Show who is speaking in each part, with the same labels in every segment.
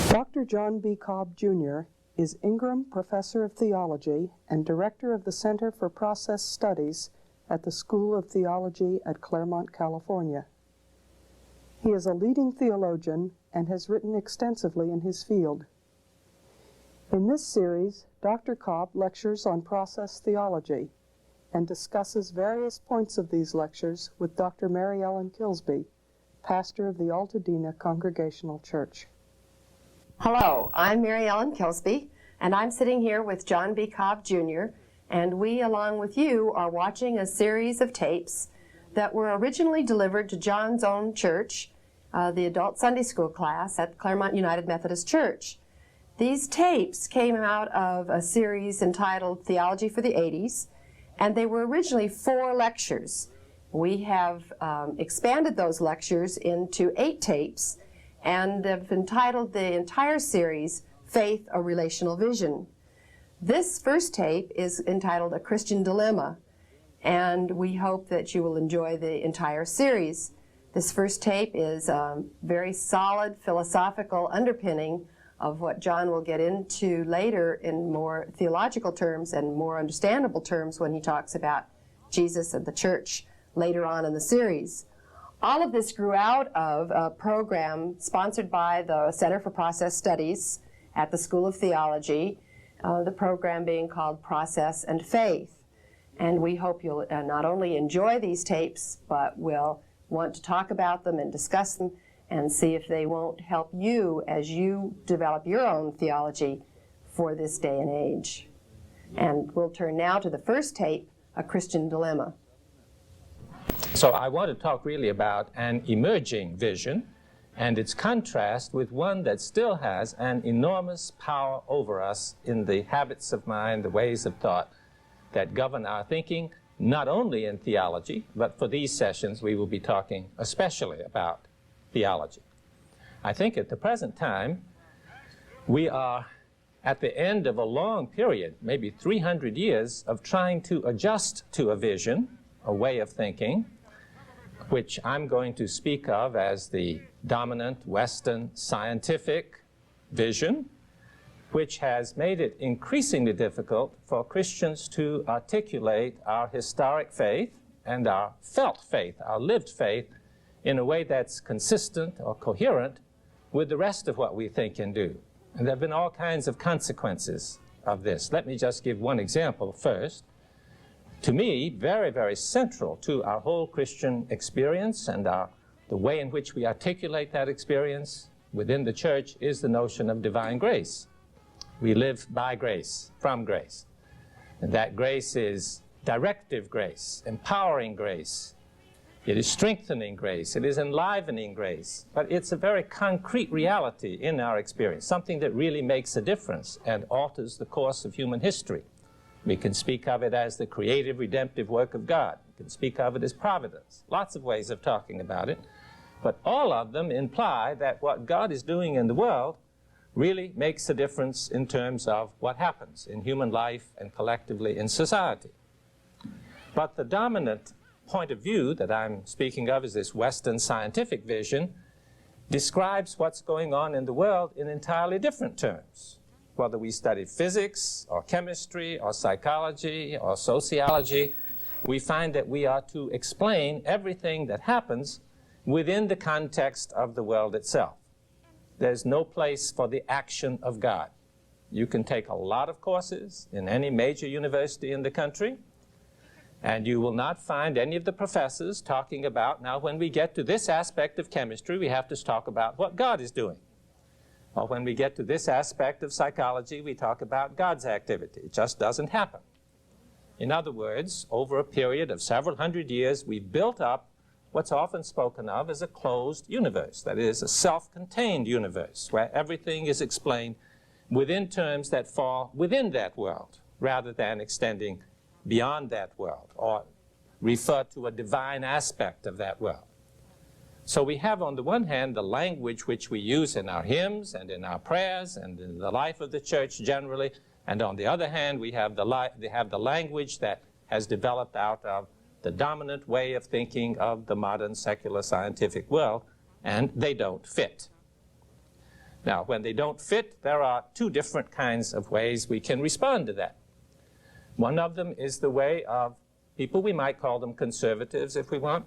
Speaker 1: Dr. John B. Cobb Jr. is Ingram Professor of Theology and Director of the Center for Process Studies at the School of Theology at Claremont, California. He is a leading theologian and has written extensively in his field. In this series, Dr. Cobb lectures on process theology and discusses various points of these lectures with Dr. Mary Ellen Kilsby, pastor of the Altadena Congregational Church.
Speaker 2: Hello, I'm Mary Ellen Kilsby, and I'm sitting here with John B. Cobb Jr., and we, along with you, are watching a series of tapes that were originally delivered to John's own church, the adult Sunday school class at Claremont United Methodist Church. These tapes came out of a series entitled Theology for the 80s, and they were originally 4 lectures. We have expanded those lectures into 8 tapes, and have entitled the entire series, Faith, a Relational Vision. This first tape is entitled A Christian Dilemma, and we hope that you will enjoy the entire series. This first tape is a very solid philosophical underpinning of what John will get into later in more theological terms and more understandable terms when he talks about Jesus and the church later on in the series. All of this grew out of a program sponsored by the Center for Process Studies at the School of Theology, the program being called Process and Faith. And we hope you'll not only enjoy these tapes, but will want to talk about them and discuss them and see if they won't help you as you develop your own theology for this day and age. And we'll turn now to the first tape, A Christian Dilemma.
Speaker 3: So I want to talk really about an emerging vision and its contrast with one that still has an enormous power over us in the habits of mind, the ways of thought that govern our thinking, not only in theology, but for these sessions we will be talking especially about theology. I think at the present time we are at the end of a long period, maybe 300 years, of trying to adjust to a vision, a way of thinking, which I'm going to speak of as the dominant Western scientific vision, which has made it increasingly difficult for Christians to articulate our historic faith and our felt faith, our lived faith, in a way that's consistent or coherent with the rest of what we think and do. And there have been all kinds of consequences of this. Let me just give one example first. To me, very, very central to our whole Christian experience and the way in which we articulate that experience within the church is the notion of divine grace. We live by grace, from grace. And that grace is directive grace, empowering grace. It is strengthening grace. It is enlivening grace. But it's a very concrete reality in our experience, something that really makes a difference and alters the course of human history. We can speak of it as the creative, redemptive work of God. We can speak of it as providence. Lots of ways of talking about it. But all of them imply that what God is doing in the world really makes a difference in terms of what happens in human life and collectively in society. But the dominant point of view that I'm speaking of is this Western scientific vision describes what's going on in the world in entirely different terms. Whether we study physics or chemistry or psychology or sociology, we find that we are to explain everything that happens within the context of the world itself. There's no place for the action of God. You can take a lot of courses in any major university in the country, and you will not find any of the professors talking about, now when we get to this aspect of chemistry, we have to talk about what God is doing. Or when we get to this aspect of psychology, we talk about God's activity. It just doesn't happen. In other words, over a period of several hundred years, we've built up what's often spoken of as a closed universe. That is, a self-contained universe, where everything is explained within terms that fall within that world, rather than extending beyond that world, or refer to a divine aspect of that world. So we have, on the one hand, the language which we use in our hymns and in our prayers and in the life of the church generally, and on the other hand, we have the language that has developed out of the dominant way of thinking of the modern secular scientific world, and they don't fit. Now, when they don't fit, there are two different kinds of ways we can respond to that. One of them is the way of people, we might call them conservatives if we want,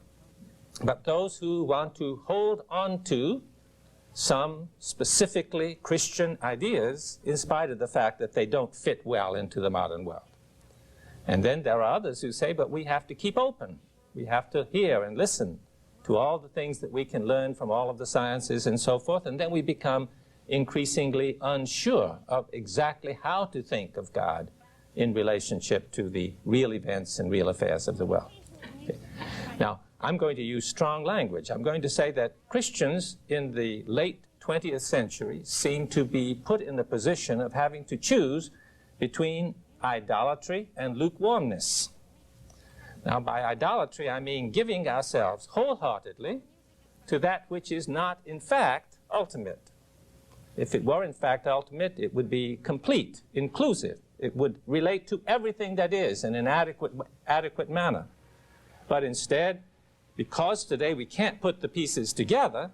Speaker 3: but those who want to hold on to some specifically Christian ideas in spite of the fact that they don't fit well into the modern world. And then there are others who say, but we have to keep open. We have to hear and listen to all the things that we can learn from all of the sciences and so forth, and then we become increasingly unsure of exactly how to think of God in relationship to the real events and real affairs of the world. Okay. Now, I'm going to use strong language. I'm going to say that Christians in the late 20th century seem to be put in the position of having to choose between idolatry and lukewarmness. Now, by idolatry, I mean giving ourselves wholeheartedly to that which is not, in fact, ultimate. If it were, in fact, ultimate, it would be complete, inclusive. It would relate to everything that is in an adequate manner. But instead, because today we can't put the pieces together,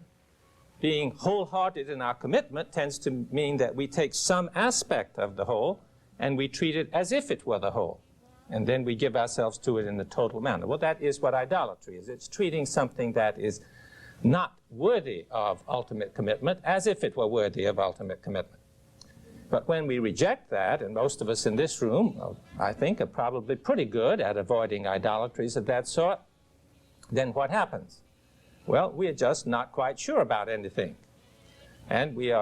Speaker 3: being wholehearted in our commitment tends to mean that we take some aspect of the whole and we treat it as if it were the whole. And then we give ourselves to it in a total manner. Well, that is what idolatry is. It's treating something that is not worthy of ultimate commitment as if it were worthy of ultimate commitment. But when we reject that, and most of us in this room, I think, are probably pretty good at avoiding idolatries of that sort, then what happens? Well, we are just not quite sure about anything. And we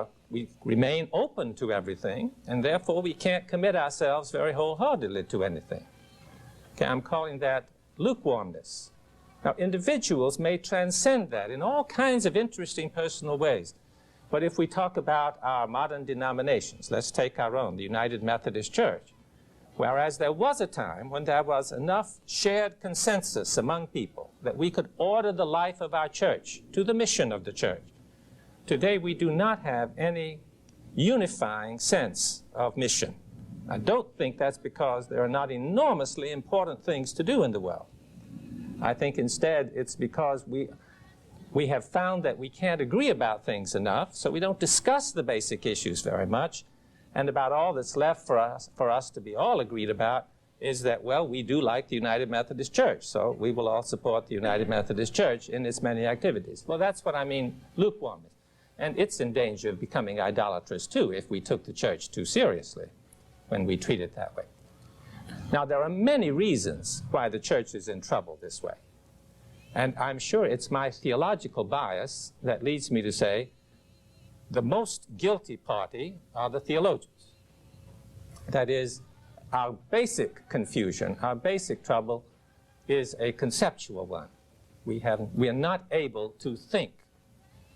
Speaker 3: remain open to everything, and therefore we can't commit ourselves very wholeheartedly to anything. Okay, I'm calling that lukewarmness. Now, individuals may transcend that in all kinds of interesting personal ways. But if we talk about our modern denominations, let's take our own, the United Methodist Church. Whereas there was a time when there was enough shared consensus among people that we could order the life of our church to the mission of the church. Today we do not have any unifying sense of mission. I don't think that's because there are not enormously important things to do in the world. I think instead it's because we have found that we can't agree about things enough, so we don't discuss the basic issues very much. And about all that's left for us to be all agreed about is that, well, we do like the United Methodist Church, so we will all support the United Methodist Church in its many activities. Well, that's what I mean, lukewarmness. And it's in danger of becoming idolatrous, too, if we took the church too seriously when we treat it that way. Now, there are many reasons why the church is in trouble this way. And I'm sure it's my theological bias that leads me to say the most guilty party are the theologians. That is, our basic confusion, our basic trouble is a conceptual one. We are not able to think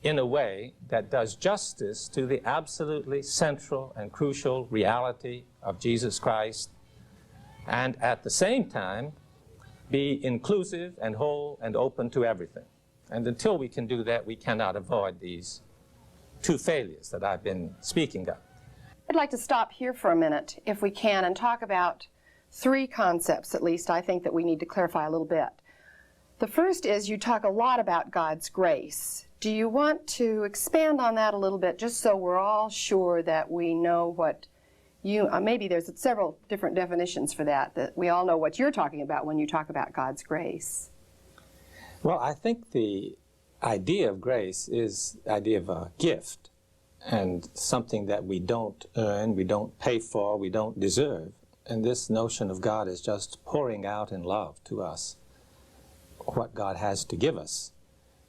Speaker 3: in a way that does justice to the absolutely central and crucial reality of Jesus Christ, and at the same time be inclusive and whole and open to everything. And until we can do that, we cannot avoid these two failures that I've been speaking of.
Speaker 2: I'd like to stop here for a minute, if we can, and talk about three concepts, at least, I think that we need to clarify a little bit. The first is you talk a lot about God's grace. Do you want to expand on that a little bit, just so we're all sure that we know what you, maybe there's several different definitions for that we all know what you're talking about when you talk about God's grace?
Speaker 3: Well, I think the idea of grace is the idea of a gift and something that we don't earn, we don't pay for, we don't deserve. And this notion of God is just pouring out in love to us. What God has to give us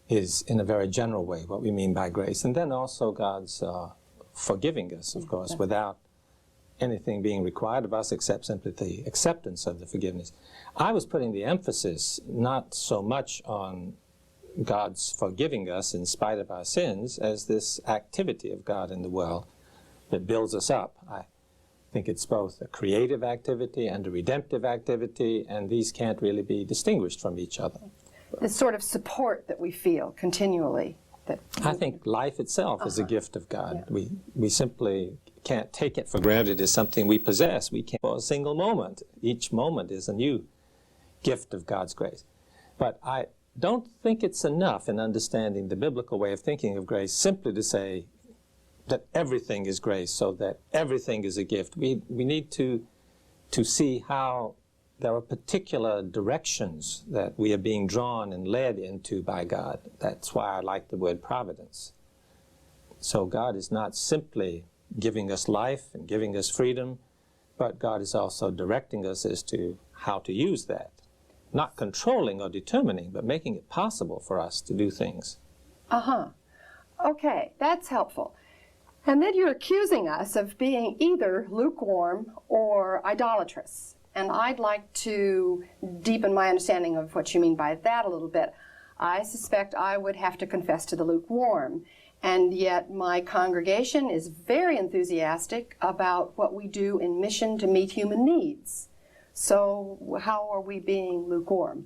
Speaker 3: is, in a very general way, what we mean by grace. And then also God's forgiving us, of course, without anything being required of us except simply the acceptance of the forgiveness. I was putting the emphasis not so much on God's forgiving us in spite of our sins as this activity of God in the world that builds us up. I think it's both a creative activity and a redemptive activity, and these can't really be distinguished from each other.
Speaker 2: This sort of support that we feel continually.
Speaker 3: I think life itself is a gift of God. Yeah. We simply can't take it for granted as something we possess. We can't for a single moment. Each moment is a new gift of God's grace. But I don't think it's enough in understanding the biblical way of thinking of grace simply to say, that everything is grace, so that everything is a gift. We need to see how there are particular directions that we are being drawn and led into by God. That's why I like the word providence. So God is not simply giving us life and giving us freedom, but God is also directing us as to how to use that. Not controlling or determining, but making it possible for us to do things.
Speaker 2: Okay, that's helpful. And then you're accusing us of being either lukewarm or idolatrous. And I'd like to deepen my understanding of what you mean by that a little bit. I suspect I would have to confess to the lukewarm. And yet my congregation is very enthusiastic about what we do in mission to meet human needs. So how are we being lukewarm?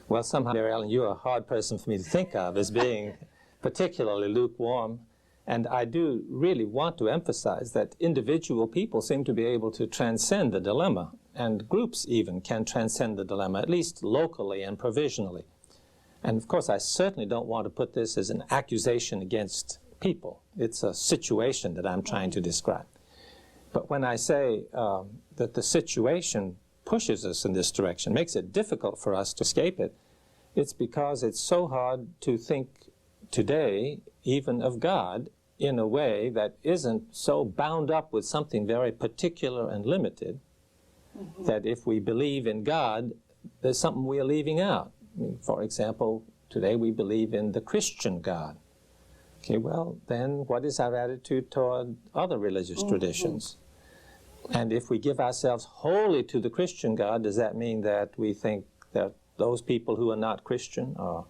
Speaker 3: Well, somehow, Mary Ellen, you're a hard person for me to think of as being particularly lukewarm. And I do really want to emphasize that individual people seem to be able to transcend the dilemma, and groups even can transcend the dilemma, at least locally and provisionally. And of course, I certainly don't want to put this as an accusation against people. It's a situation that I'm trying to describe. But when I say that the situation pushes us in this direction, makes it difficult for us to escape it, it's because it's so hard to think today, even of God, in a way that isn't so bound up with something very particular and limited, that if we believe in God, there's something we are leaving out. I mean, for example, today we believe in the Christian God. Okay, well, then what is our attitude toward other religious traditions? And if we give ourselves wholly to the Christian God, does that mean that we think that those people who are not Christian are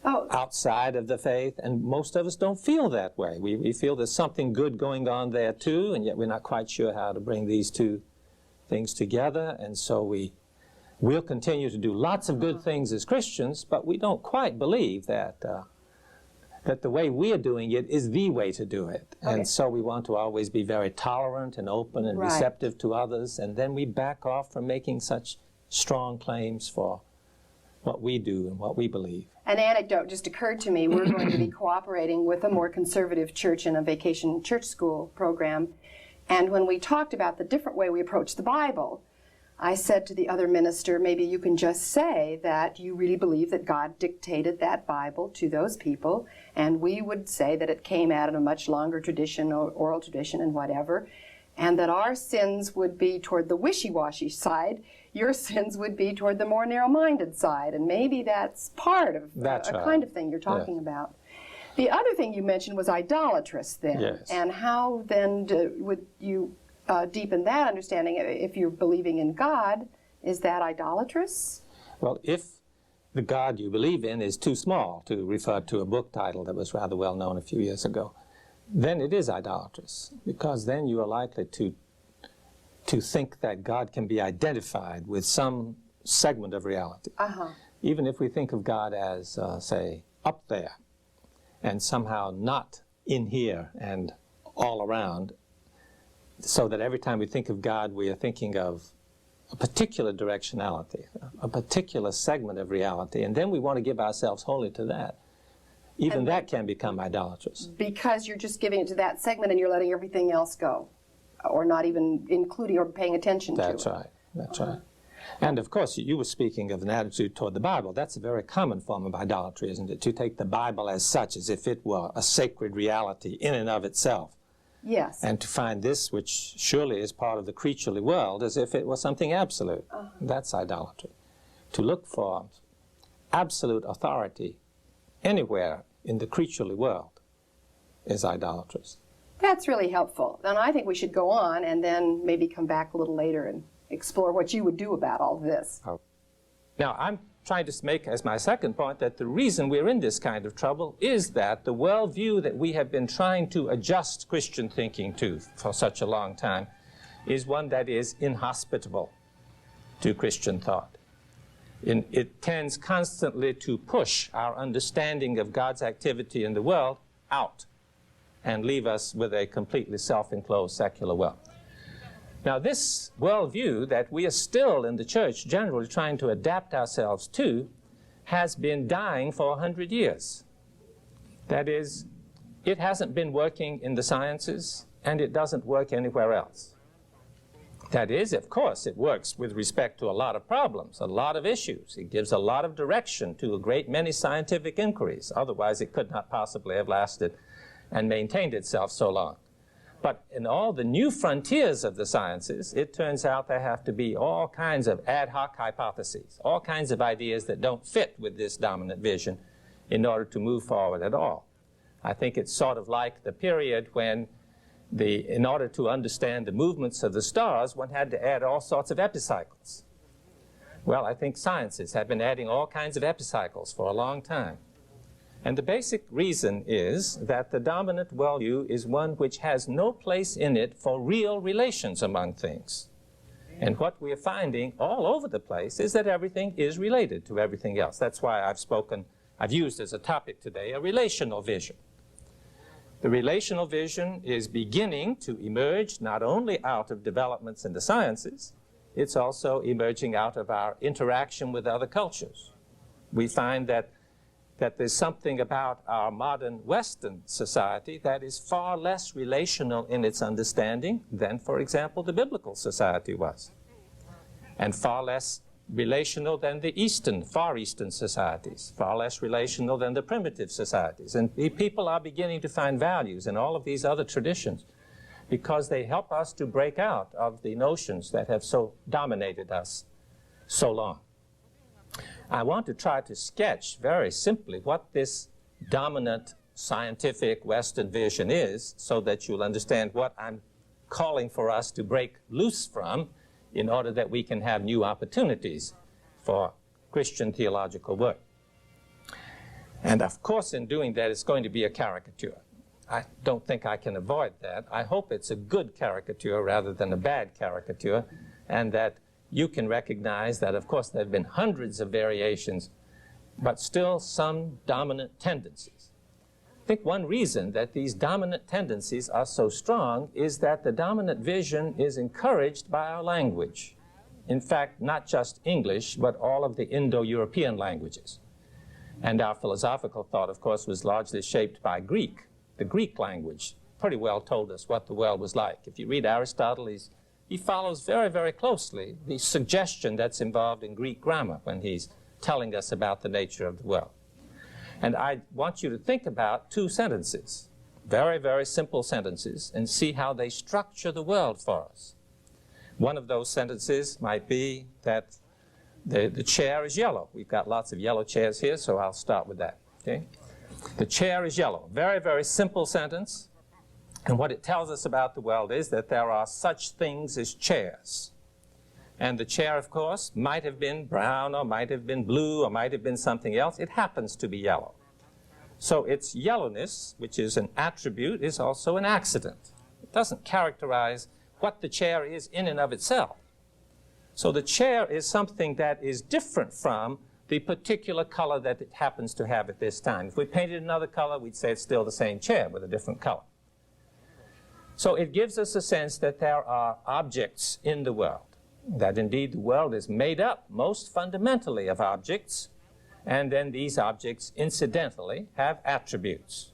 Speaker 3: outside of the faith? And most of us don't feel that way. We feel there's something good going on there too, and yet we're not quite sure how to bring these two things together. And so we'll continue to do lots of good things as Christians, but we don't quite believe that that the way we are doing it is the way to do it. Okay. And so we want to always be very tolerant and open and receptive to others, and then we back off from making such strong claims for what we do and what we believe.
Speaker 2: An anecdote just occurred to me. We're going to be cooperating with a more conservative church in a vacation church school program. And when we talked about the different way we approach the Bible, I said to the other minister, maybe you can just say that you really believe that God dictated that Bible to those people, and we would say that it came out of a much longer tradition, or oral tradition and whatever, and that our sins would be toward the wishy-washy side, your sins would be toward the more narrow-minded side, and maybe that's part of kind of thing you're talking about. The other thing you mentioned was idolatrous then, and how then would you deepen that understanding? If you're believing in God, is that idolatrous?
Speaker 3: Well, if the God you believe in is too small, to refer to a book title that was rather well known a few years ago, then it is idolatrous, because then you are likely to think that God can be identified with some segment of reality. Even if we think of God as, say, up there, and somehow not in here and all around, so that every time we think of God, we are thinking of a particular directionality, a particular segment of reality, and then we want to give ourselves wholly to that. Even that can become idolatrous.
Speaker 2: Because you're just giving it to that segment and you're letting everything else go, or not even including or paying attention to it.
Speaker 3: That's right. That's right. And of course, you were speaking of an attitude toward the Bible. That's a very common form of idolatry, isn't it? To take the Bible as such, as if it were a sacred reality in and of itself.
Speaker 2: Yes.
Speaker 3: And to find this, which surely is part of the creaturely world, as if it was something absolute. That's idolatry. To look for absolute authority anywhere in the creaturely world is idolatrous.
Speaker 2: That's really helpful. And I think we should go on and then maybe come back a little later and explore what you would do about all this.
Speaker 3: Now, I'm trying to make as my second point that the reason we're in this kind of trouble is that the worldview that we have been trying to adjust Christian thinking to for such a long time is one that is inhospitable to Christian thought. It tends constantly to push our understanding of God's activity in the world out and leave us with a completely self-enclosed secular world. Now, this worldview that we are still in the church generally trying to adapt ourselves to has been dying for 100 years. That is, it hasn't been working in the sciences, and it doesn't work anywhere else. That is, of course, it works with respect to a lot of problems, a lot of issues. It gives a lot of direction to a great many scientific inquiries. Otherwise, it could not possibly have lasted and maintained itself so long. But in all the new frontiers of the sciences, it turns out there have to be all kinds of ad hoc hypotheses, all kinds of ideas that don't fit with this dominant vision in order to move forward at all. I think it's sort of like the period when in order to understand the movements of the stars, one had to add all sorts of epicycles. Well, I think sciences have been adding all kinds of epicycles for a long time. And the basic reason is that the dominant worldview is one which has no place in it for real relations among things. And what we are finding all over the place is that everything is related to everything else. That's why I've used as a topic today a relational vision. The relational vision is beginning to emerge not only out of developments in the sciences, it's also emerging out of our interaction with other cultures. We find that there's something about our modern Western society that is far less relational in its understanding than, for example, the biblical society was, and far less relational than the Far Eastern societies, far less relational than the primitive societies. And people are beginning to find values in all of these other traditions because they help us to break out of the notions that have so dominated us so long. I want to try to sketch very simply what this dominant scientific Western vision is so that you'll understand what I'm calling for us to break loose from in order that we can have new opportunities for Christian theological work. And of course, in doing that, it's going to be a caricature. I don't think I can avoid that. I hope it's a good caricature rather than a bad caricature, and that you can recognize that, of course, there have been hundreds of variations, but still some dominant tendencies. I think one reason that these dominant tendencies are so strong is that the dominant vision is encouraged by our language. In fact, not just English, but all of the Indo-European languages. And our philosophical thought, of course, was largely shaped by Greek. The Greek language pretty well told us what the world was like. If you read Aristotle, he follows very, very closely the suggestion that's involved in Greek grammar when he's telling us about the nature of the world. And I want you to think about two sentences, very, very simple sentences, and see how they structure the world for us. One of those sentences might be that the chair is yellow. We've got lots of yellow chairs here, so I'll start with that. Okay? The chair is yellow. Very, very simple sentence. And what it tells us about the world is that there are such things as chairs. And the chair, of course, might have been brown or might have been blue or might have been something else. It happens to be yellow. So its yellowness, which is an attribute, is also an accident. It doesn't characterize what the chair is in and of itself. So the chair is something that is different from the particular color that it happens to have at this time. If we painted another color, we'd say it's still the same chair with a different color. So it gives us a sense that there are objects in the world, that indeed the world is made up most fundamentally of objects, and then these objects incidentally have attributes.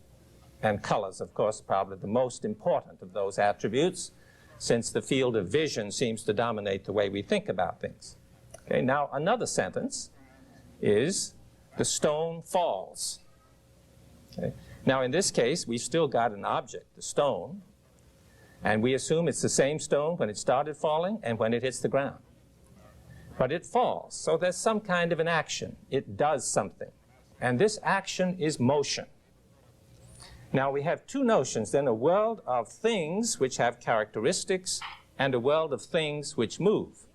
Speaker 3: And colors, of course, probably the most important of those attributes, since the field of vision seems to dominate the way we think about things. Okay, now another sentence is, the stone falls. Okay. Now in this case, we've still got an object, the stone, and we assume it's the same stone when it started falling and when it hits the ground. But it falls, so there's some kind of an action. It does something. And this action is motion. Now we have two notions then, a world of things which have characteristics and a world of things which move.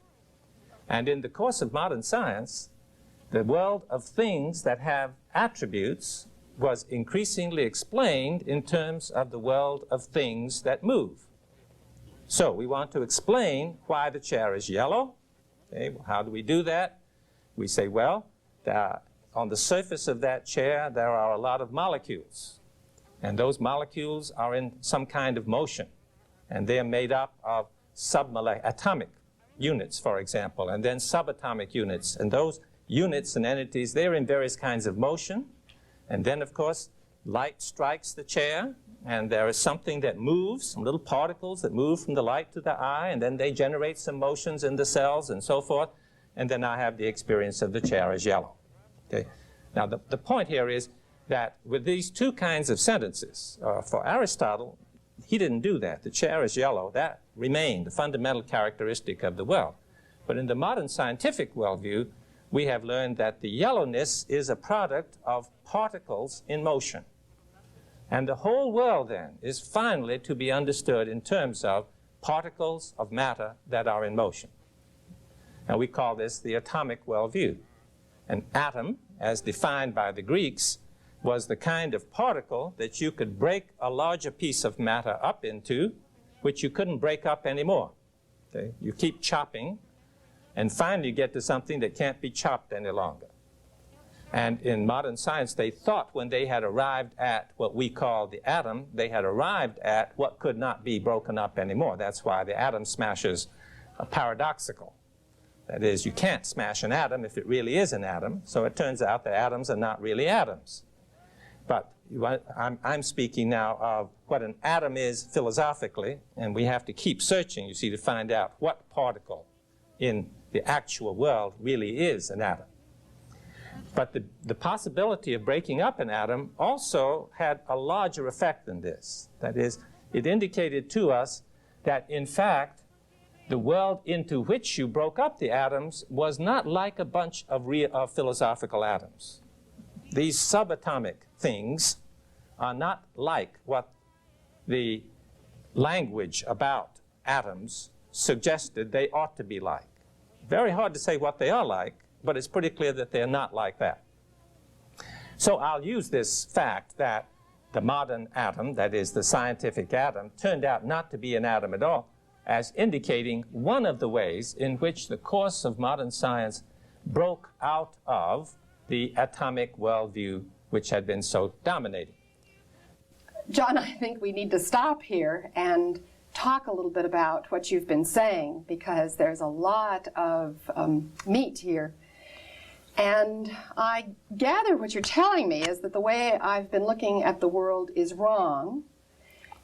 Speaker 3: And in the course of modern science, the world of things that have attributes was increasingly explained in terms of the world of things that move. So we want to explain why the chair is yellow. Okay, well, how do we do that? We say, well, on the surface of that chair there are a lot of molecules. And those molecules are in some kind of motion. And they're made up of atomic units, for example, and then subatomic units. And those units and entities, they're in various kinds of motion. And then, of course, light strikes the chair, and there is something that moves, some little particles that move from the light to the eye, and then they generate some motions in the cells and so forth, and then I have the experience of the chair is yellow. Okay? Now, the point here is that with these two kinds of sentences, for Aristotle, he didn't do that. The chair is yellow. That remained a fundamental characteristic of the world. But in the modern scientific worldview, we have learned that the yellowness is a product of particles in motion. And the whole world, then, is finally to be understood in terms of particles of matter that are in motion. Now, we call this the atomic worldview. An atom, as defined by the Greeks, was the kind of particle that you could break a larger piece of matter up into, which you couldn't break up anymore. Okay? You keep chopping, and finally you get to something that can't be chopped any longer. And in modern science, they thought when they had arrived at what we call the atom, they had arrived at what could not be broken up anymore. That's why the atom smashers are paradoxical. That is, you can't smash an atom if it really is an atom, so it turns out that atoms are not really atoms. But I'm speaking now of what an atom is philosophically, and we have to keep searching, you see, to find out what particle in the actual world really is an atom. But the possibility of breaking up an atom also had a larger effect than this. That is, it indicated to us that, in fact, the world into which you broke up the atoms was not like a bunch of philosophical atoms. These subatomic things are not like what the language about atoms suggested they ought to be like. Very hard to say what they are like, but it's pretty clear that they're not like that. So I'll use this fact that the modern atom, that is the scientific atom, turned out not to be an atom at all, as indicating one of the ways in which the course of modern science broke out of the atomic worldview which had been so dominating.
Speaker 2: John, I think we need to stop here and talk a little bit about what you've been saying, because there's a lot of meat here. And I gather what you're telling me is that the way I've been looking at the world is wrong,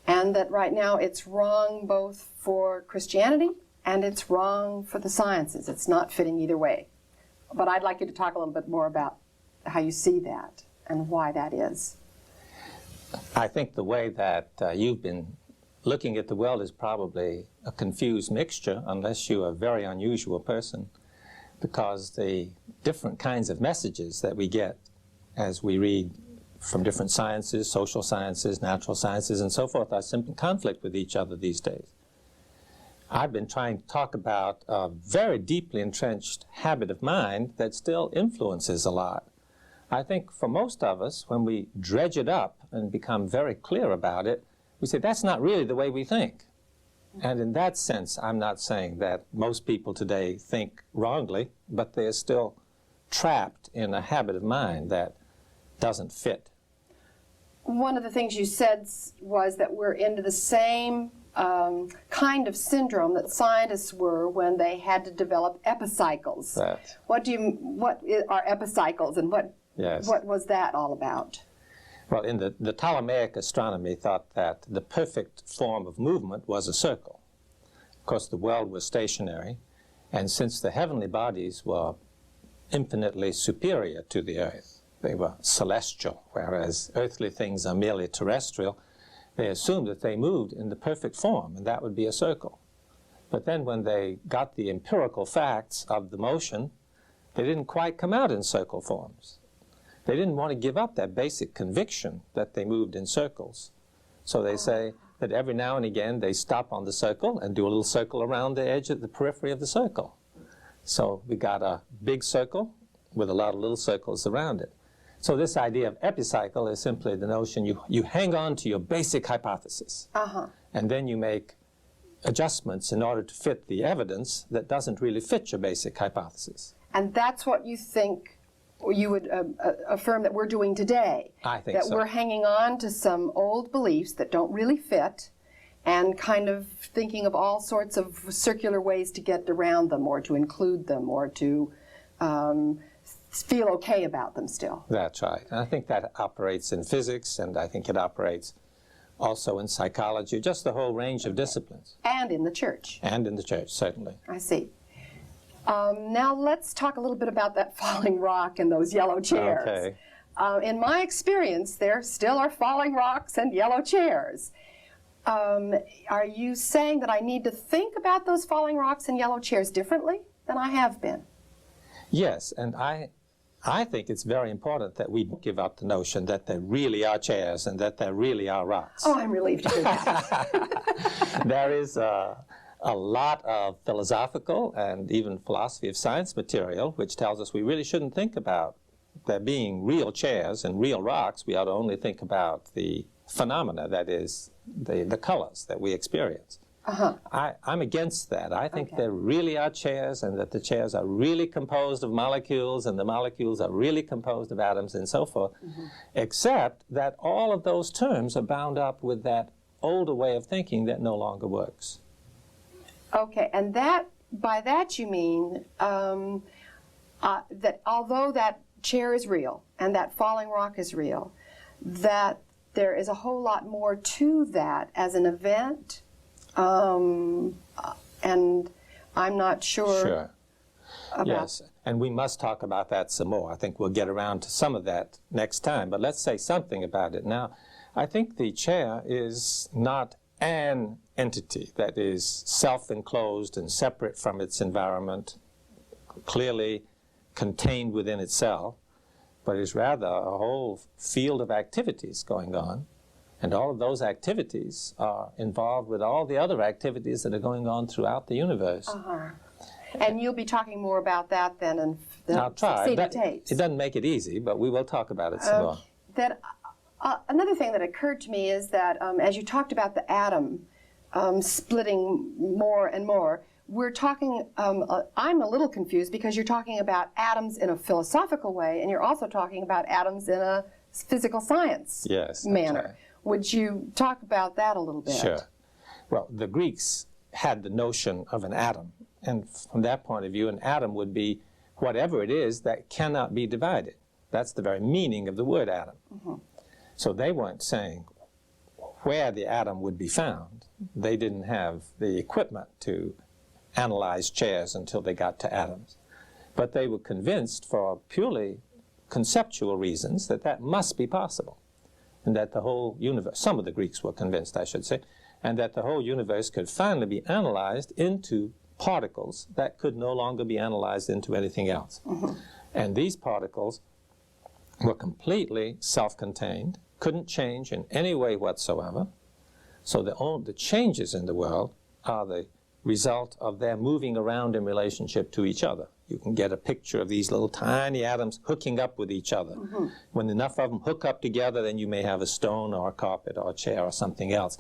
Speaker 2: and that right now it's wrong both for Christianity and it's wrong for the sciences. It's not fitting either way. But I'd like you to talk a little bit more about how you see that and why that is.
Speaker 3: I think the way that you've been looking at the world is probably a confused mixture, unless you're a very unusual person, because the different kinds of messages that we get as we read from different sciences, social sciences, natural sciences, and so forth, are in conflict with each other these days. I've been trying to talk about a very deeply entrenched habit of mind that still influences a lot. I think for most of us, when we dredge it up and become very clear about it, we say, that's not really the way we think. And in that sense, I'm not saying that most people today think wrongly, but they're still trapped in a habit of mind that doesn't fit.
Speaker 2: One of the things you said was that we're into the same kind of syndrome that scientists were when they had to develop epicycles. What are epicycles, and what was that all about?
Speaker 3: Well, in the Ptolemaic astronomy thought that the perfect form of movement was a circle. Of course, the world was stationary, and since the heavenly bodies were infinitely superior to the earth, they were celestial, whereas earthly things are merely terrestrial, they assumed that they moved in the perfect form, and that would be a circle. But then when they got the empirical facts of the motion, they didn't quite come out in circle forms. They didn't want to give up that basic conviction that they moved in circles. So they say that every now and again they stop on the circle and do a little circle around the edge of the periphery of the circle. So we got a big circle with a lot of little circles around it. So this idea of epicycle is simply the notion you hang on to your basic hypothesis, and then you make adjustments in order to fit the evidence that doesn't really fit your basic hypothesis.
Speaker 2: And that's what you think, or you would affirm that we're doing today?
Speaker 3: I think so.
Speaker 2: That we're hanging on to some old beliefs that don't really fit, and kind of thinking of all sorts of circular ways to get around them, or to include them, or to feel okay about them still.
Speaker 3: That's right. And I think that operates in physics, and I think it operates also in psychology, just the whole range of disciplines.
Speaker 2: And in the church.
Speaker 3: And in the church, certainly.
Speaker 2: I see. Now let's talk a little bit about that falling rock and those yellow chairs.
Speaker 3: Okay.
Speaker 2: In my experience, there still are falling rocks and yellow chairs. Are you saying that I need to think about those falling rocks and yellow chairs differently than I have been?
Speaker 3: Yes, and I think it's very important that we give up the notion that there really are chairs and that there really are rocks.
Speaker 2: Oh, I'm relieved to hear that.
Speaker 3: There is a lot of philosophical and even philosophy of science material which tells us we really shouldn't think about there being real chairs and real rocks. We ought to only think about the phenomena, that is, the colors that we experience. I'm against that. I think there really are chairs and that the chairs are really composed of molecules and the molecules are really composed of atoms and so forth, except that all of those terms are bound up with that older way of thinking that no longer works.
Speaker 2: Okay, and by that you mean that although that chair is real and that falling rock is real, that there is a whole lot more to that as an event, and I'm not sure about...
Speaker 3: Yes, and we must talk about that some more. I think we'll get around to some of that next time, but let's say something about it now. I think the chair is not an entity that is self-enclosed and separate from its environment, clearly contained within itself, but is rather a whole field of activities going on. And all of those activities are involved with all the other activities that are going on throughout the universe.
Speaker 2: And you'll be talking more about that then in
Speaker 3: I'll try.
Speaker 2: succeeding tapes.
Speaker 3: It doesn't make it easy, but we will talk about it some more.
Speaker 2: Another thing that occurred to me is that as you talked about the atom splitting more and more, we're talking, I'm a little confused because you're talking about atoms in a philosophical way and you're also talking about atoms in a physical science manner.
Speaker 3: Right.
Speaker 2: Would you talk about that a little bit?
Speaker 3: Sure. Well, the Greeks had the notion of an atom, and from that point of view, an atom would be whatever it is that cannot be divided. That's the very meaning of the word atom. So they weren't saying where the atom would be found. They didn't have the equipment to analyze chairs until they got to atoms. But they were convinced for purely conceptual reasons that that must be possible. And that the whole universe, some of the Greeks were convinced, I should say, and that the whole universe could finally be analyzed into particles that could no longer be analyzed into anything else. And these particles were completely self-contained, couldn't change in any way whatsoever. So the changes in the world are the result of their moving around in relationship to each other. You can get a picture of these little tiny atoms hooking up with each other. When enough of them hook up together, then you may have a stone or a carpet or a chair or something else.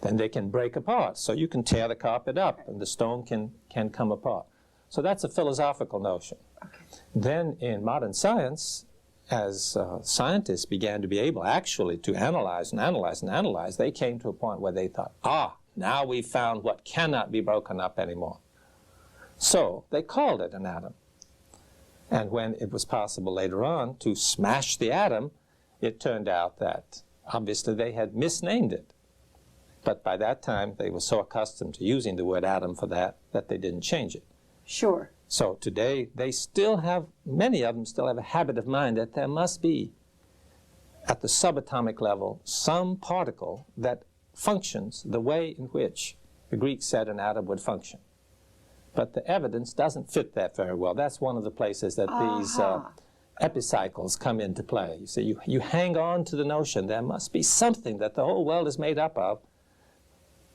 Speaker 3: Then they can break apart. So you can tear the carpet up and the stone can come apart. So that's a philosophical notion. Then in modern science, as scientists began to be able actually to analyze and analyze and analyze, they came to a point where they thought, now we've found what cannot be broken up anymore. So they called it an atom. And when it was possible later on to smash the atom, it turned out that obviously they had misnamed it. But by that time, they were so accustomed to using the word atom for that they didn't change it.
Speaker 2: Sure.
Speaker 3: So today, they still have, many of them still have a habit of mind that there must be, at the subatomic level, some particle that functions the way in which the Greeks said an atom would function. But the evidence doesn't fit that very well. That's one of the places that these epicycles come into play. You see, you hang on to the notion there must be something that the whole world is made up of,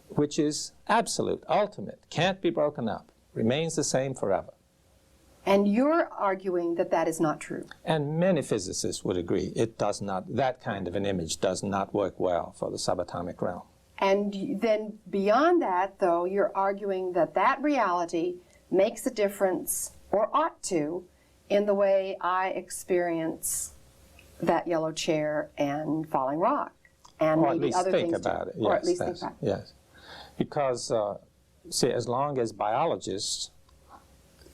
Speaker 3: which is absolute, ultimate, can't be broken up, remains the same forever.
Speaker 2: And you're arguing that that is not true.
Speaker 3: And many physicists would agree. It does not, that kind of an image does not work well for the subatomic realm.
Speaker 2: And then beyond that, though, you're arguing that that reality makes a difference, or ought to, in the way I experience that yellow chair and falling rock. And
Speaker 3: or
Speaker 2: maybe other things
Speaker 3: about it.
Speaker 2: Or at least think about it.
Speaker 3: Yes. Because, see, as long as biologists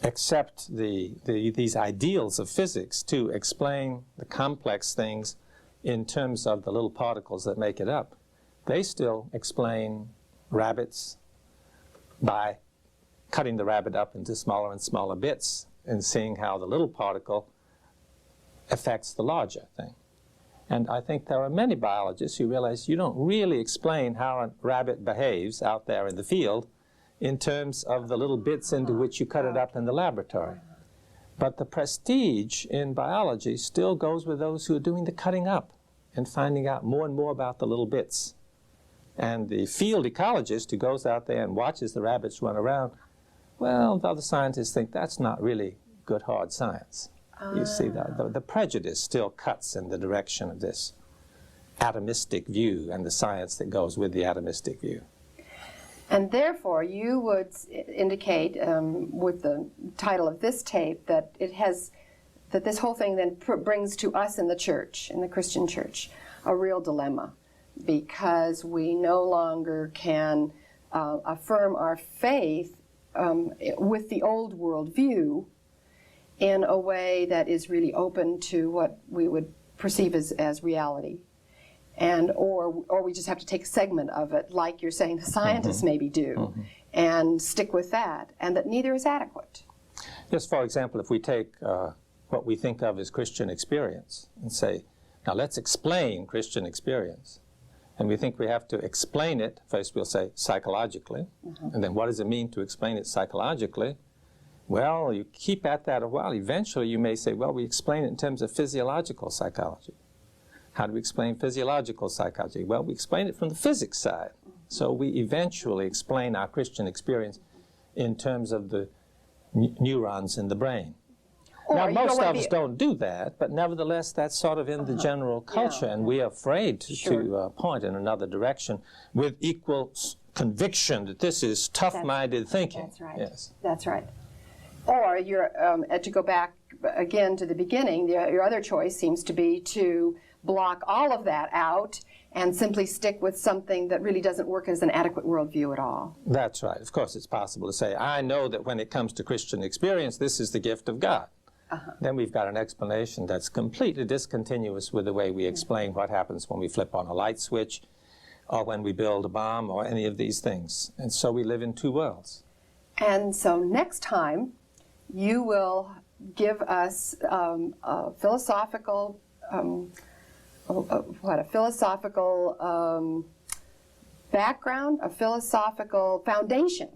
Speaker 3: accept these ideals of physics to explain the complex things in terms of the little particles that make it up, they still explain rabbits by cutting the rabbit up into smaller and smaller bits and seeing how the little particle affects the larger thing. And I think there are many biologists who realize you don't really explain how a rabbit behaves out there in the field in terms of the little bits into which you cut it up in the laboratory. But the prestige in biology still goes with those who are doing the cutting up and finding out more and more about the little bits. And the field ecologist who goes out there and watches the rabbits run around, well, the other scientists think that's not really good hard science. You see, the prejudice still cuts in the direction of this atomistic view and the science that goes with the atomistic view.
Speaker 2: And therefore, you would indicate with the title of this tape that that this whole thing then brings to us in the church, in the Christian church, a real dilemma, because we no longer can affirm our faith with the old world view in a way that is really open to what we would perceive as reality. And or we just have to take a segment of it, like you're saying the scientists maybe do, and stick with that, and that neither is adequate.
Speaker 3: Yes, for example, if we take what we think of as Christian experience and say, now let's explain Christian experience. And we think we have to explain it, first we'll say psychologically, and then what does it mean to explain it psychologically? Well, you keep at that a while. Eventually you may say, well, we explain it in terms of physiological psychology. How do we explain physiological psychology? Well, we explain it from the physics side. So we eventually explain our Christian experience in terms of the neurons in the brain. Now, most of us don't do that, but nevertheless, that's sort of in the general culture, and we are afraid to point in another direction with equal conviction that this is tough-minded thinking.
Speaker 2: That's right.
Speaker 3: Yes.
Speaker 2: That's right. Or you're, to go back again to the beginning, your other choice seems to be to block all of that out and simply stick with something that really doesn't work as an adequate worldview at all.
Speaker 3: That's right. Of course, it's possible to say, I know that when it comes to Christian experience, this is the gift of God. Then we've got an explanation that's completely discontinuous with the way we explain what happens when we flip on a light switch or when we build a bomb or any of these things. And so we live in two worlds. And
Speaker 2: so next time, you will give us a philosophical background, a philosophical foundation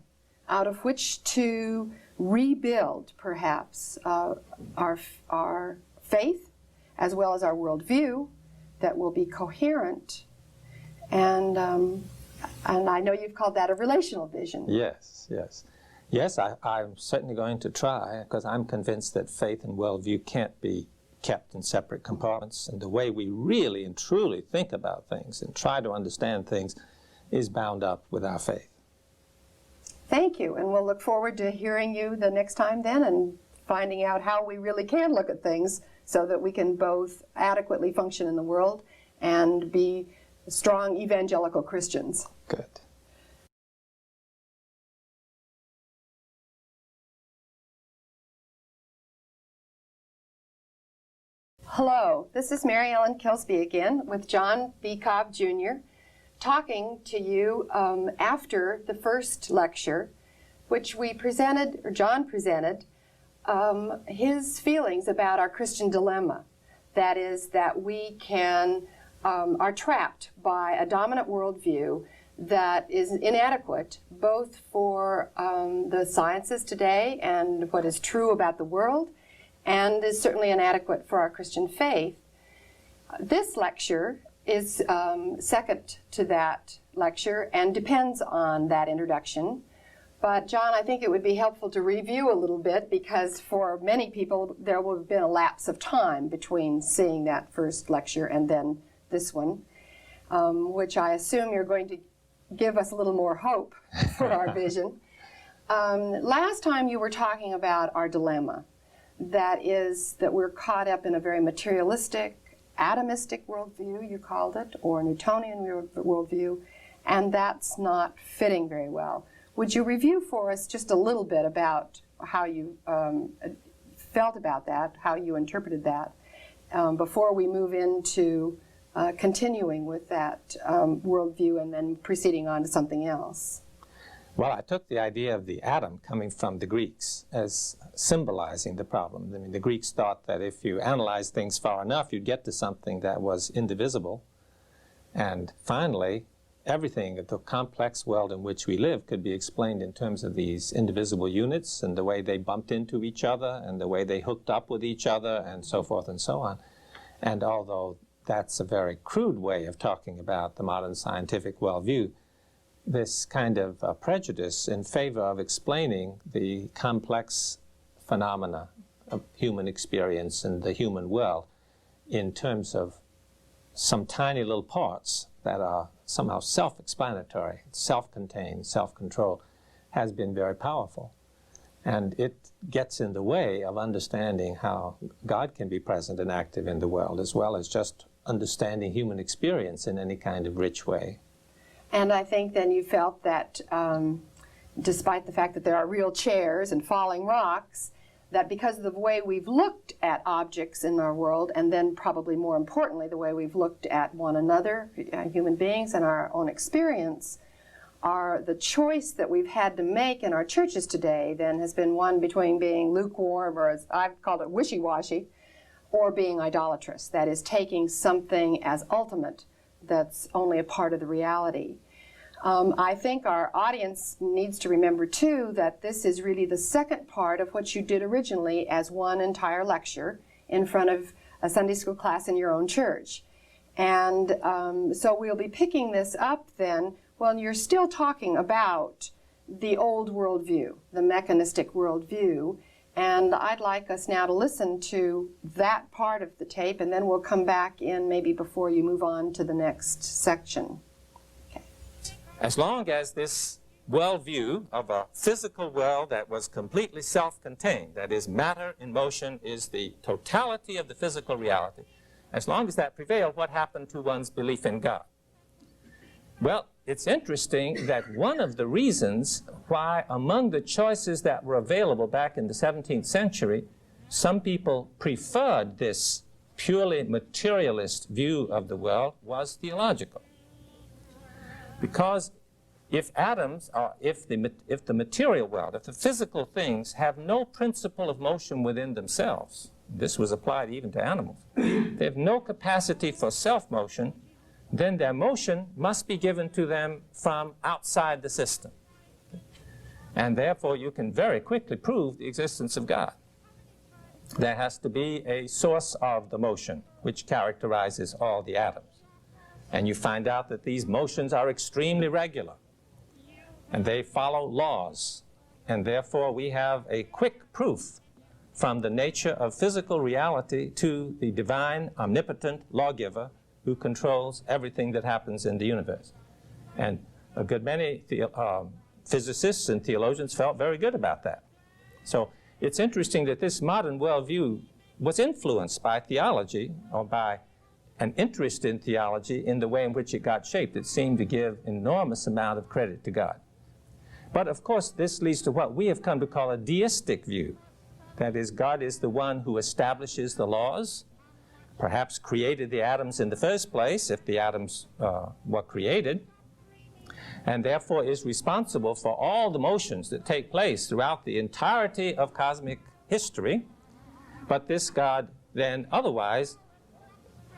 Speaker 2: out of which to rebuild, perhaps, our faith as well as our worldview that will be coherent. And I know you've called that a relational vision.
Speaker 3: Yes, yes. Yes, I'm certainly going to try, because I'm convinced that faith and worldview can't be kept in separate compartments, and the way we really and truly think about things and try to understand things is bound up with our faith.
Speaker 2: Thank you, and we'll look forward to hearing you the next time then and finding out how we really can look at things so that we can both adequately function in the world and be strong evangelical Christians.
Speaker 3: Good.
Speaker 2: Hello, this is Mary Ellen Kilsby again with John B. Cobb Jr. talking to you after the first lecture, which we presented, or John presented, his feelings about our Christian dilemma. That is, that we are trapped by a dominant worldview that is inadequate both for the sciences today and what is true about the world, and is certainly inadequate for our Christian faith. This lecture is second to that lecture and depends on that introduction. But John, I think it would be helpful to review a little bit, because for many people there will have been a lapse of time between seeing that first lecture and then this one, which I assume you're going to give us a little more hope for our vision. Last time you were talking about our dilemma. That is, that we're caught up in a very materialistic, atomistic worldview, you called it, or Newtonian worldview, and that's not fitting very well. Would you review for us just a little bit about how you felt about that, how you interpreted that, before we move into continuing with that worldview and then proceeding on to something else?
Speaker 3: Well, I took the idea of the atom coming from the Greeks as symbolizing the problem. I mean, the Greeks thought that if you analyze things far enough, you'd get to something that was indivisible. And finally, everything, the complex world in which we live, could be explained in terms of these indivisible units and the way they bumped into each other and the way they hooked up with each other and so forth and so on. And although that's a very crude way of talking about the modern scientific worldview, this kind of prejudice in favor of explaining the complex phenomena of human experience and the human world in terms of some tiny little parts that are somehow self-explanatory, self-contained, self-controlled, has been very powerful. And it gets in the way of understanding how God can be present and active in the world, as well as just understanding human experience in any kind of rich way.
Speaker 2: And I think then you felt that despite the fact that there are real chairs and falling rocks, that because of the way we've looked at objects in our world, and then probably more importantly, the way we've looked at one another, human beings, and our own experience, the choice that we've had to make in our churches today then has been one between being lukewarm, or as I've called it, wishy-washy, or being idolatrous. That is, taking something as ultimate that's only a part of the reality. I think our audience needs to remember, too, that this is really the second part of what you did originally as one entire lecture in front of a Sunday school class in your own church. And so we'll be picking this up then. Well, you're still talking about the old worldview, the mechanistic worldview, and I'd like us now to listen to that part of the tape, and then we'll come back in maybe before you move on to the next section.
Speaker 3: As long as this worldview of a physical world that was completely self-contained, that is, matter in motion is the totality of the physical reality, as long as that prevailed, what happened to one's belief in God? Well, it's interesting that one of the reasons why among the choices that were available back in the 17th century, some people preferred this purely materialist view of the world was theological. Because if atoms, or if the material world, if the physical things have no principle of motion within themselves, this was applied even to animals, they have no capacity for self-motion, then their motion must be given to them from outside the system. And therefore you can very quickly prove the existence of God. There has to be a source of the motion which characterizes all the atoms. And you find out that these motions are extremely regular, and they follow laws, and therefore we have a quick proof from the nature of physical reality to the divine, omnipotent lawgiver who controls everything that happens in the universe. And a good many physicists and theologians felt very good about that. So it's interesting that this modern worldview was influenced by theology, or by an interest in theology in the way in which it got shaped. It seemed to give enormous amount of credit to God. But of course this leads to what we have come to call a deistic view. That is, God is the one who establishes the laws, perhaps created the atoms in the first place, if the atoms were created, and therefore is responsible for all the motions that take place throughout the entirety of cosmic history. But this God then otherwise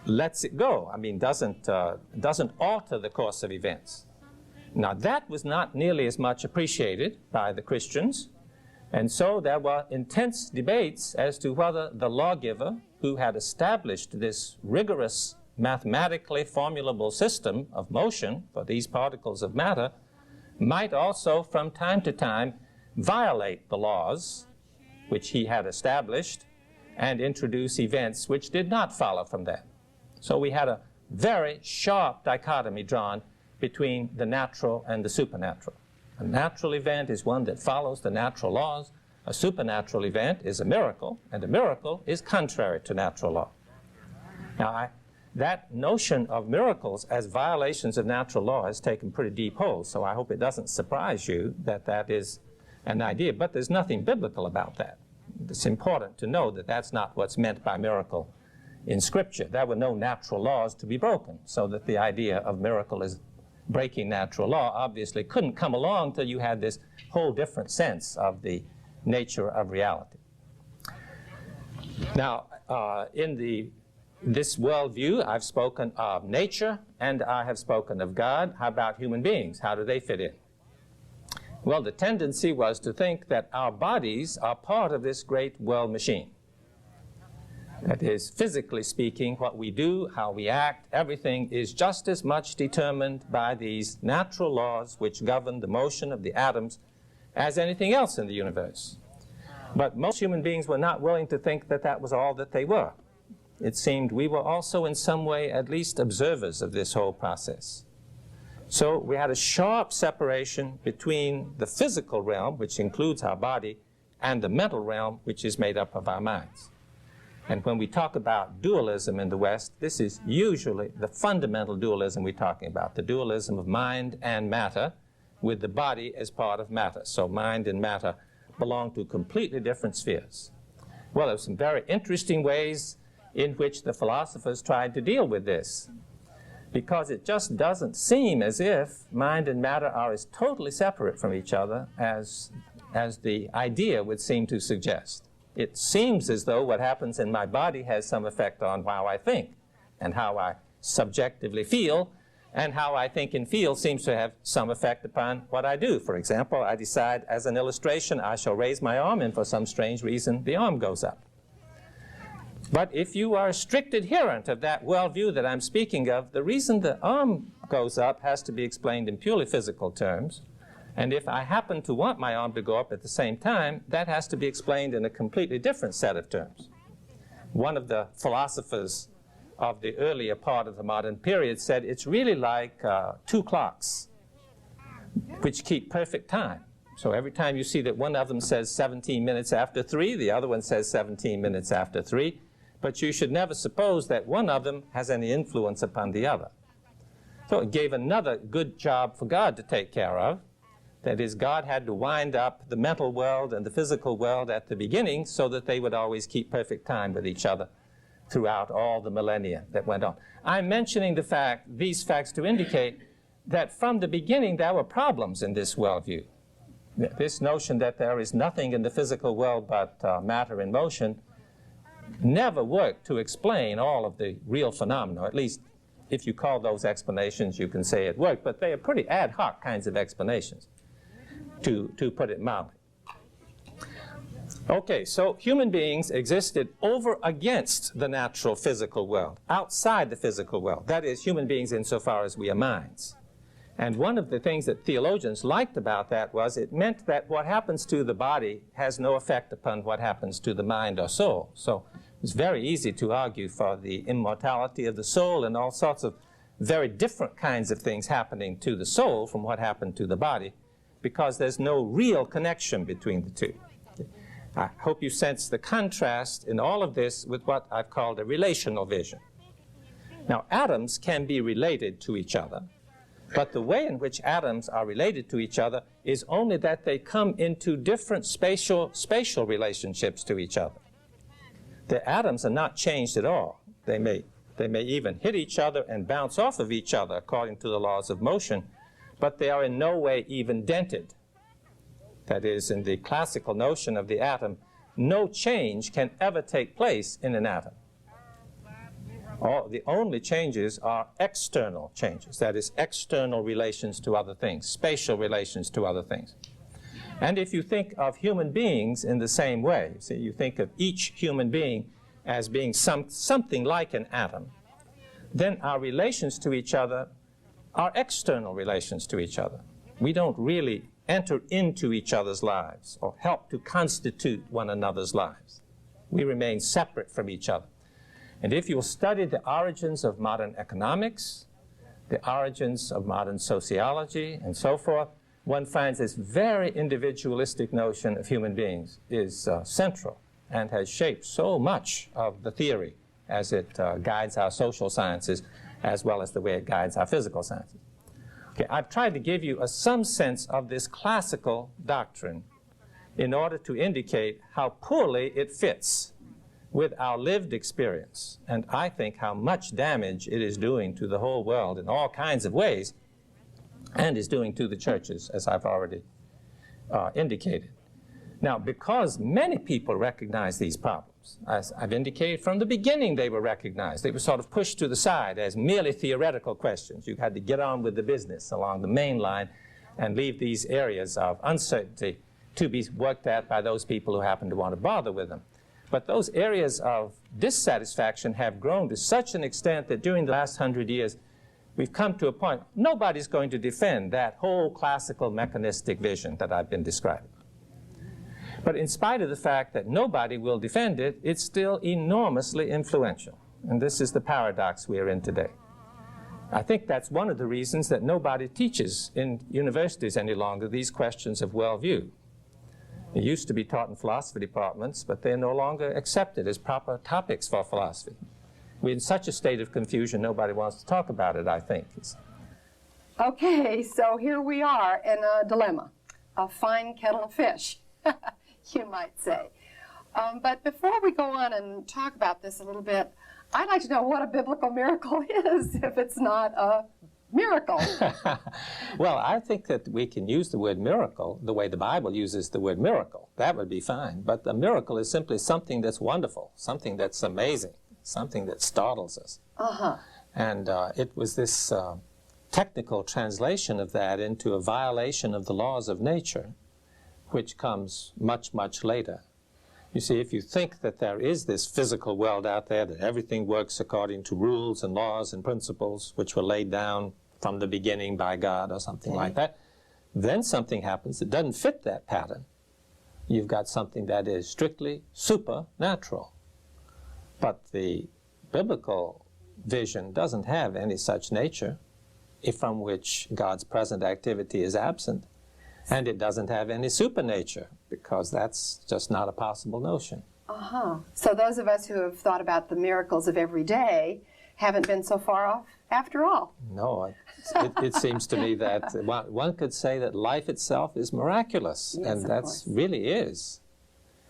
Speaker 3: lets it go. I mean, doesn't alter the course of events. Now, that was not nearly as much appreciated by the Christians, and so there were intense debates as to whether the lawgiver, who had established this rigorous, mathematically formulable system of motion for these particles of matter, might also, from time to time, violate the laws which he had established and introduce events which did not follow from that. So we had a very sharp dichotomy drawn between the natural and the supernatural. A natural event is one that follows the natural laws. A supernatural event is a miracle, and a miracle is contrary to natural law. Now, that notion of miracles as violations of natural law has taken pretty deep hold, so I hope it doesn't surprise you that that is an idea. But there's nothing biblical about that. It's important to know that that's not what's meant by miracle in Scripture. There were no natural laws to be broken, so that the idea of miracle as breaking natural law obviously couldn't come along till you had this whole different sense of the nature of reality. Now, in this worldview, I've spoken of nature and I have spoken of God. How about human beings? How do they fit in? Well, the tendency was to think that our bodies are part of this great world machine. That is, physically speaking, what we do, how we act, everything is just as much determined by these natural laws which govern the motion of the atoms as anything else in the universe. But most human beings were not willing to think that that was all that they were. It seemed we were also in some way at least observers of this whole process. So we had a sharp separation between the physical realm, which includes our body, and the mental realm, which is made up of our minds. And when we talk about dualism in the West, this is usually the fundamental dualism we're talking about, the dualism of mind and matter, with the body as part of matter. So mind and matter belong to completely different spheres. Well, there are some very interesting ways in which the philosophers tried to deal with this, because it just doesn't seem as if mind and matter are as totally separate from each other as the idea would seem to suggest. It seems as though what happens in my body has some effect on how I think and how I subjectively feel, and how I think and feel seems to have some effect upon what I do. For example, I decide as an illustration I shall raise my arm, and for some strange reason the arm goes up. But if you are a strict adherent of that worldview that I'm speaking of, the reason the arm goes up has to be explained in purely physical terms. And if I happen to want my arm to go up at the same time, that has to be explained in a completely different set of terms. One of the philosophers of the earlier part of the modern period said it's really like two clocks which keep perfect time. So every time you see that one of them says 17 minutes after 3, the other one says 17 minutes after 3, but you should never suppose that one of them has any influence upon the other. So it gave another good job for God to take care of. That is, God had to wind up the mental world and the physical world at the beginning so that they would always keep perfect time with each other throughout all the millennia that went on. I'm mentioning these facts to indicate that from the beginning there were problems in this worldview. This notion that there is nothing in the physical world but matter in motion never worked to explain all of the real phenomena. At least if you call those explanations, you can say it worked, but they are pretty ad hoc kinds of explanations, to put it mildly. Okay, so human beings existed over against the natural physical world, outside the physical world. That is, human beings insofar as we are minds. And one of the things that theologians liked about that was it meant that what happens to the body has no effect upon what happens to the mind or soul. So it's very easy to argue for the immortality of the soul and all sorts of very different kinds of things happening to the soul from what happened to the body, because there's no real connection between the two. I hope you sense the contrast in all of this with what I've called a relational vision. Now, atoms can be related to each other, but the way in which atoms are related to each other is only that they come into different spatial relationships to each other. The atoms are not changed at all. They may even hit each other and bounce off of each other according to the laws of motion, but they are in no way even dented. That is, in the classical notion of the atom, no change can ever take place in an atom. The only changes are external changes, that is, external relations to other things, spatial relations to other things. And if you think of human beings in the same way, see, you think of each human being as being something like an atom, then our relations to each other are external relations to each other. We don't really enter into each other's lives or help to constitute one another's lives. We remain separate from each other. And if you'll study the origins of modern economics, the origins of modern sociology, and so forth, one finds this very individualistic notion of human beings is central and has shaped so much of the theory as it guides our social sciences as well as the way it guides our physical sciences. Okay, I've tried to give you some sense of this classical doctrine in order to indicate how poorly it fits with our lived experience, and I think how much damage it is doing to the whole world in all kinds of ways, and is doing to the churches, as I've already indicated. Now, because many people recognize these problems, as I've indicated from the beginning they were recognized. They were sort of pushed to the side as merely theoretical questions. You had to get on with the business along the main line and leave these areas of uncertainty to be worked at by those people who happen to want to bother with them. But those areas of dissatisfaction have grown to such an extent that during the last 100 years, we've come to a point, nobody's going to defend that whole classical mechanistic vision that I've been describing. But in spite of the fact that nobody will defend it, it's still enormously influential. And this is the paradox we are in today. I think that's one of the reasons that nobody teaches in universities any longer these questions of worldview. They used to be taught in philosophy departments, but they're no longer accepted as proper topics for philosophy. We're in such a state of confusion, nobody wants to talk about it, I think.
Speaker 2: Okay, so here we are in a dilemma, a fine kettle of fish, you might say. But before we go on and talk about this a little bit, I'd like to know what a biblical miracle is, if it's not a miracle.
Speaker 3: Well, I think that we can use the word miracle the way the Bible uses the word miracle. That would be fine. But a miracle is simply something that's wonderful, something that's amazing, something that startles us. And it was this technical translation of that into a violation of the laws of nature, which comes much, much later. You see, if you think that there is this physical world out there, that everything works according to rules and laws and principles which were laid down from the beginning by God or something like that, then something happens that doesn't fit that pattern. You've got something that is strictly supernatural. But the biblical vision doesn't have any such nature from which God's present activity is absent. And it doesn't have any supernature, because that's just not a possible notion.
Speaker 2: So those of us who have thought about the miracles of every day haven't been so far off after all.
Speaker 3: No, it seems to me that one could say that life itself is miraculous,
Speaker 2: Yes,
Speaker 3: and that really is.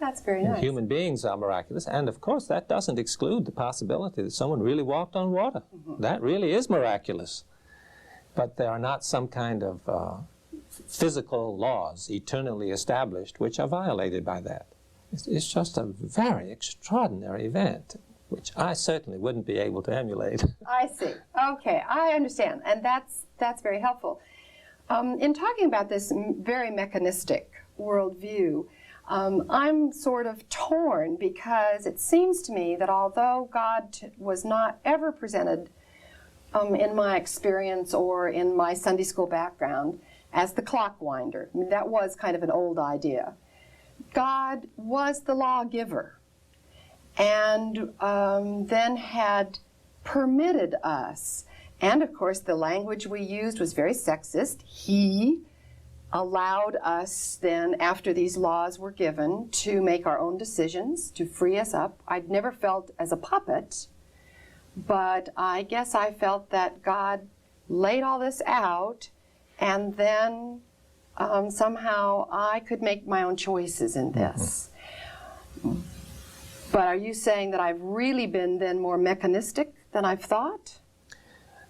Speaker 2: That's very
Speaker 3: And
Speaker 2: nice.
Speaker 3: human beings are miraculous, and of course that doesn't exclude the possibility that someone really walked on water. That really is miraculous. But there are not some kind of physical laws eternally established which are violated by that. It's just a very extraordinary event, which I certainly wouldn't be able to emulate.
Speaker 2: I see. Okay, I understand, and that's very helpful. In talking about this very mechanistic worldview, I'm sort of torn, because it seems to me that although God was not ever presented in my experience or in my Sunday school background as the clock winder, I mean, that was kind of an old idea. God was the lawgiver, and then had permitted us, and of course the language we used was very sexist. He allowed us then, after these laws were given, to make our own decisions, to free us up. I'd never felt as a puppet, but I guess I felt that God laid all this out, and then somehow I could make my own choices in this. But are you saying that I've really been then more mechanistic than I've thought?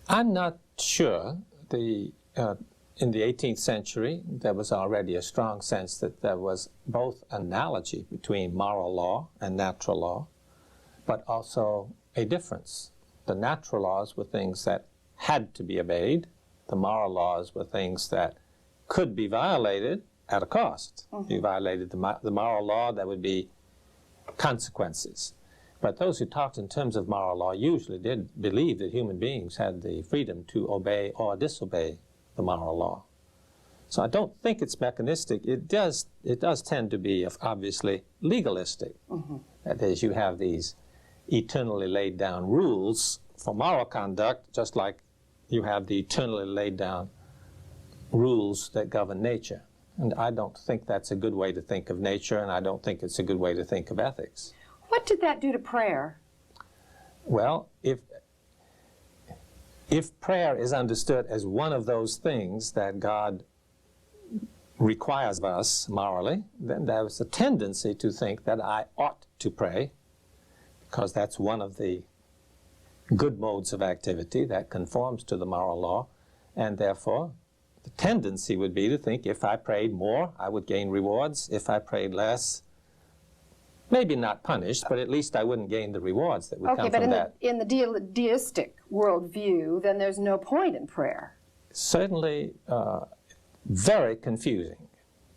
Speaker 3: I'm not sure. In the 18th century, there was already a strong sense that there was both analogy between moral law and natural law, but also a difference. The natural laws were things that had to be obeyed. The moral laws were things that could be violated at a cost. If you violated the moral law, there would be consequences. But those who talked in terms of moral law usually did believe that human beings had the freedom to obey or disobey the moral law. So I don't think it's mechanistic. It does tend to be obviously legalistic. That is, you have these eternally laid down rules for moral conduct, just like you have the eternally laid down rules that govern nature. And I don't think that's a good way to think of nature, and I don't think it's a good way to think of ethics.
Speaker 2: What did that do to prayer?
Speaker 3: Well, if prayer is understood as one of those things that God requires of us morally, then there's a tendency to think that I ought to pray, because that's one of the good modes of activity that conforms to the moral law, and therefore the tendency would be to think if I prayed more, I would gain rewards. If I prayed less, maybe not punished, but at least I wouldn't gain the rewards that would come from that.
Speaker 2: Okay, but in the deistic worldview, then there's no point in prayer.
Speaker 3: Certainly very confusing.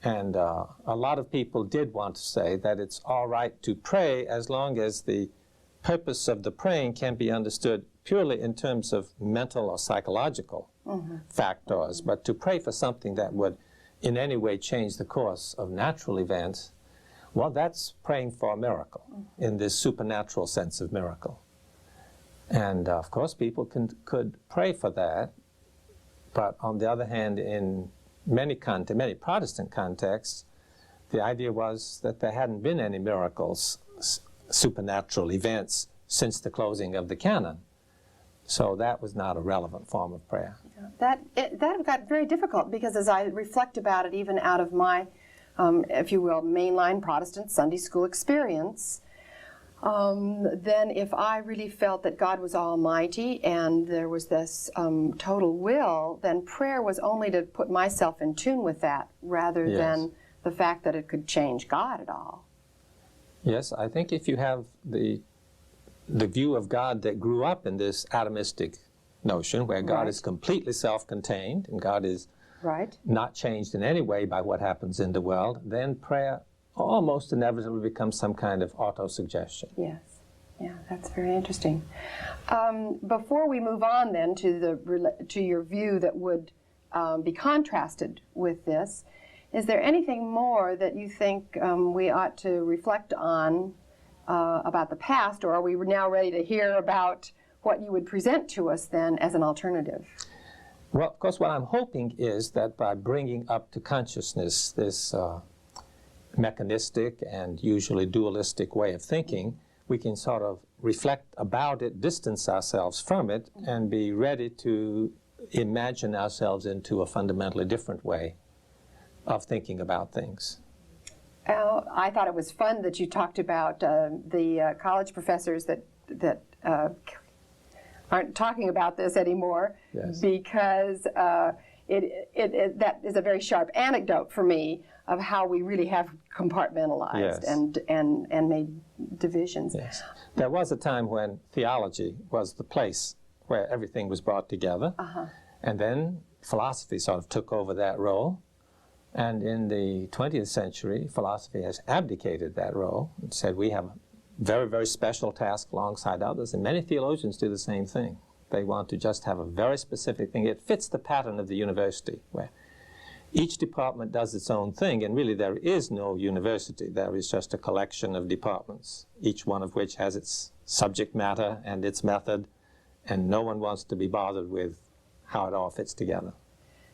Speaker 3: And a lot of people did want to say that it's all right to pray as long as the purpose of the praying can be understood purely in terms of mental or psychological factors, but to pray for something that would in any way change the course of natural events, well, that's praying for a miracle in this supernatural sense of miracle. And of course, people could pray for that, but on the other hand, in many Protestant contexts, the idea was that there hadn't been any miracles, supernatural events, since the closing of the canon. So that was not a relevant form of prayer.
Speaker 2: That got very difficult, because as I reflect about it, even out of my, if you will, mainline Protestant Sunday school experience, then if I really felt that God was almighty and there was this total will, then prayer was only to put myself in tune with that, rather than the fact that it could change God at all.
Speaker 3: Yes, I think if you have the view of God that grew up in this atomistic notion, where God is completely self-contained and God is not changed in any way by what happens in the world, then prayer almost inevitably becomes some kind of auto-suggestion.
Speaker 2: Yes. Yeah, that's very interesting. Before we move on then to your view that would be contrasted with this, is there anything more that you think we ought to reflect on about the past, or are we now ready to hear about what you would present to us then as an alternative?
Speaker 3: Well, of course, what I'm hoping is that by bringing up to consciousness this mechanistic and usually dualistic way of thinking, we can sort of reflect about it, distance ourselves from it, and be ready to imagine ourselves into a fundamentally different way of thinking about things.
Speaker 2: I thought it was fun that you talked about the college professors that aren't talking about this anymore, because that is a very sharp anecdote for me of how we really have compartmentalized and made divisions.
Speaker 3: Yes. There was a time when theology was the place where everything was brought together, and then philosophy sort of took over that role. And in the 20th century, philosophy has abdicated that role and said we have a very, very special task alongside others, and many theologians do the same thing. They want to just have a very specific thing. It fits the pattern of the university, where each department does its own thing, and really there is no university. There is just a collection of departments, each one of which has its subject matter and its method, and no one wants to be bothered with how it all fits together.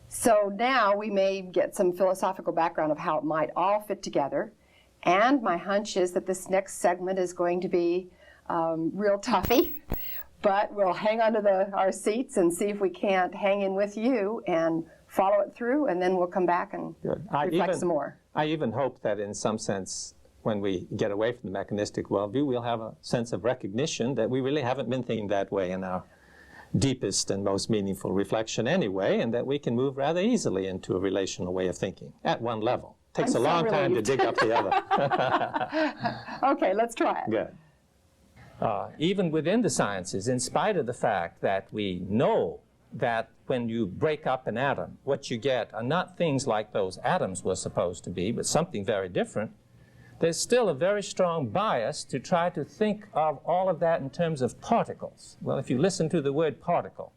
Speaker 2: So now we may get some philosophical background of how it might all fit together, and my hunch is that this next segment is going to be real toughy, but we'll hang on to our seats and see if we can't hang in with you and follow it through, and then we'll come back and reflect some more.
Speaker 3: I even hope that in some sense, when we get away from the mechanistic worldview, we'll have a sense of recognition that we really haven't been thinking that way in our deepest and most meaningful reflection anyway, and that we can move rather easily into a relational way of thinking at one level. It takes a long time to dig up the other.
Speaker 2: Okay, let's try it.
Speaker 3: Good. Even within the sciences, in spite of the fact that we know that when you break up an atom, what you get are not things like those atoms were supposed to be, but something very different, there's still a very strong bias to try to think of all of that in terms of particles. Well, if you listen to the word particle,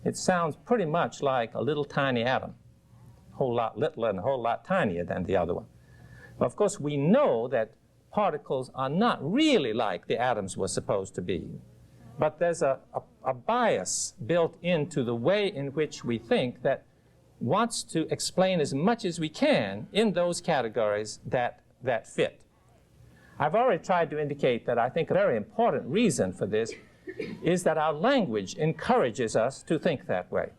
Speaker 3: it sounds pretty much like a little tiny atom, a whole lot littler and a whole lot tinier than the other one. Well, of course, we know that particles are not really like the atoms were supposed to be, but there's a bias built into the way in which we think that wants to explain as much as we can in those categories that fit. I've already tried to indicate that I think a very important reason for this is that our language encourages us to think that way.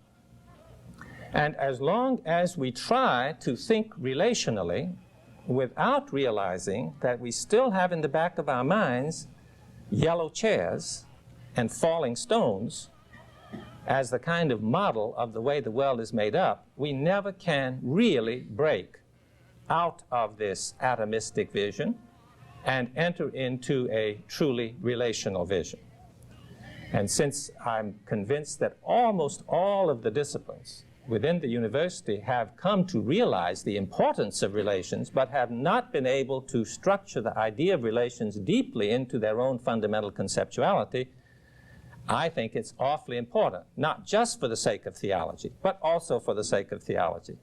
Speaker 3: And as long as we try to think relationally without realizing that we still have in the back of our minds yellow chairs and falling stones as the kind of model of the way the world is made up, we never can really break out of this atomistic vision and enter into a truly relational vision. And since I'm convinced that almost all of the disciplines within the university have come to realize the importance of relations, but have not been able to structure the idea of relations deeply into their own fundamental conceptuality, I think it's awfully important, not just for the sake of theology, but also for the sake of theology,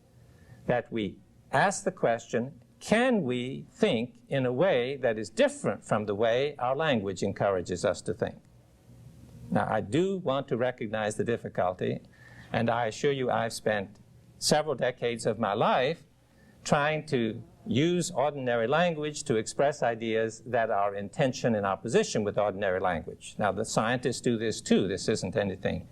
Speaker 3: that we ask the question, can we think in a way that is different from the way our language encourages us to think? Now, I do want to recognize the difficulty, and I assure you I've spent several decades of my life trying to use ordinary language to express ideas that are in tension in opposition with ordinary language. Now, the scientists do this too. This isn't anything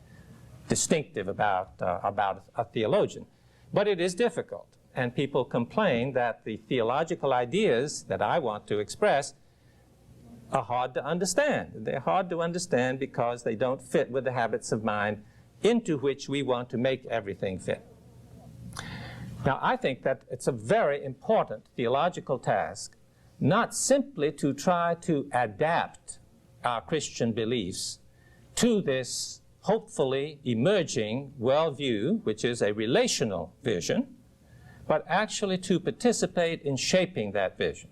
Speaker 3: distinctive about a theologian. But it is difficult, and people complain that the theological ideas that I want to express are hard to understand. They're hard to understand because they don't fit with the habits of mind into which we want to make everything fit. Now, I think that it's a very important theological task, not simply to try to adapt our Christian beliefs to this hopefully emerging worldview, which is a relational vision, but actually to participate in shaping that vision.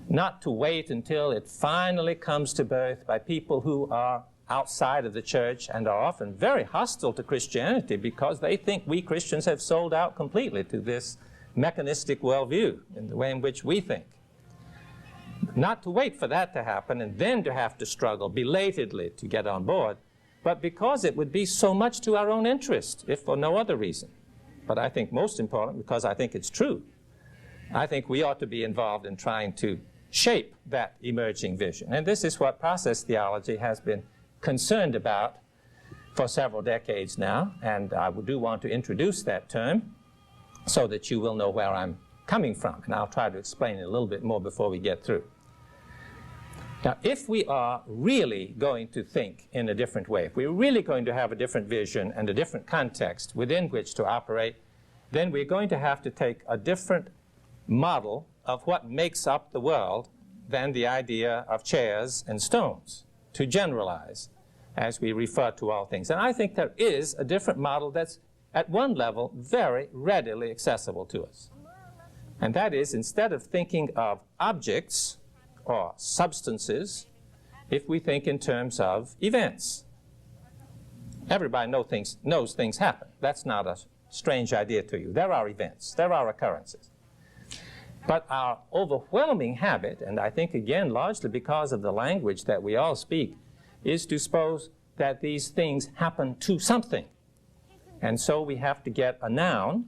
Speaker 3: Not to wait until it finally comes to birth by people who are outside of the church and are often very hostile to Christianity because they think we Christians have sold out completely to this mechanistic worldview in the way in which we think. Not to wait for that to happen and then to have to struggle belatedly to get on board, but because it would be so much to our own interest, if for no other reason. But I think most important because I think it's true. I think we ought to be involved in trying to shape that emerging vision. And this is what process theology has been concerned about for several decades now, and I do want to introduce that term so that you will know where I'm coming from, and I'll try to explain it a little bit more before we get through. Now, if we are really going to think in a different way, if we're really going to have a different vision and a different context within which to operate, then we're going to have to take a different model of what makes up the world than the idea of chairs and stones, to generalize as we refer to all things. And I think there is a different model that's, at one level, very readily accessible to us. And that is, instead of thinking of objects or substances, if we think in terms of events. Everybody knows things happen. That's not a strange idea to you. There are events. There are occurrences. But our overwhelming habit, and I think again largely because of the language that we all speak, is to suppose that these things happen to something. And so we have to get a noun,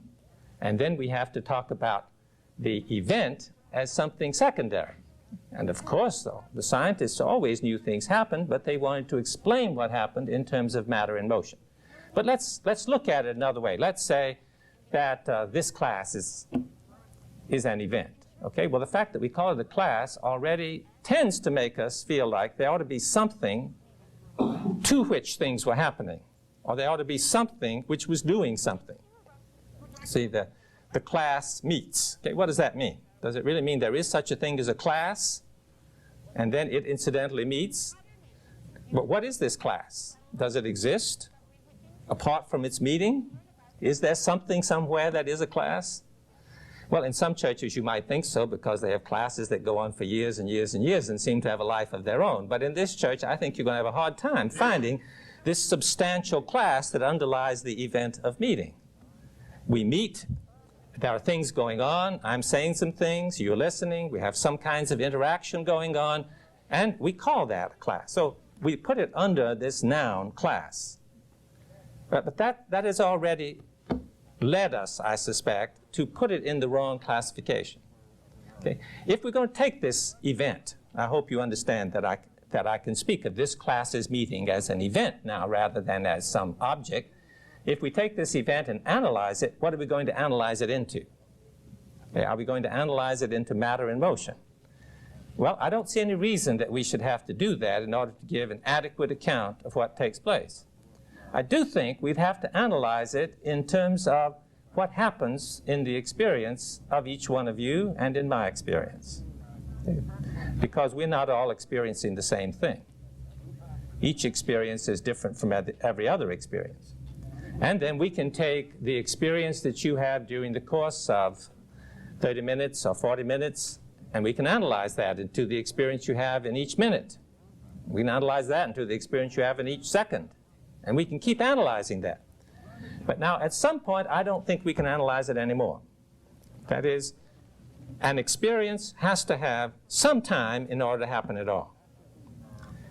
Speaker 3: and then we have to talk about the event as something secondary. And of course, though, the scientists always knew things happened, but they wanted to explain what happened in terms of matter in motion. But let's look at it another way. Let's say that this class is an event. Okay? Well, the fact that we call it a class already tends to make us feel like there ought to be something to which things were happening, or there ought to be something which was doing something. See, the class meets. Okay, what does that mean? Does it really mean there is such a thing as a class, and then it incidentally meets? But what is this class? Does it exist apart from its meeting? Is there something somewhere that is a class? Well, in some churches you might think so because they have classes that go on for years and years and years and seem to have a life of their own. But in this church, I think you're going to have a hard time finding this substantial class that underlies the event of meeting. We meet, there are things going on, I'm saying some things, you're listening, we have some kinds of interaction going on, and we call that a class. So we put it under this noun, class. But that has already led us, I suspect, to put it in the wrong classification. Okay? If we're going to take this event, I hope you understand that I can speak of this class's meeting as an event now rather than as some object. If we take this event and analyze it, what are we going to analyze it into? Okay, are we going to analyze it into matter in motion? Well, I don't see any reason that we should have to do that in order to give an adequate account of what takes place. I do think we'd have to analyze it in terms of what happens in the experience of each one of you and in my experience. Because we're not all experiencing the same thing. Each experience is different from every other experience. And then we can take the experience that you have during the course of 30 minutes or 40 minutes, and we can analyze that into the experience you have in each minute. We can analyze that into the experience you have in each second. And we can keep analyzing that. But now, at some point, I don't think we can analyze it anymore. That is, an experience has to have some time in order to happen at all.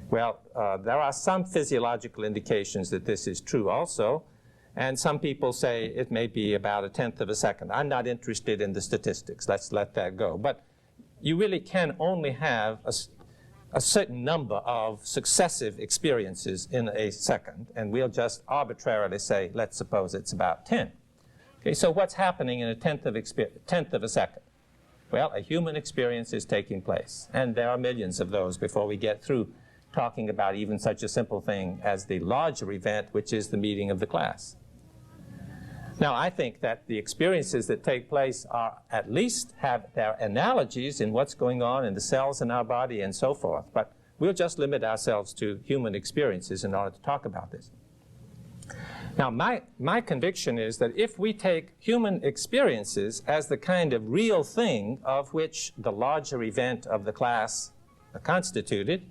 Speaker 3: Well, there are some physiological indications that this is true also, and some people say it may be about 1/10 of a second. I'm not interested in the statistics. Let's let that go. But you really can only have a certain number of successive experiences in a second, and we'll just arbitrarily say, let's suppose it's about 10. Okay, so what's happening in 1/10 of a second? Well, a human experience is taking place, and there are millions of those before we get through talking about even such a simple thing as the larger event, which is the meeting of the class. Now, I think that the experiences that take place are at least have their analogies in what's going on in the cells in our body and so forth, but we'll just limit ourselves to human experiences in order to talk about this. Now, my conviction is that if we take human experiences as the kind of real thing of which the larger event of the class constituted,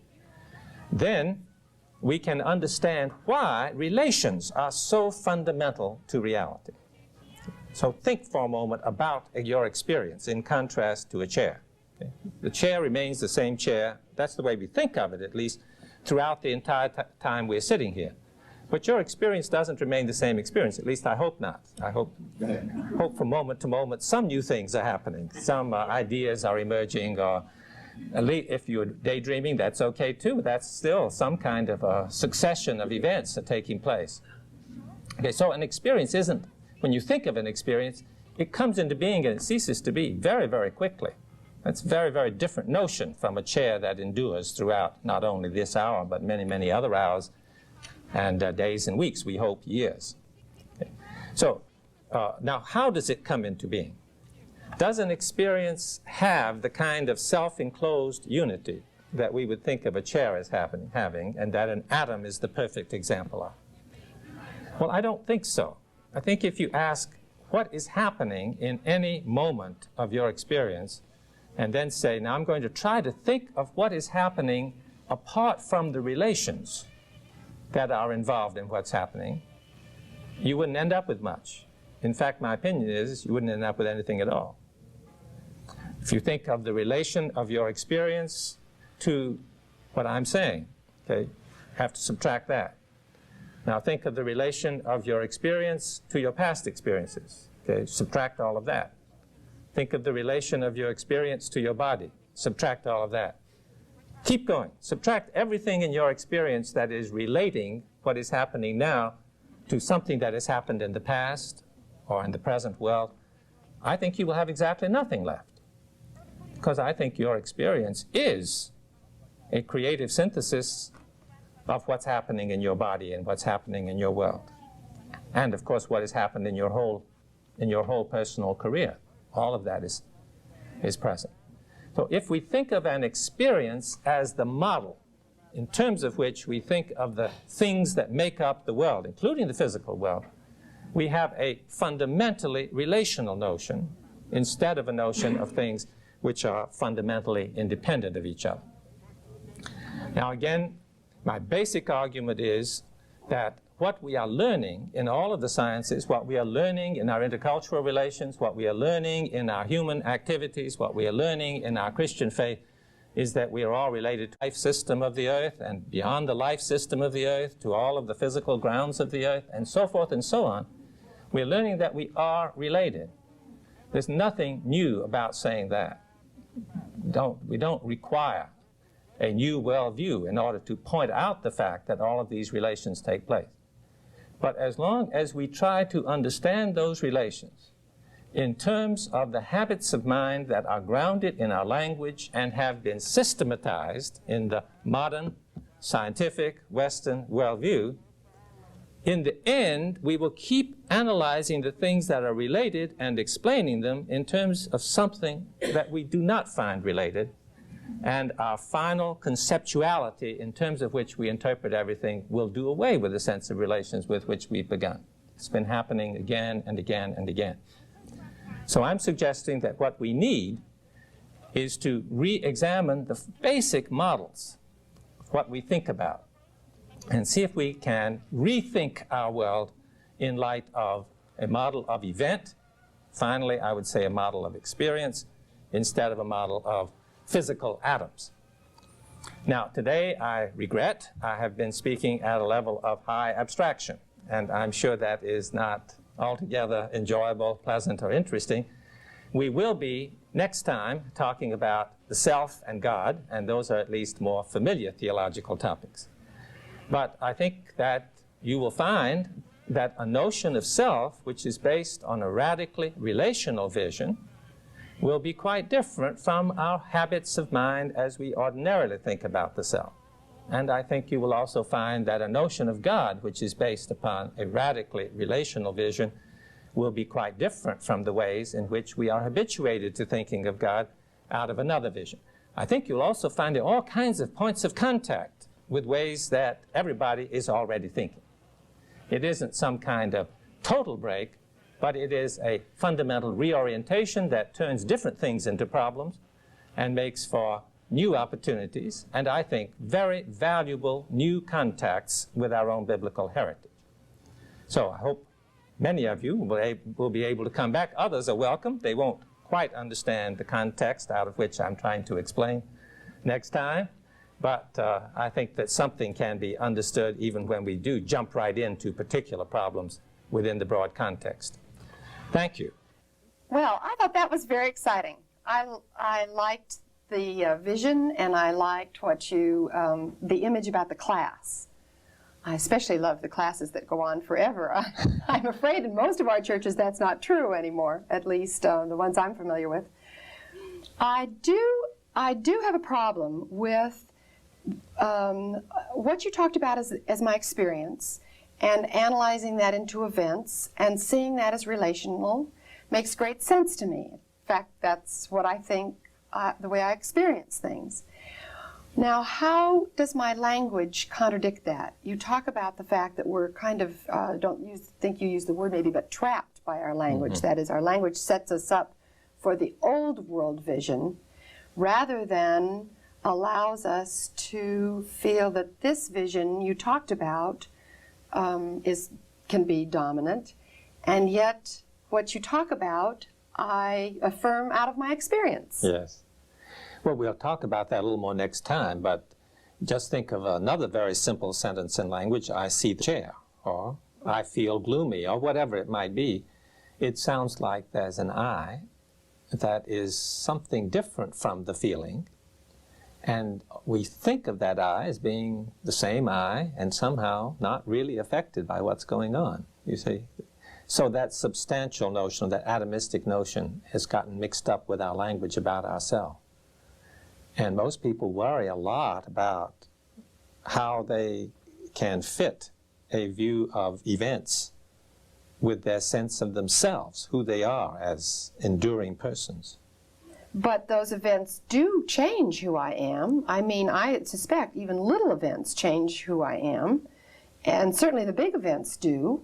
Speaker 3: then we can understand why relations are so fundamental to reality. So think for a moment about your experience in contrast to a chair. Okay? The chair remains the same chair. That's the way we think of it, at least, throughout the entire time we're sitting here. But your experience doesn't remain the same experience. At least I hope not. I hope from moment to moment some new things are happening. Some ideas are emerging, or at least if you're daydreaming, that's okay too. That's still some kind of a succession of events that are taking place. Okay, so an experience isn't, when you think of an experience, it comes into being and it ceases to be very, very quickly. That's a very, very different notion from a chair that endures throughout not only this hour, but many, many other hours and days and weeks, we hope years. Okay. So now how does it come into being? Does an experience have the kind of self-enclosed unity that we would think of a chair as having, and that an atom is the perfect example of? Well, I don't think so. I think if you ask what is happening in any moment of your experience, and then say, now I'm going to try to think of what is happening apart from the relations that are involved in what's happening, you wouldn't end up with much. In fact, my opinion is you wouldn't end up with anything at all. If you think of the relation of your experience to what I'm saying, okay, have to subtract that. Now think of the relation of your experience to your past experiences, okay, subtract all of that. Think of the relation of your experience to your body, subtract all of that. Keep going, subtract everything in your experience that is relating what is happening now to something that has happened in the past or in the present world. I think you will have exactly nothing left. Because I think your experience is a creative synthesis of what's happening in your body and what's happening in your world. And of course what has happened in your whole personal career. All of that is present. So if we think of an experience as the model in terms of which we think of the things that make up the world, including the physical world, we have a fundamentally relational notion instead of a notion of things which are fundamentally independent of each other. Now again, my basic argument is that what we are learning in all of the sciences, what we are learning in our intercultural relations, what we are learning in our human activities, what we are learning in our Christian faith, is that we are all related to the life system of the earth and beyond the life system of the earth to all of the physical grounds of the earth and so forth and so on. We're learning that we are related. There's nothing new about saying that. We don't require a new worldview in order to point out the fact that all of these relations take place. But as long as we try to understand those relations in terms of the habits of mind that are grounded in our language and have been systematized in the modern, scientific, Western worldview, in the end, we will keep analyzing the things that are related and explaining them in terms of something that we do not find related, and our final conceptuality in terms of which we interpret everything will do away with the sense of relations with which we've begun. It's been happening again and again and again. So I'm suggesting that what we need is to re-examine the basic models of what we think about and see if we can rethink our world in light of a model of event. Finally, I would say a model of experience instead of a model of physical atoms. Now, today, I regret I have been speaking at a level of high abstraction, and I'm sure that is not altogether enjoyable, pleasant, or interesting. We will be, next time, talking about the self and God, and those are at least more familiar theological topics. But I think that you will find that a notion of self, which is based on a radically relational vision, will be quite different from our habits of mind as we ordinarily think about the self. And I think you will also find that a notion of God, which is based upon a radically relational vision, will be quite different from the ways in which we are habituated to thinking of God out of another vision. I think you'll also find there all kinds of points of contact with ways that everybody is already thinking. It isn't some kind of total break, but it is a fundamental reorientation that turns different things into problems and makes for new opportunities, and I think very valuable new contacts with our own biblical heritage. So I hope many of you will be able to come back. Others are welcome. They won't quite understand the context out of which I'm trying to explain next time, but I think that something can be understood even when we do jump right into particular problems within the broad context. Thank you.
Speaker 2: Well, I thought that was very exciting. I liked the vision, and I liked what you, the image about the class. I especially love the classes that go on forever. I'm afraid in most of our churches that's not true anymore, at least the ones I'm familiar with. I do have a problem with what you talked about as my experience, and analyzing that into events and seeing that as relational makes great sense to me. In fact, that's what I think, the way I experience things. Now, how does my language contradict that? You talk about the fact that we're kind of, think you use the word maybe, but trapped by our language. Mm-hmm. That is, our language sets us up for the old world vision rather than allows us to feel that this vision you talked about can be dominant, and yet what you talk about I affirm out of my experience.
Speaker 3: Yes. Well, we'll talk about that a little more next time, but just think of another very simple sentence in language: I see the chair, or I feel gloomy, or whatever it might be. It sounds like there's an I that is something different from the feeling, and we think of that I as being the same I and somehow not really affected by what's going on, you see. So that substantial notion, that atomistic notion, has gotten mixed up with our language about ourselves. And most people worry a lot about how they can fit a view of events with their sense of themselves, who they are as enduring persons.
Speaker 2: But those events do change who I am. I mean, I suspect even little events change who I am, and certainly the big events do.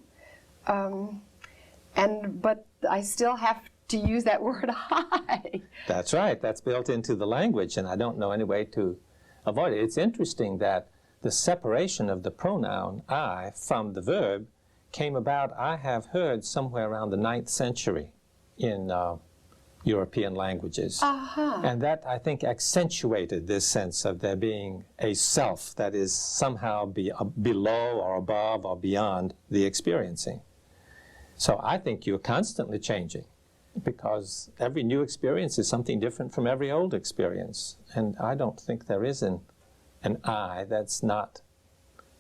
Speaker 2: But I still have to use that word I.
Speaker 3: That's right. That's built into the language, and I don't know any way to avoid it. It's interesting that the separation of the pronoun I from the verb came about, I have heard, somewhere around the 9th century in European languages. Uh-huh. And that, I think, accentuated this sense of there being a self that is somehow below or above or beyond the experiencing. So I think you're constantly changing, because every new experience is something different from every old experience. And I don't think there is an I that's not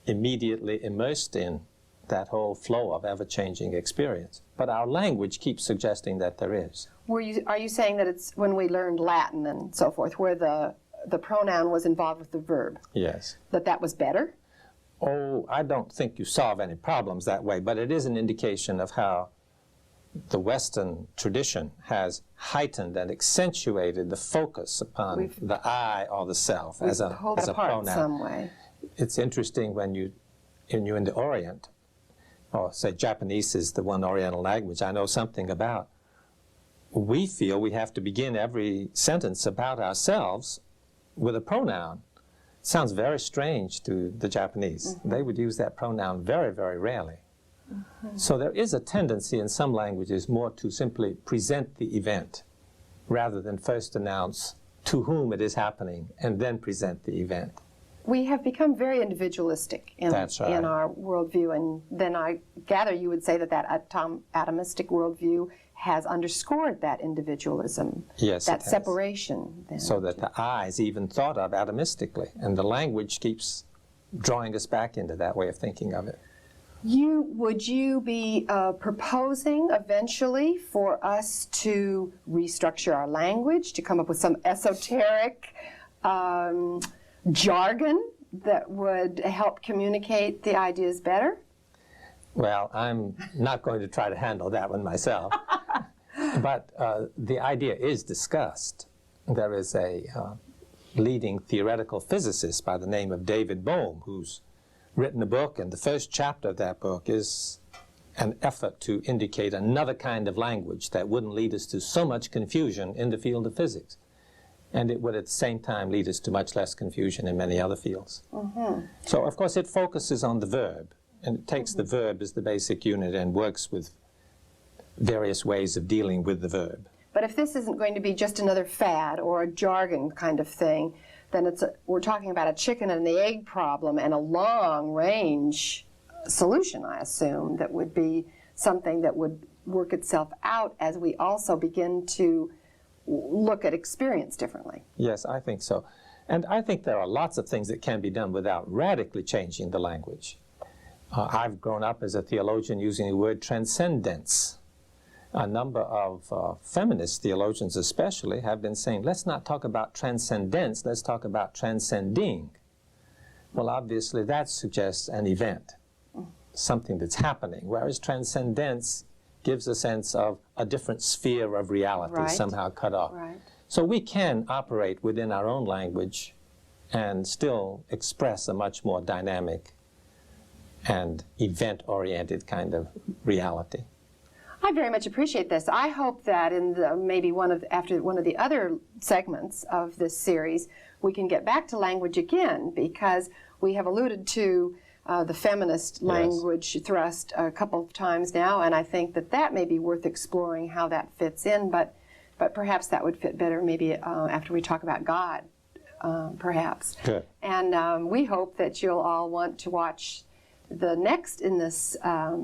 Speaker 3: immediately immersed in that whole flow of ever-changing experience. But our language keeps suggesting that there is.
Speaker 2: Are you saying that it's when we learned Latin and so forth, where the pronoun was involved with the verb?
Speaker 3: Yes.
Speaker 2: That was better?
Speaker 3: Oh, I don't think you solve any problems that way, but it is an indication of how the Western tradition has heightened and accentuated the focus upon the I or the self as a pronoun.
Speaker 2: Some way.
Speaker 3: It's interesting when you're in the Orient, or say Japanese is the one Oriental language I know something about. We feel we have to begin every sentence about ourselves with a pronoun. It sounds very strange to the Japanese. They would use that pronoun very, very rarely. So there is a tendency in some languages more to simply present the event rather than first announce to whom it is happening and then present the event.
Speaker 2: We have become very individualistic in
Speaker 3: right.
Speaker 2: our worldview, and then I gather you would say that atomistic worldview has underscored that individualism,
Speaker 3: yes,
Speaker 2: that separation. Then.
Speaker 3: So that the I is even thought of atomistically, and the language keeps drawing us back into that way of thinking of it.
Speaker 2: Would you be proposing eventually for us to restructure our language, to come up with some esoteric jargon that would help communicate the ideas better?
Speaker 3: Well, I'm not going to try to handle that one myself. But the idea is discussed. There is a leading theoretical physicist by the name of David Bohm who's written a book, and the first chapter of that book is an effort to indicate another kind of language that wouldn't lead us to so much confusion in the field of physics. And it would at the same time lead us to much less confusion in many other fields. So, of course, it focuses on the verb, and it takes the verb as the basic unit and works with various ways of dealing with the verb.
Speaker 2: But if this isn't going to be just another fad or a jargon kind of thing, then we're talking about a chicken and the egg problem and a long-range solution, I assume, that would be something that would work itself out as we also begin to look at experience differently.
Speaker 3: Yes, I think so. And I think there are lots of things that can be done without radically changing the language. I've grown up as a theologian using the word transcendence. A number of feminist theologians especially have been saying, let's not talk about transcendence, let's talk about transcending. Well, obviously that suggests an event, something that's happening, whereas transcendence gives a sense of a different sphere of reality somehow cut off. So we can operate within our own language and still express a much more dynamic and event-oriented kind of reality.
Speaker 2: I very much appreciate this. I hope that in maybe after one of the other segments of this series, we can get back to language again, because we have alluded to the feminist language thrust a couple of times now, and I think that may be worth exploring how that fits in, but perhaps that would fit better maybe after we talk about God, perhaps.
Speaker 3: Good.
Speaker 2: And we hope that you'll all want to watch the next in this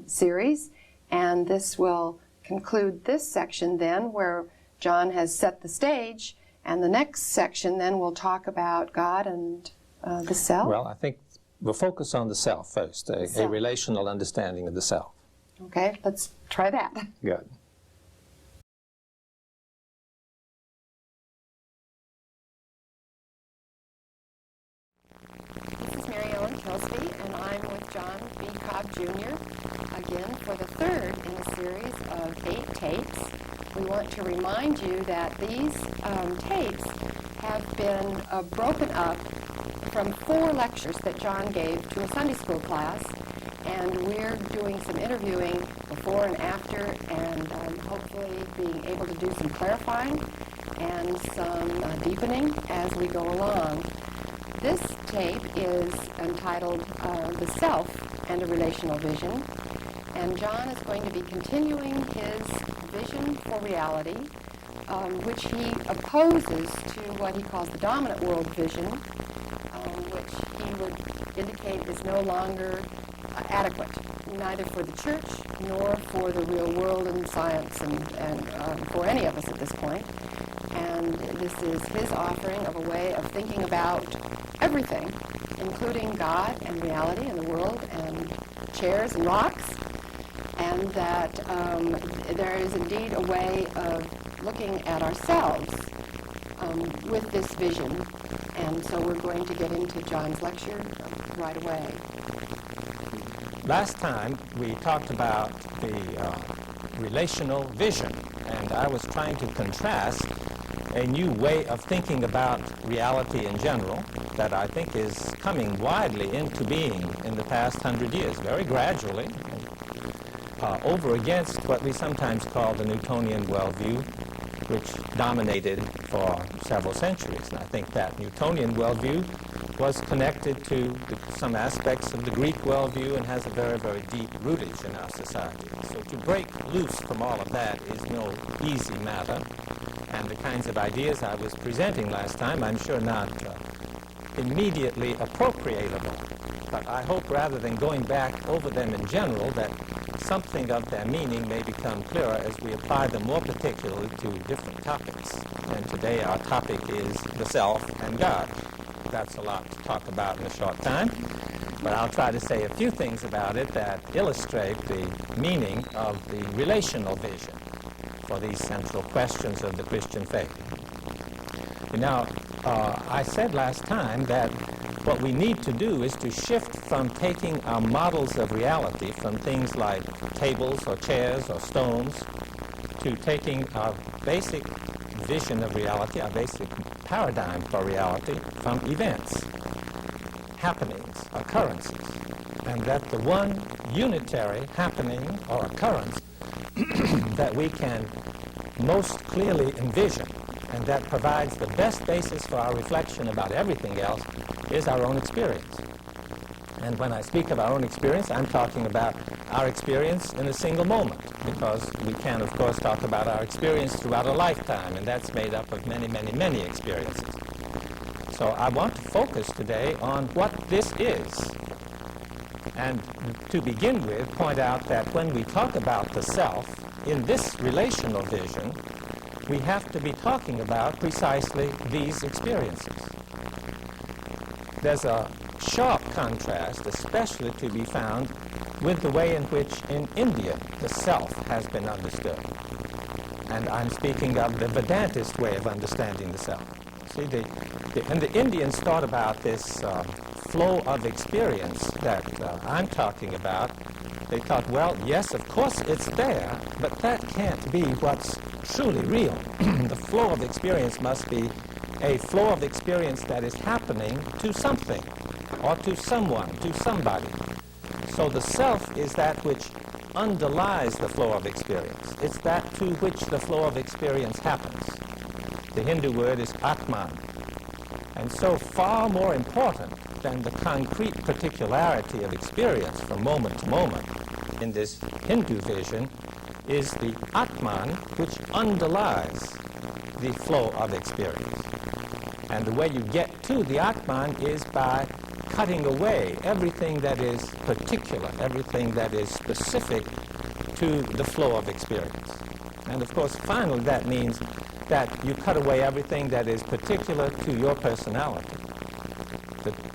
Speaker 2: series. And this will conclude this section then, where John has set the stage. And the next section then will talk about God and the self.
Speaker 3: Well, I think we'll focus on the self first, a relational understanding of the self.
Speaker 2: Okay, let's try that.
Speaker 3: Good.
Speaker 2: This is Mary Ellen Kilsby, and I'm with John B. Cobb Jr. again for the third in a series of 8 tapes. We want to remind you that these tapes have been broken up from 4 lectures that John gave to a Sunday school class, and we're doing some interviewing before and after, and hopefully being able to do some clarifying and some deepening as we go along. This tape is entitled The Self and a Relational Vision, and John is going to be continuing his vision for reality, which he opposes to what he calls the dominant world vision, which he would indicate is no longer adequate, neither for the church nor for the real world and science and for any of us at this point. And this is his offering of a way of thinking about everything, including God and reality and the world and chairs and rocks, and that there is indeed a way of looking at ourselves with this vision. And so we're going to get into John's lecture right away.
Speaker 3: Last time we talked about the relational vision, and I was trying to contrast a new way of thinking about reality in general that I think is coming widely into being in the past 100 years, very gradually, over against what we sometimes call the Newtonian worldview, which dominated for several centuries. And I think that Newtonian worldview was connected to some aspects of the Greek worldview and has a very, very deep rootage in our society. So to break loose from all of that is no easy matter. And the kinds of ideas I was presenting last time, I'm sure not immediately appropriatable. But I hope rather than going back over them in general, that something of their meaning may become clearer as we apply them more particularly to different topics. And today our topic is the self and God. That's a lot to talk about in a short time, but I'll try to say a few things about it that illustrate the meaning of the relational vision for these central questions of the Christian faith. Now, I said last time that what we need to do is to shift from taking our models of reality from things like tables or chairs or stones to taking our basic vision of reality, our basic paradigm for reality, from events, happenings, occurrences, and that the one unitary happening or occurrence that we can most clearly envision and that provides the best basis for our reflection about everything else is our own experience. And when I speak of our own experience, I'm talking about our experience in a single moment, because we can, of course, talk about our experience throughout a lifetime, and that's made up of many, many, many experiences. So I want to focus today on what this is. And to begin with, point out that when we talk about the self, in this relational vision, we have to be talking about precisely these experiences. There's a sharp contrast, especially to be found with the way in which in India the self has been understood. And I'm speaking of the Vedantist way of understanding the self. See, and the Indians thought about this flow of experience that I'm talking about. They thought, well, yes, of course it's there, but that can't be what's truly real. The flow of experience must be a flow of experience that is happening to something, or to someone, to somebody. So the self is that which underlies the flow of experience. It's that to which the flow of experience happens. The Hindu word is Atman. And so far more important than the concrete particularity of experience from moment to moment in this Hindu vision is the Atman which underlies the flow of experience. And the way you get to the Atman is by cutting away everything that is particular, everything that is specific to the flow of experience. And of course, finally, that means that you cut away everything that is particular to your personality.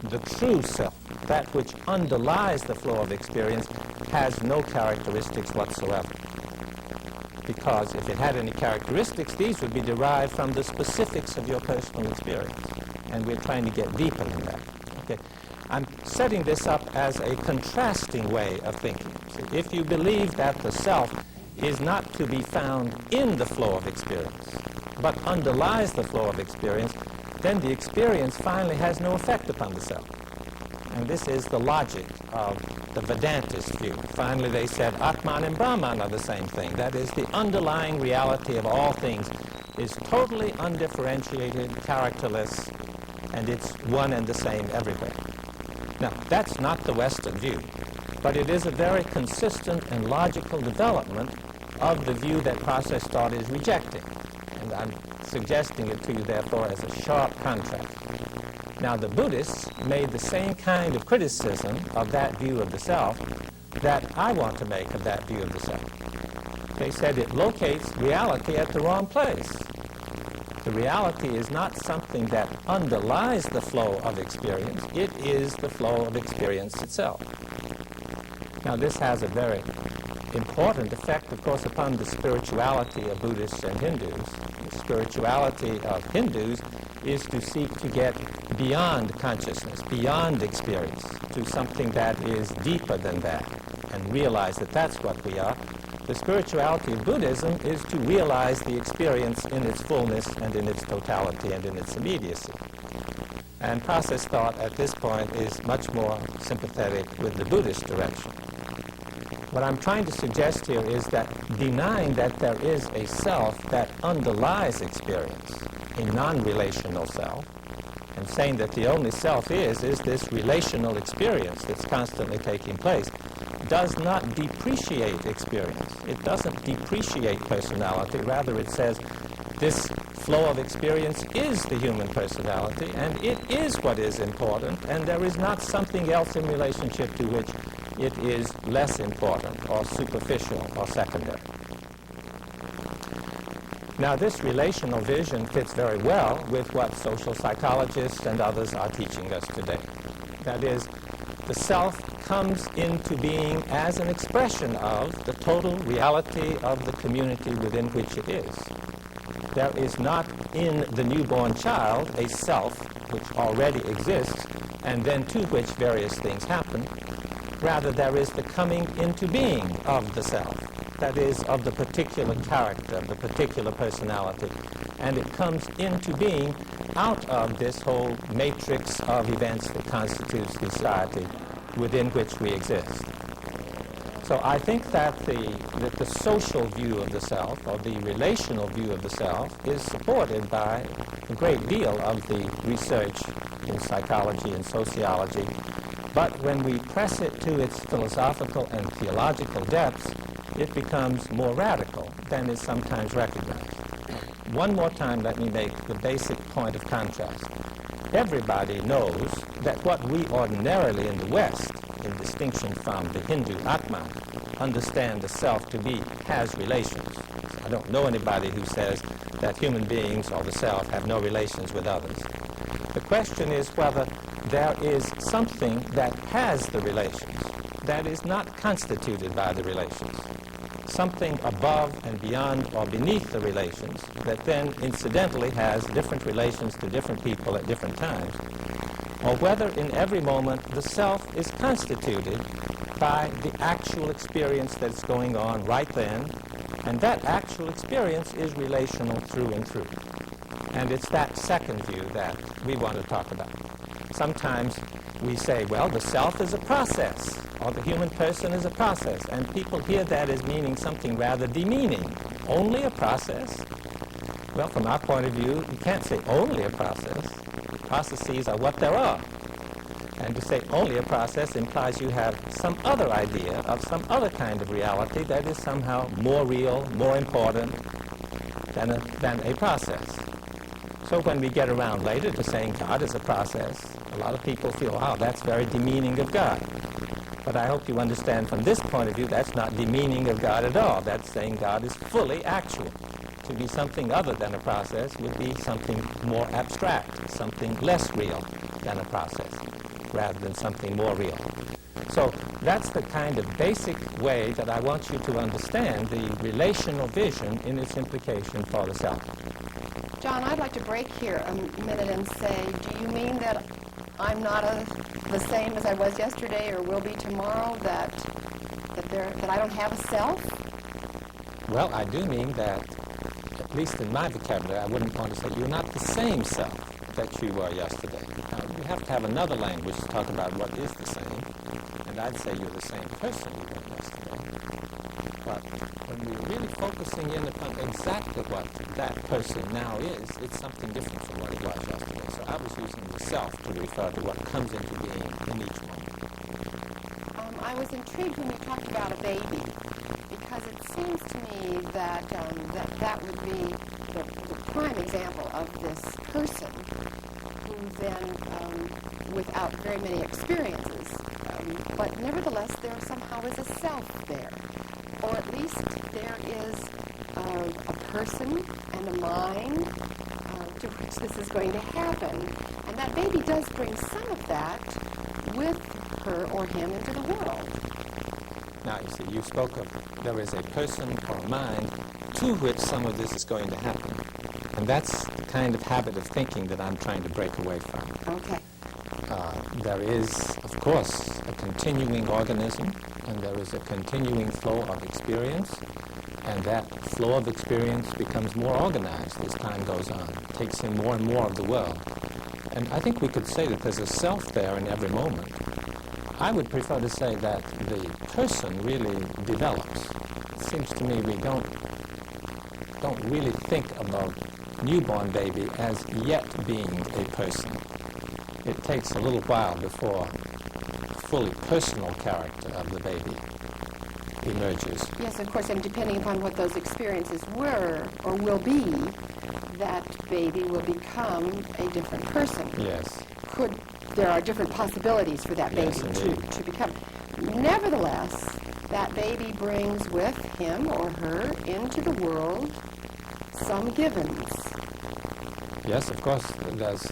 Speaker 3: The true self, that which underlies the flow of experience, has no characteristics whatsoever. Because if it had any characteristics, these would be derived from the specifics of your personal experience. And we're trying to get deeper in that. Okay? I'm setting this up as a contrasting way of thinking. So if you believe that the self is not to be found in the flow of experience, but underlies the flow of experience, then the experience finally has no effect upon the self. And this is the logic of the Vedantist view. Finally, they said Atman and Brahman are the same thing. That is, the underlying reality of all things is totally undifferentiated, characterless, and it's one and the same everywhere. Now, that's not the Western view, but it is a very consistent and logical development of the view that process thought is rejecting. And I'm suggesting it to you, therefore, as a sharp contrast. Now, the Buddhists made the same kind of criticism of that view of the self that I want to make of that view of the self. They said it locates reality at the wrong place. The reality is not something that underlies the flow of experience. It is the flow of experience itself. Now, this has a very important effect, of course, upon the spirituality of Buddhists and Hindus. The spirituality of Hindus is to seek to get beyond consciousness, beyond experience, to something that is deeper than that, and realize that that's what we are. The spirituality of Buddhism is to realize the experience in its fullness and in its totality and in its immediacy. And process thought at this point is much more sympathetic with the Buddhist direction. What I'm trying to suggest here is that denying that there is a self that underlies experience, a non-relational self, and saying that the only self is this relational experience that's constantly taking place, does not depreciate experience. It doesn't depreciate personality. Rather, it says this flow of experience is the human personality, and it is what is important, and there is not something else in relationship to which it is less important or superficial or secondary. Now, this relational vision fits very well with what social psychologists and others are teaching us today. That is, the self comes into being as an expression of the total reality of the community within which it is. There is not in the newborn child a self which already exists and then to which various things happen. Rather, there is the coming into being of the self, that is, of the particular character, the particular personality, and it comes into being out of this whole matrix of events that constitutes the society within which we exist. So I think that the social view of the self, or the relational view of the self, is supported by a great deal of the research in psychology and sociology. But when we press it to its philosophical and theological depths, it becomes more radical than is sometimes recognized. One more time, let me make the basic point of contrast. Everybody knows that what we ordinarily in the West, in distinction from the Hindu Atman, understand the self to be has relations. I don't know anybody who says that human beings or the self have no relations with others. The question is whether there is something that has the relations, that is not constituted by the relations, something above and beyond or beneath the relations that then incidentally has different relations to different people at different times, or whether in every moment the self is constituted by the actual experience that's going on right then, and that actual experience is relational through and through. And it's that second view that we want to talk about. Sometimes we say, well, the self is a process, or the human person is a process, and people hear that as meaning something rather demeaning. Only a process? Well, from our point of view, you can't say only a process. Processes are what there are. And to say only a process implies you have some other idea of some other kind of reality that is somehow more real, more important than a process. So when we get around later to saying God is a process, a lot of people feel, wow, that's very demeaning of God. But I hope you understand from this point of view, that's not demeaning of God at all. That's saying God is fully actual. To be something other than a process would be something more abstract, something less real than a process, rather than something more real. So that's the kind of basic way that I want you to understand the relational vision in its implication for the self.
Speaker 2: John, I'd like to break here a minute and say, do you mean that I'm not the same as I was yesterday or will be tomorrow, that I don't have a self?
Speaker 3: Well, I do mean that, at least in my vocabulary, I wouldn't want to say you're not the same self that you were yesterday. Now, you have to have another language to talk about what is the same, and I'd say you're the same person you were yesterday. But when we're really focusing in upon exactly what that person now is, it's something different from what it was yesterday. So I was using the self to refer to what comes into being in each moment.
Speaker 2: I was intrigued when you talked about a baby, because it seems to me that that would be the prime example of this person who then, without very many experiences, but nevertheless there somehow is a self there. Or at least there is a person and a mind to which this is going to happen. And that baby does bring some of that with her or him into the world.
Speaker 3: Now, you see, you spoke of there is a person or a mind to which some of this is going to happen. And that's the kind of habit of thinking that I'm trying to break away from.
Speaker 2: Okay.
Speaker 3: There is, of course, a continuing organism, and there is a continuing flow of experience, and that flow of experience becomes more organized as time goes on. It takes in more and more of the world. And I think we could say that there's a self there in every moment. I would prefer to say that the person really develops. It seems to me we don't really think about newborn baby as yet being a person. It takes a little while before fully personal character of the baby emerges.
Speaker 2: Yes, of course, and depending upon what those experiences were or will be, that baby will become a different person.
Speaker 3: Yes.
Speaker 2: There are different possibilities for that baby
Speaker 3: Yes,
Speaker 2: to become. Nevertheless, that baby brings with him or her into the world some givens.
Speaker 3: Yes, of course, there's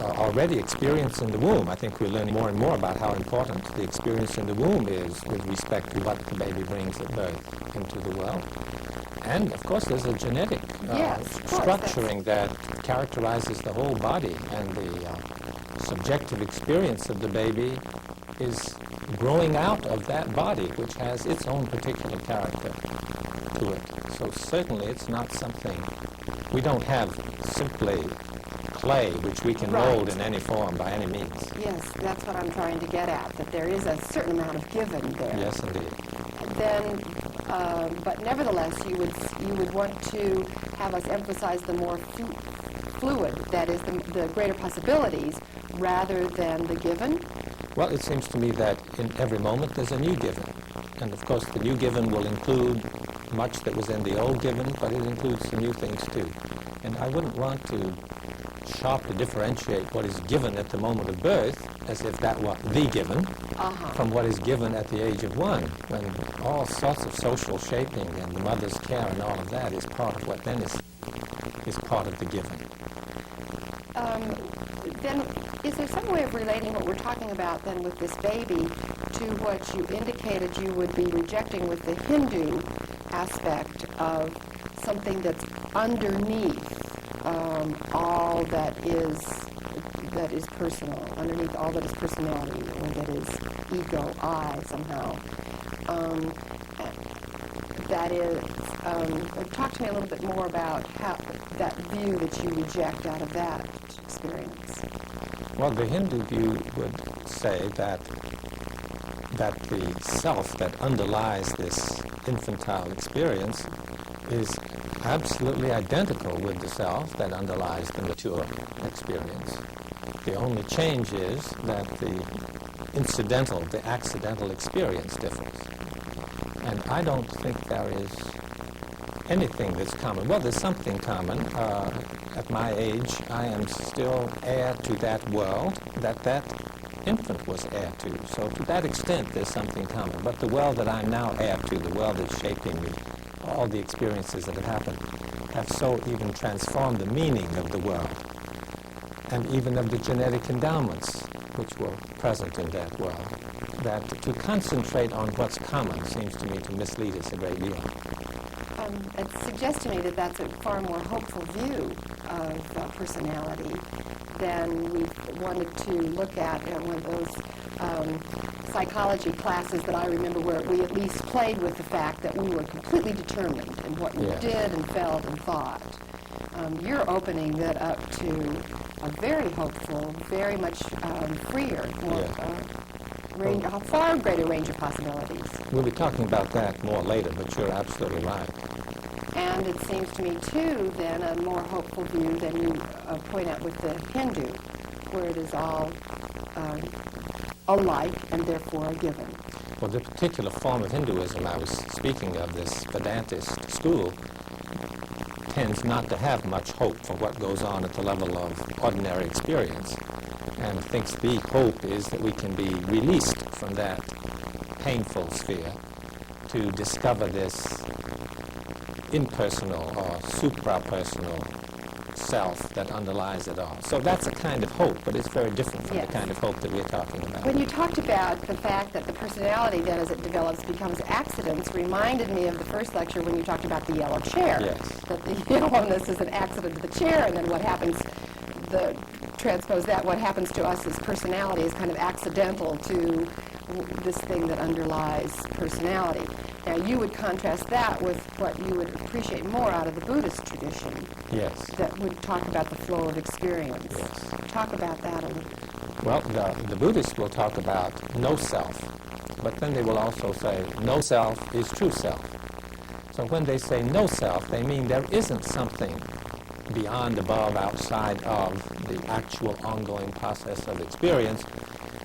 Speaker 3: already experience in the womb. I think we're learning more and more about how important the experience in the womb is with respect to what the baby brings at birth into the world. And, of course, there's a genetic structuring that characterizes the whole body, and the subjective experience of the baby is growing out of that body, which has its own particular character to it. So certainly it's not something, we don't have simply clay which we can mold in any form by any means.
Speaker 2: Yes, that's what I'm trying to get at, that there is a certain amount of given there.
Speaker 3: Yes, indeed.
Speaker 2: Then, but nevertheless, you would want to have us emphasize the more fluid, that is, the greater possibilities, rather than the given.
Speaker 3: Well, it seems to me that in every moment there's a new given. And of course the new given will include much that was in the old given, but it includes some new things too. And I wouldn't want to sharply differentiate what is given at the moment of birth as if that were the given from what is given at the age of 1, when all sorts of social shaping and the mother's care and all of that is part of what then is part of the given.
Speaker 2: Then, is there some way of relating what we're talking about then with this baby to what you indicated you would be rejecting with the Hindu aspect of something that's underneath all that is personal, underneath all that is personality, or that is ego, I, somehow. That is, talk to me a little bit more about how that view that you reject out of that experience.
Speaker 3: Well, the Hindu view would say that the self that underlies this infantile experience is absolutely identical with the self that underlies the mature experience. The only change is that the accidental experience differs. And I don't think there is anything that's common. Well, there's something common. At my age, I am still heir to that world that infant was heir to. So to that extent, there's something common. But the world that I'm now heir to, the world that's shaping me, all the experiences that have happened, have so even transformed the meaning of the world, and even of the genetic endowments which were present in that world, that to concentrate on what's common seems to me to mislead us a great deal.
Speaker 2: It suggests to me that that's a far more hopeful view of personality than we wanted to look at in one of those psychology classes that I remember, where we at least played with the fact that we were completely determined in what we did and felt and thought. You're opening that up to a very hopeful, very much freer, a far greater range of possibilities.
Speaker 3: We'll be talking about that more later, but you're absolutely right.
Speaker 2: And it seems to me, too, then, a more hopeful view than you point out with the Hindu, where it is all alike and therefore a given.
Speaker 3: Well, the particular form of Hinduism I was speaking of, this Vedantist school, tends not to have much hope for what goes on at the level of ordinary experience, and thinks the hope is that we can be released from that painful sphere to discover this impersonal or suprapersonal self that underlies it all. So that's a kind of hope, but it's very different from
Speaker 2: Yes.
Speaker 3: the kind of hope that we're talking about.
Speaker 2: When you talked about the fact that the personality then as it develops becomes accidents, reminded me of the first lecture when you talked about the yellow chair.
Speaker 3: Yes.
Speaker 2: That the yellowness is an accident to the chair, and then what happens, transpose that, what happens to us as personality is kind of accidental to this thing that underlies personality. Now you would contrast that with what you would appreciate more out of the Buddhist tradition.
Speaker 3: Yes.
Speaker 2: That would talk about the flow of experience.
Speaker 3: Yes.
Speaker 2: Talk about that a little.
Speaker 3: Well, the Buddhists will talk about no self, but then they will also say no self is true self. So when they say no self, they mean there isn't something beyond, above, outside of the actual ongoing process of experience,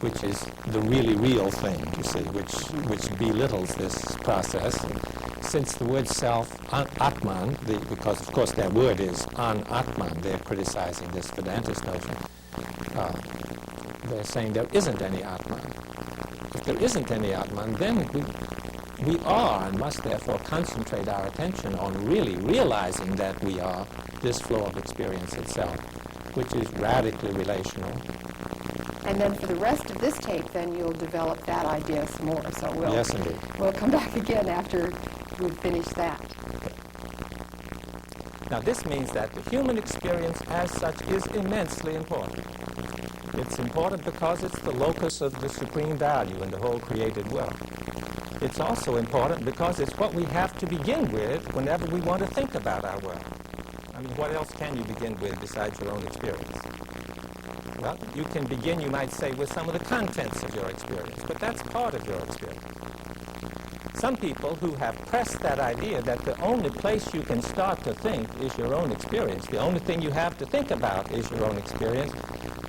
Speaker 3: which is the really real thing, you see, which belittles this process. Since the word self, Atman, because of course their word is an-Atman, they're criticizing this Vedantist notion, they're saying there isn't any Atman. If there isn't any Atman, then we are and must therefore concentrate our attention on really realizing that we are this flow of experience itself, which is radically relational.
Speaker 2: And then for the rest of this tape, then you'll develop that idea some more. So
Speaker 3: Yes, indeed.
Speaker 2: we'll come back again after we've finished that.
Speaker 3: Now this means that the human experience as such is immensely important. It's important because it's the locus of the supreme value in the whole created world. It's also important because it's what we have to begin with whenever we want to think about our world. I mean, what else can you begin with besides your own experience? Well, you can begin, you might say, with some of the contents of your experience, but that's part of your experience. Some people who have pressed that idea that the only place you can start to think is your own experience, the only thing you have to think about is your own experience,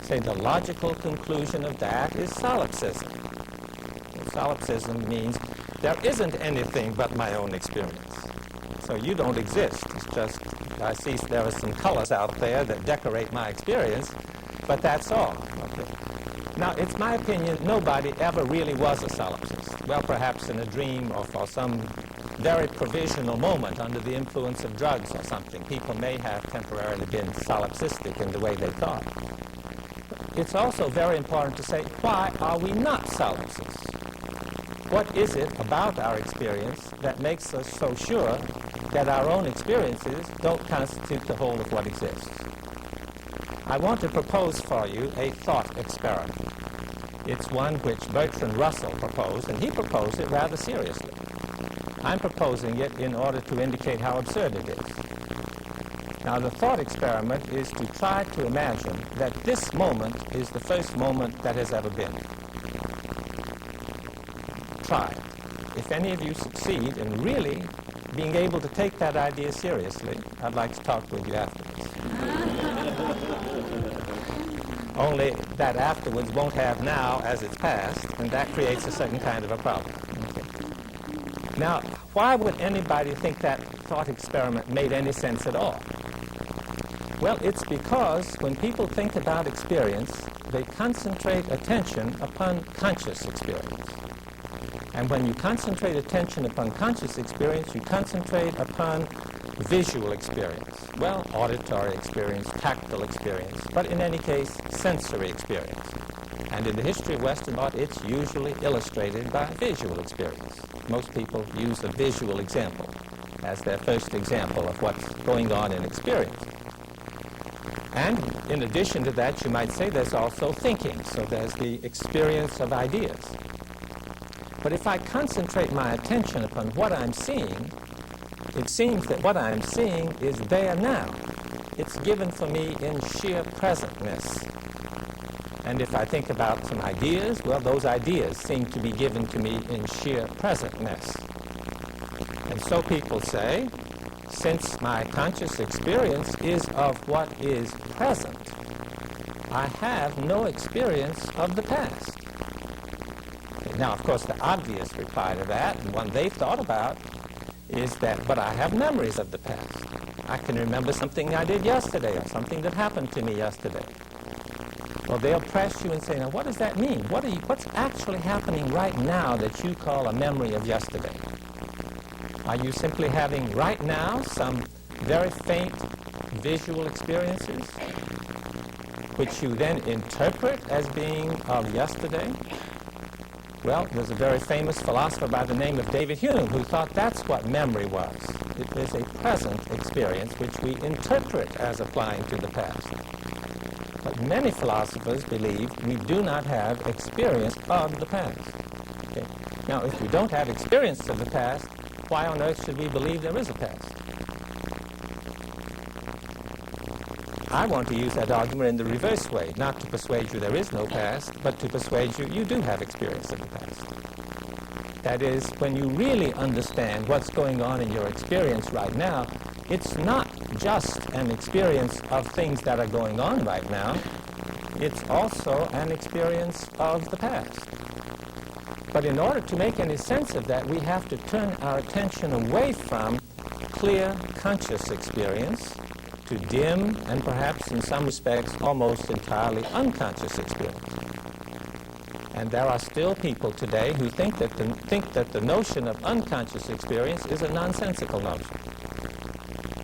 Speaker 3: say the logical conclusion of that is solipsism. And solipsism means there isn't anything but my own experience. So you don't exist. It's just, I see there are some colors out there that decorate my experience, but that's all. Okay. Now, it's my opinion nobody ever really was a solipsist. Well, perhaps in a dream or for some very provisional moment under the influence of drugs or something, people may have temporarily been solipsistic in the way they thought. It's also very important to say, why are we not solipsists? What is it about our experience that makes us so sure that our own experiences don't constitute the whole of what exists? I want to propose for you a thought experiment. It's one which Bertrand Russell proposed, and he proposed it rather seriously. I'm proposing it in order to indicate how absurd it is. Now, the thought experiment is to try to imagine that this moment is the first moment that has ever been. Try it. If any of you succeed in really being able to take that idea seriously, I'd like to talk with you afterwards. Only that afterwards won't have now as it's past, and that creates a certain kind of a problem. Okay. Now, why would anybody think that thought experiment made any sense at all? Well, it's because when people think about experience, they concentrate attention upon conscious experience. And when you concentrate attention upon conscious experience, you concentrate upon visual experience. Well, auditory experience, tactile experience, but in any case, sensory experience. And in the history of Western thought, it's usually illustrated by visual experience. Most people use a visual example as their first example of what's going on in experience. And in addition to that, you might say there's also thinking. So there's the experience of ideas. But if I concentrate my attention upon what I'm seeing, it seems that what I'm seeing is there now. It's given for me in sheer presentness. And if I think about some ideas, well, those ideas seem to be given to me in sheer presentness. And so people say, since my conscious experience is of what is present, I have no experience of the past. Now, of course, the obvious reply to that, and one they've thought about, is that, but I have memories of the past. I can remember something I did yesterday or something that happened to me yesterday. Well, they'll press you and say, now, what does that mean? What's actually happening right now that you call a memory of yesterday? Are you simply having right now some very faint visual experiences, which you then interpret as being of yesterday? Well, there's a very famous philosopher by the name of David Hume who thought that's what memory was. It is a present experience which we interpret as applying to the past. But many philosophers believe we do not have experience of the past. Okay? Now, if we don't have experience of the past, why on earth should we believe there is a past? I want to use that argument in the reverse way, not to persuade you there is no past, but to persuade you you do have experience of the past. That is, when you really understand what's going on in your experience right now, it's not just an experience of things that are going on right now, it's also an experience of the past. But in order to make any sense of that, we have to turn our attention away from clear, conscious experience to dim and perhaps in some respects almost entirely unconscious experience. And there are still people today who think that the notion of unconscious experience is a nonsensical notion.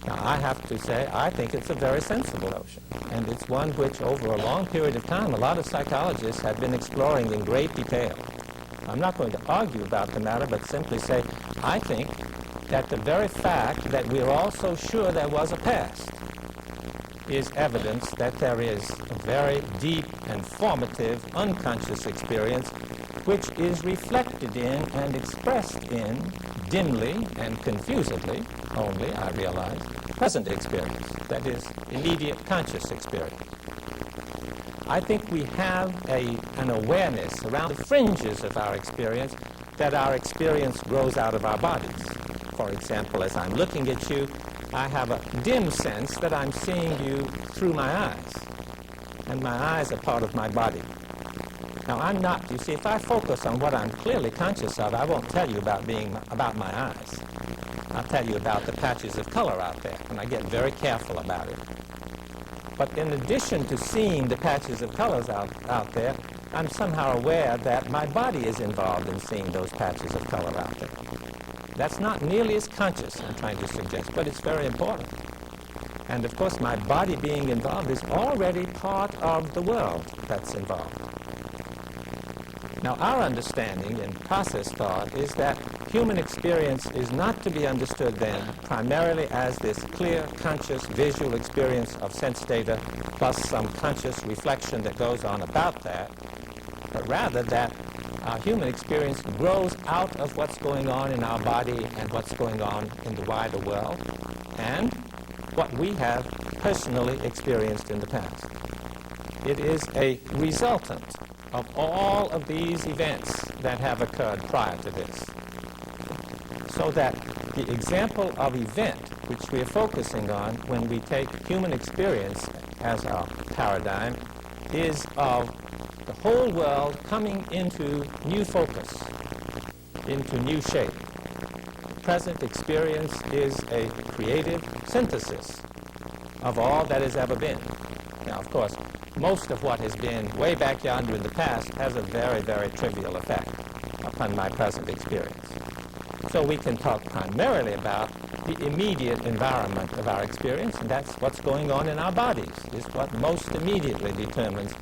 Speaker 3: Now, I have to say, I think it's a very sensible notion. And it's one which, over a long period of time, a lot of psychologists have been exploring in great detail. I'm not going to argue about the matter, but simply say, I think that the very fact that we're all so sure there was a past is evidence that there is a very deep and formative unconscious experience which is reflected in and expressed in, dimly and confusedly, only, I realize, present experience, that is, immediate conscious experience. I think we have an awareness around the fringes of our experience that our experience grows out of our bodies. For example, as I'm looking at you, I have a dim sense that I'm seeing you through my eyes, and my eyes are part of my body. Now, I'm not, you see, if I focus on what I'm clearly conscious of, I won't tell you about my eyes. I'll tell you about the patches of color out there, and I get very careful about it. But in addition to seeing the patches of colors out there, I'm somehow aware that my body is involved in seeing those patches of color out there. That's not nearly as conscious, I'm trying to suggest, but it's very important. And of course, my body being involved is already part of the world that's involved. Now, our understanding in process thought is that human experience is not to be understood then primarily as this clear, conscious, visual experience of sense data plus some conscious reflection that goes on about that, but rather that our human experience grows out of what's going on in our body and what's going on in the wider world and what we have personally experienced in the past. It is a resultant of all of these events that have occurred prior to this. So that the example of event which we are focusing on when we take human experience as our paradigm is of the whole world coming into new focus, into new shape. The present experience is a creative synthesis of all that has ever been. Now, of course, most of what has been way back yonder in the past has a very, very trivial effect upon my present experience. So we can talk primarily about the immediate environment of our experience, and that's what's going on in our bodies, is what most immediately determines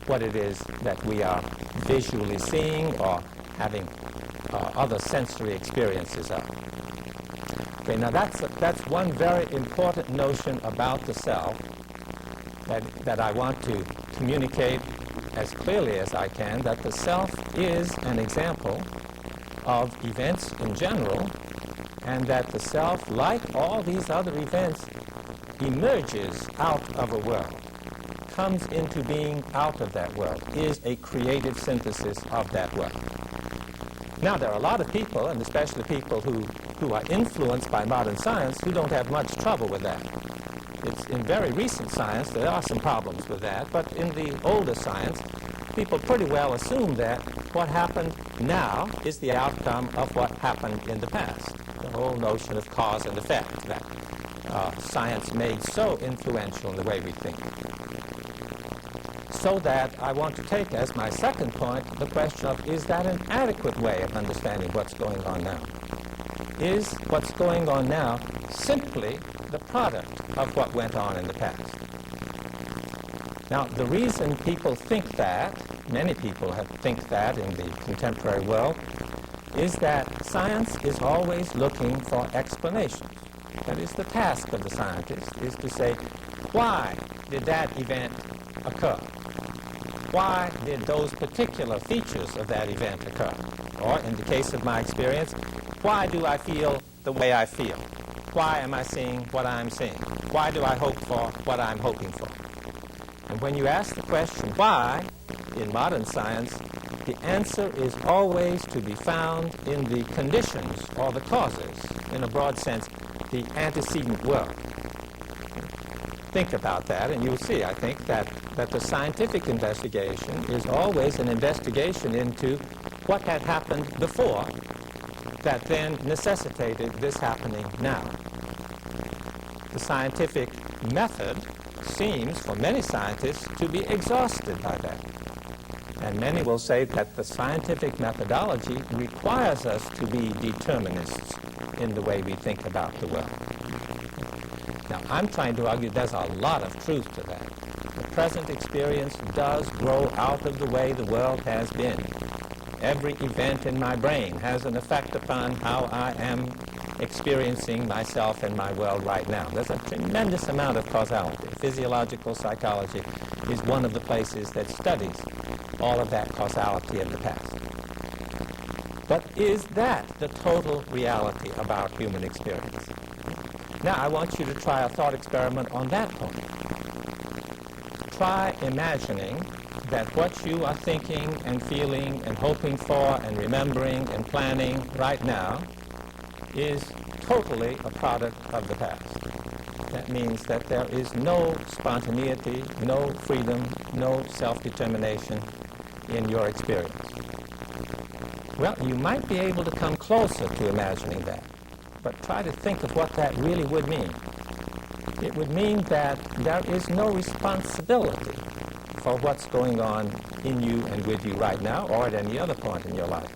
Speaker 3: what it is that we are visually seeing or having other sensory experiences of. Okay, now that's one very important notion about the self that I want to communicate as clearly as I can, that the self is an example of events in general, and that the self, like all these other events, emerges out of a world, comes into being out of that world, is a creative synthesis of that world. Now, there are a lot of people, and especially people who are influenced by modern science, who don't have much trouble with that. It's in very recent science, there are some problems with that, but in the older science, people pretty well assume that what happened now is the outcome of what happened in the past. The whole notion of cause and effect that science made so influential in the way we think. So that I want to take as my second point the question of, is that an adequate way of understanding what's going on now? Is what's going on now simply the product of what went on in the past. Now, the reason people think that, many people think that in the contemporary world, is that science is always looking for explanations. That is the task of the scientist, is to say, why did that event occur? Why did those particular features of that event occur? Or, in the case of my experience, why do I feel the way I feel? Why am I seeing what I'm seeing? Why do I hope for what I'm hoping for? And when you ask the question why, in modern science, the answer is always to be found in the conditions or the causes, in a broad sense, the antecedent world. Think about that, and you'll see, I think, that the scientific investigation is always an investigation into what had happened before that then necessitated this happening now. The scientific method seems, for many scientists, to be exhausted by that. And many will say that the scientific methodology requires us to be determinists in the way we think about the world. Now, I'm trying to argue there's a lot of truth to that. The present experience does grow out of the way the world has been. Every event in my brain has an effect upon how I am experiencing myself and my world right now. There's a tremendous amount of causality. Physiological psychology is one of the places that studies all of that causality of the past. But is that the total reality about human experience? Now, I want you to try a thought experiment on that point. Try imagining that what you are thinking and feeling and hoping for and remembering and planning right now is totally a product of the past. That means that there is no spontaneity, no freedom, no self-determination in your experience. Well, you might be able to come closer to imagining that, but try to think of what that really would mean. It would mean that there is no responsibility for what's going on in you and with you right now or at any other point in your life.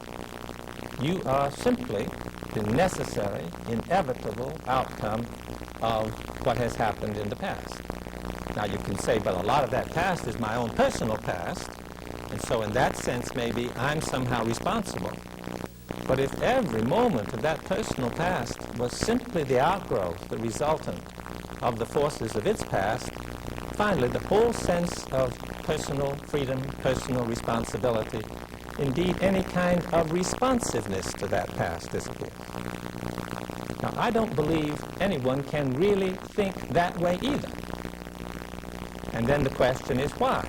Speaker 3: You are simply the necessary, inevitable outcome of what has happened in the past. Now you can say, but a lot of that past is my own personal past, and so in that sense maybe I'm somehow responsible. But if every moment of that personal past was simply the outgrowth, the resultant of the forces of its past, finally the whole sense of personal freedom, personal responsibility, indeed any kind of responsiveness to that past disappears. Now, I don't believe anyone can really think that way either. And then the question is why?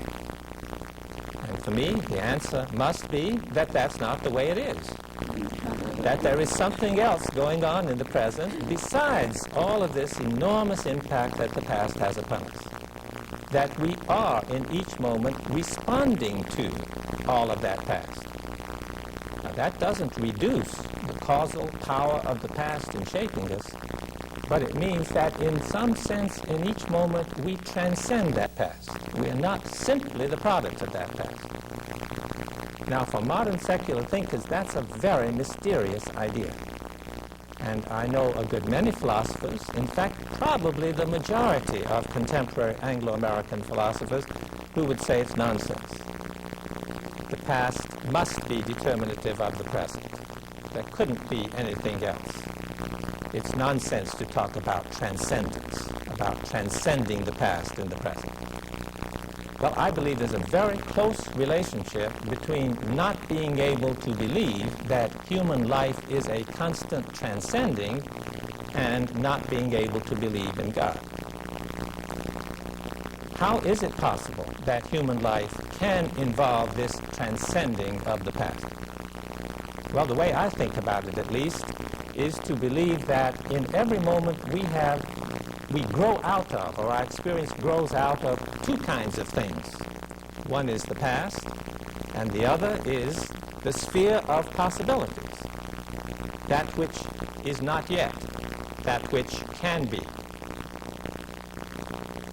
Speaker 3: And for me, the answer must be that that's not the way it is. That there is something else going on in the present besides all of this enormous impact that the past has upon us. That we are in each moment responding to all of that past. Now, that doesn't reduce the causal power of the past in shaping us, but it means that in some sense, in each moment, we transcend that past. We are not simply the product of that past. Now, for modern secular thinkers, that's a very mysterious idea. And I know a good many philosophers, in fact, probably the majority of contemporary Anglo-American philosophers, who would say it's nonsense. The past must be determinative of the present. There couldn't be anything else. It's nonsense to talk about transcendence, about transcending the past in the present. Well, I believe there's a very close relationship between not being able to believe that human life is a constant transcending and not being able to believe in God. How is it possible that human life can involve this transcending of the past? Well, the way I think about it, at least, is to believe that in every moment we grow out of, or our experience grows out of, two kinds of things. One is the past, and the other is the sphere of possibilities. That which is not yet, that which can be.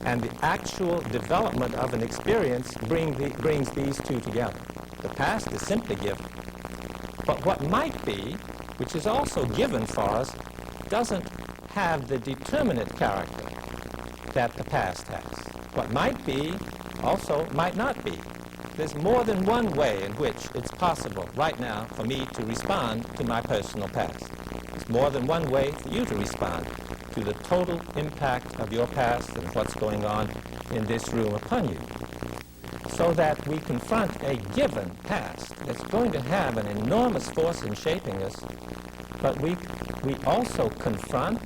Speaker 3: And the actual development of an experience brings these two together. The past is simply given. But what might be, which is also given for us, doesn't have the determinate character that the past has. What might be also might not be. There's more than one way in which it's possible right now for me to respond to my personal past. There's more than one way for you to respond to the total impact of your past and what's going on in this room upon you. So that we confront a given past that's going to have an enormous force in shaping us, but we also confront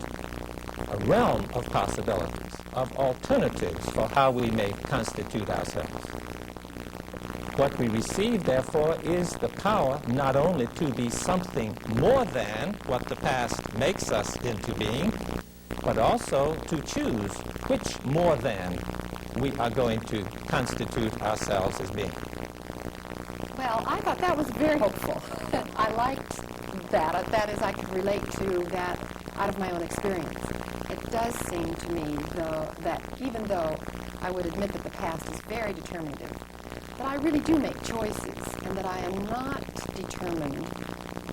Speaker 3: a realm of possibilities, of alternatives for how we may constitute ourselves. What we receive, therefore, is the power not only to be something more than what the past makes us into being, but also to choose which more than we are going to constitute ourselves as being.
Speaker 2: Well, I thought that was very hopeful. I liked that. That is, I could relate to that out of my own experience. It does seem to me, though, that even though I would admit that the past is very determinative, that I really do make choices, and that I am not determined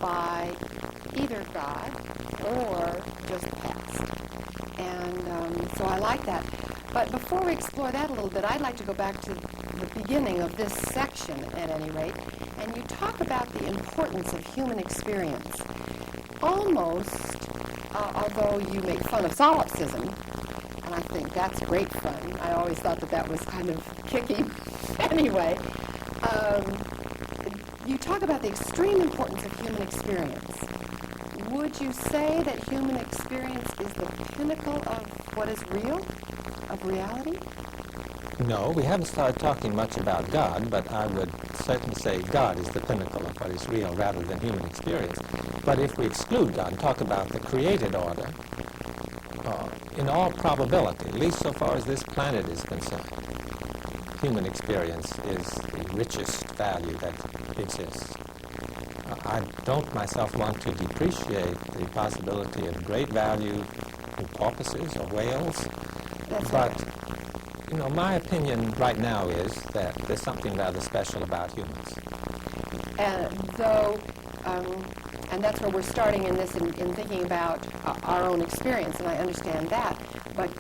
Speaker 2: by either God or just the past. And so I like that. But before we explore that a little bit, I'd like to go back to the beginning of this section, at any rate, and you talk about the importance of human experience. Almost, although you make fun of solipsism, and I think that's great fun. I always thought that that was kind of kicky. Anyway, you talk about the extreme importance of human experience. Would you say that human experience is the pinnacle of what is real, of reality?
Speaker 3: No, we haven't started talking much about God, but I would certainly say God is the pinnacle of what is real rather than human experience. But if we exclude God and talk about the created order, in all probability, at least so far as this planet is concerned, human experience is the richest value that exists. I don't myself want to depreciate the possibility of great value in porpoises or whales, but you know, my opinion right now is that there's something rather special about humans.
Speaker 2: And though, and that's where we're starting in this, in thinking about our own experience, and I understand that, but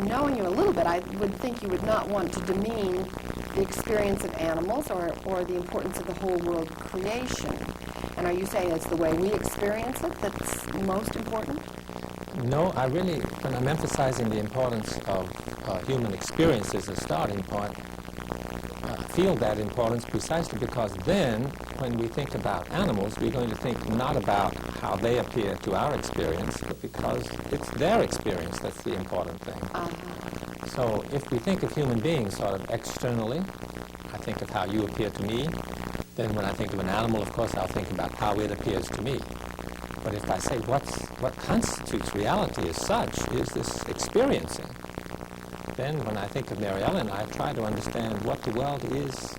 Speaker 2: knowing you a little bit, I would think you would not want to demean the experience of animals or the importance of the whole world creation. And are you saying it's the way we experience it that's most important?
Speaker 3: No, when I'm emphasizing the importance of human experience as a starting point, I feel that importance precisely because then, when we think about animals, we're going to think not about how they appear to our experience, but because it's their experience that's the important thing. So if we think of human beings sort of externally, I think of how you appear to me. Then when I think of an animal, of course, I'll think about how it appears to me. But if I say what constitutes reality as such is this experiencing, then when I think of Mary Ellen, I try to understand what the world is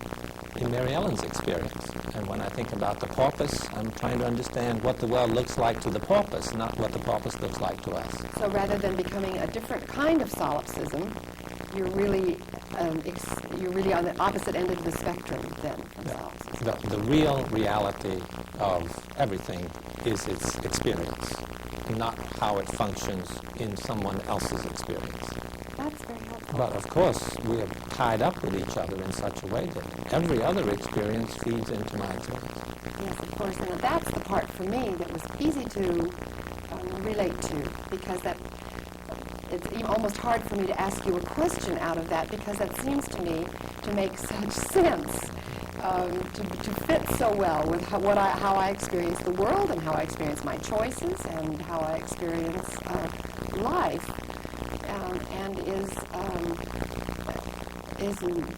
Speaker 3: in Mary Ellen's experience. And when I think about the porpoise, I'm trying to understand what the world looks like to the porpoise, not what the porpoise looks like to us.
Speaker 2: So rather than becoming a different kind of solipsism, you're really on the opposite end of the spectrum then from solipsism.
Speaker 3: The real reality of everything is its experience, not how it functions in someone else's experience.
Speaker 2: That's very helpful.
Speaker 3: But of course, we are tied up with each other in such a way that every other experience feeds into my experience.
Speaker 2: Yes, of course, and that's the part for me that was easy to relate to, because it's almost hard for me to ask you a question out of that, because that seems to me to make such sense, to fit so well with how I experience the world and how I experience my choices and how I experience life, and is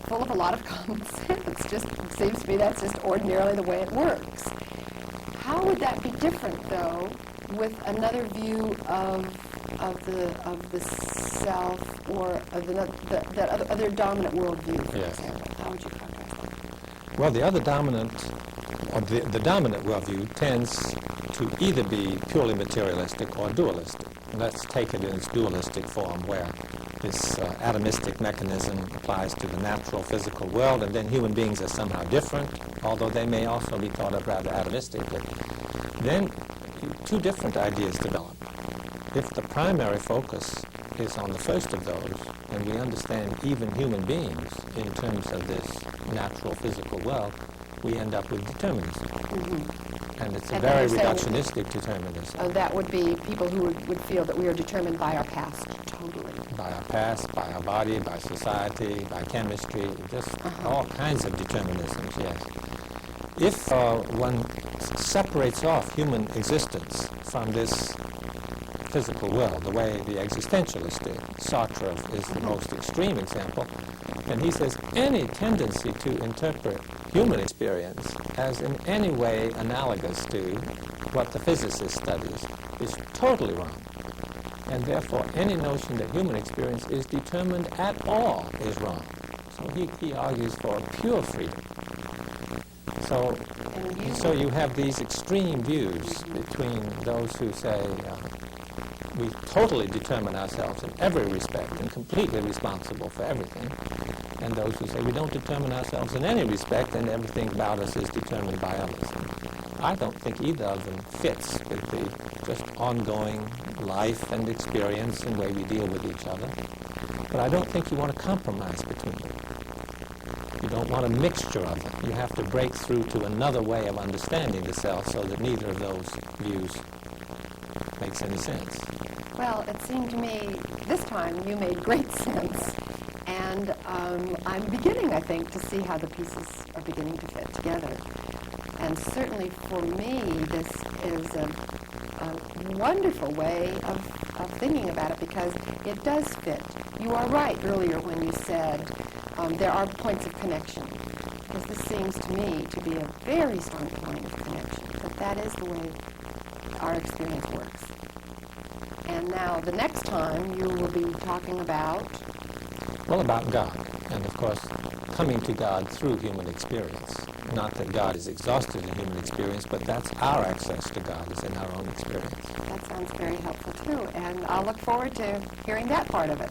Speaker 2: full of a lot of common sense. Just it seems to me that's just ordinarily the way it works. How would that be different, though, with another view of the self, or of that other dominant worldview, for example? How would you contrast that?
Speaker 3: Well, the other dominant, or the dominant worldview tends to either be purely materialistic or dualistic. Let's take it in its dualistic form, where this atomistic mechanism applies to the natural physical world, and then human beings are somehow different, although they may also be thought of rather atomistically. Then two different ideas develop. if the primary focus is on the first of those, and we understand even human beings in terms of this natural physical world, we end up with determinism. And it's a
Speaker 2: And
Speaker 3: very
Speaker 2: you're saying
Speaker 3: reductionistic determinism.
Speaker 2: that would be people who would feel that we are determined by our past, totally.
Speaker 3: By our past, by our body, by society, by chemistry, just all kinds of determinisms, yes. If one separates off human existence from this physical world, the way the existentialist did, Sartre is the most extreme example, and he says any tendency to interpret human experience as in any way analogous to what the physicist studies is totally wrong. And therefore, any notion that human experience is determined at all is wrong. So he argues for pure freedom. So you have these extreme views between those who say we totally determine ourselves in every respect and completely responsible for everything, and those who say we don't determine ourselves in any respect and everything about us is determined by others. And I don't think either of them fits with the just ongoing life and experience and way we deal with each other. But I don't think you want to compromise between them. You don't want a mixture of them. You have to break through to another way of understanding the self so that neither of those views makes any sense.
Speaker 2: Well, it seemed to me this time you made great sense. And I'm beginning, I think, to see how the pieces are beginning to fit together. And certainly for me, this is a wonderful way of thinking about it because it does fit. You are right earlier when you said there are points of connection. Because this seems to me to be a very strong point of connection. But that is the way our experience works. And now the next time you will be talking about...
Speaker 3: Well, about God. And of course, coming to God through human experience. Not that God is exhausted in human experience, but that's our access to God is in our own experience.
Speaker 2: That sounds very helpful too, and I'll look forward to hearing that part of it.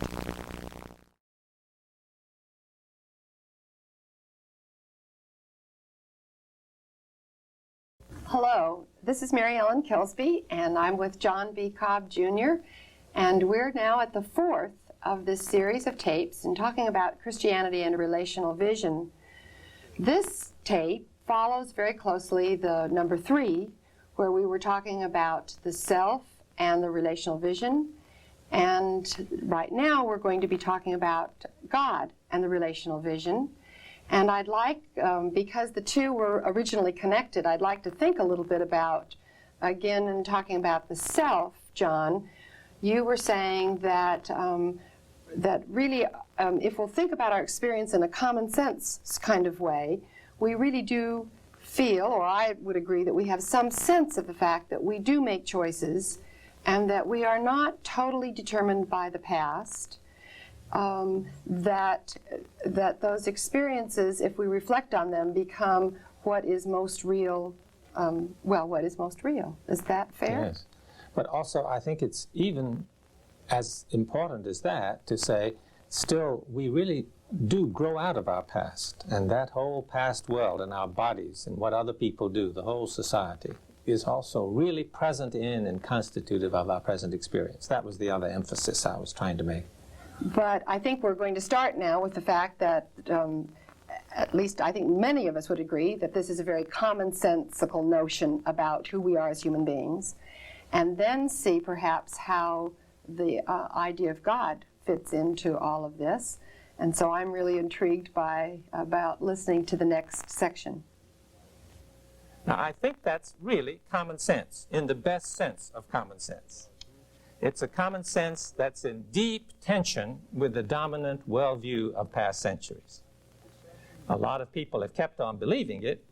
Speaker 2: Hello, this is Mary Ellen Kilsby, and I'm with John B. Cobb Jr., and we're now at the fourth of this series of tapes and talking about Christianity and a relational vision. This tape follows very closely the number 3, where we were talking about the self and the relational vision. And right now we're going to be talking about God and the relational vision. And I'd like, because the two were originally connected, I'd like to think a little bit about, again, in talking about the self, John, you were saying that that really, if we'll think about our experience in a common sense kind of way, we really do feel, or I would agree, that we have some sense of the fact that we do make choices and that we are not totally determined by the past, that those experiences, if we reflect on them, become what is most real, what is most real. Is that fair?
Speaker 3: Yes. But also, I think it's even as important as that to say, still, we really do grow out of our past. And that whole past world and our bodies and what other people do, the whole society, is also really present in and constitutive of our present experience. That was the other emphasis I was trying to make.
Speaker 2: But I think we're going to start now with the fact that, at least I think many of us would agree, that this is a very commonsensical notion about who we are as human beings, and then see perhaps how the idea of God fits into all of this. And so I'm really intrigued about listening to the next section.
Speaker 3: Now, I think that's really common sense, in the best sense of common sense. It's a common sense that's in deep tension with the dominant worldview of past centuries. A lot of people have kept on believing it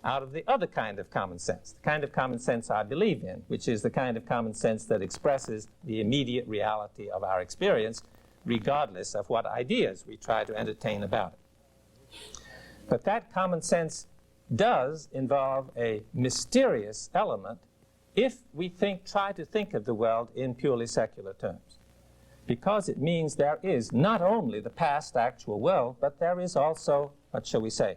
Speaker 3: out of the other kind of common sense, the kind of common sense I believe in, which is the kind of common sense that expresses the immediate reality of our experience, regardless of what ideas we try to entertain about it. But that common sense does involve a mysterious element if we try to think of the world in purely secular terms. Because it means there is not only the past actual world, but there is also, what shall we say,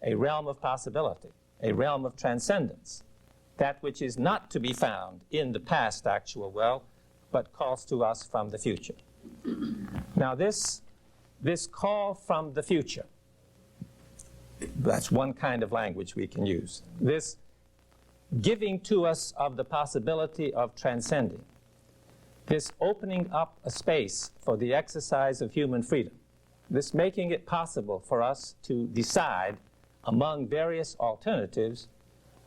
Speaker 3: a realm of possibility, a realm of transcendence, that which is not to be found in the past actual world, but calls to us from the future. Now this call from the future, that's one kind of language we can use. This giving to us of the possibility of transcending, this opening up a space for the exercise of human freedom, this making it possible for us to decide among various alternatives,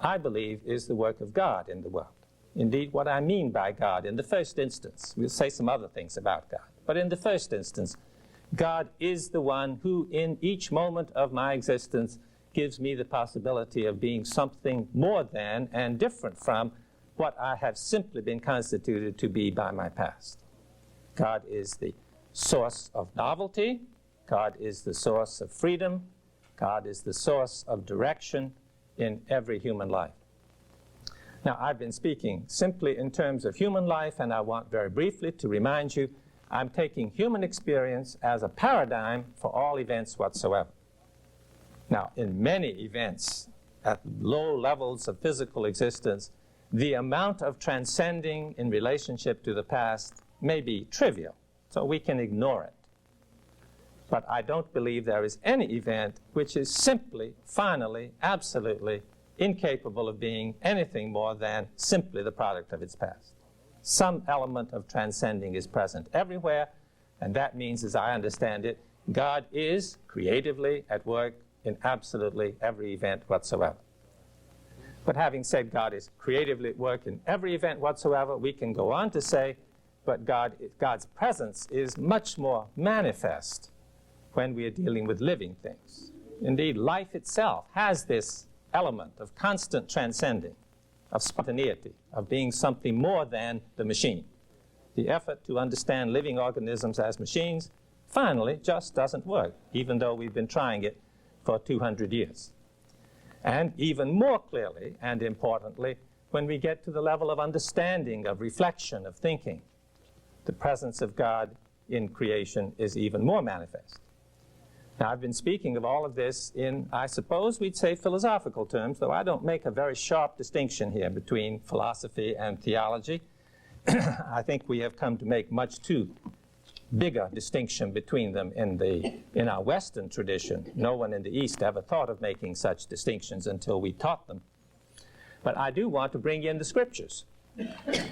Speaker 3: I believe is the work of God in the world. Indeed, what I mean by God in the first instance, we'll say some other things about God, but in the first instance, God is the one who in each moment of my existence gives me the possibility of being something more than and different from what I have simply been constituted to be by my past. God is the source of novelty. God is the source of freedom. God is the source of direction in every human life. Now, I've been speaking simply in terms of human life, and I want very briefly to remind you I'm taking human experience as a paradigm for all events whatsoever. Now, in many events at low levels of physical existence, the amount of transcending in relationship to the past may be trivial, so we can ignore it. But I don't believe there is any event which is simply, finally, absolutely incapable of being anything more than simply the product of its past. Some element of transcending is present everywhere, and that means, as I understand it, God is creatively at work in absolutely every event whatsoever. But having said God is creatively at work in every event whatsoever, we can go on to say, but God's presence is much more manifest when we are dealing with living things. Indeed, life itself has this element of constant transcending, of spontaneity, of being something more than the machine. The effort to understand living organisms as machines finally just doesn't work, even though we've been trying it for 200 years. And even more clearly and importantly, when we get to the level of understanding, of reflection, of thinking, the presence of God in creation is even more manifest. Now, I've been speaking of all of this in, I suppose we'd say, philosophical terms, though I don't make a very sharp distinction here between philosophy and theology. I think we have come to make much too bigger distinction between them in our Western tradition. No one in the East ever thought of making such distinctions until we taught them. But I do want to bring in the Scriptures,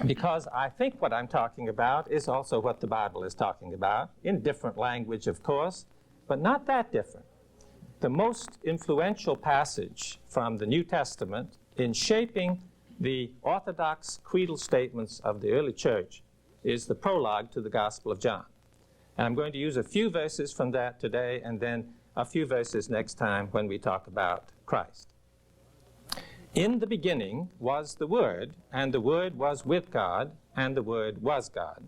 Speaker 3: because I think what I'm talking about is also what the Bible is talking about, in different language, of course, but not that different. The most influential passage from the New Testament in shaping the orthodox creedal statements of the early church is the prologue to the Gospel of John. And I'm going to use a few verses from that today, and then a few verses next time when we talk about Christ. In the beginning was the Word, and the Word was with God, and the Word was God.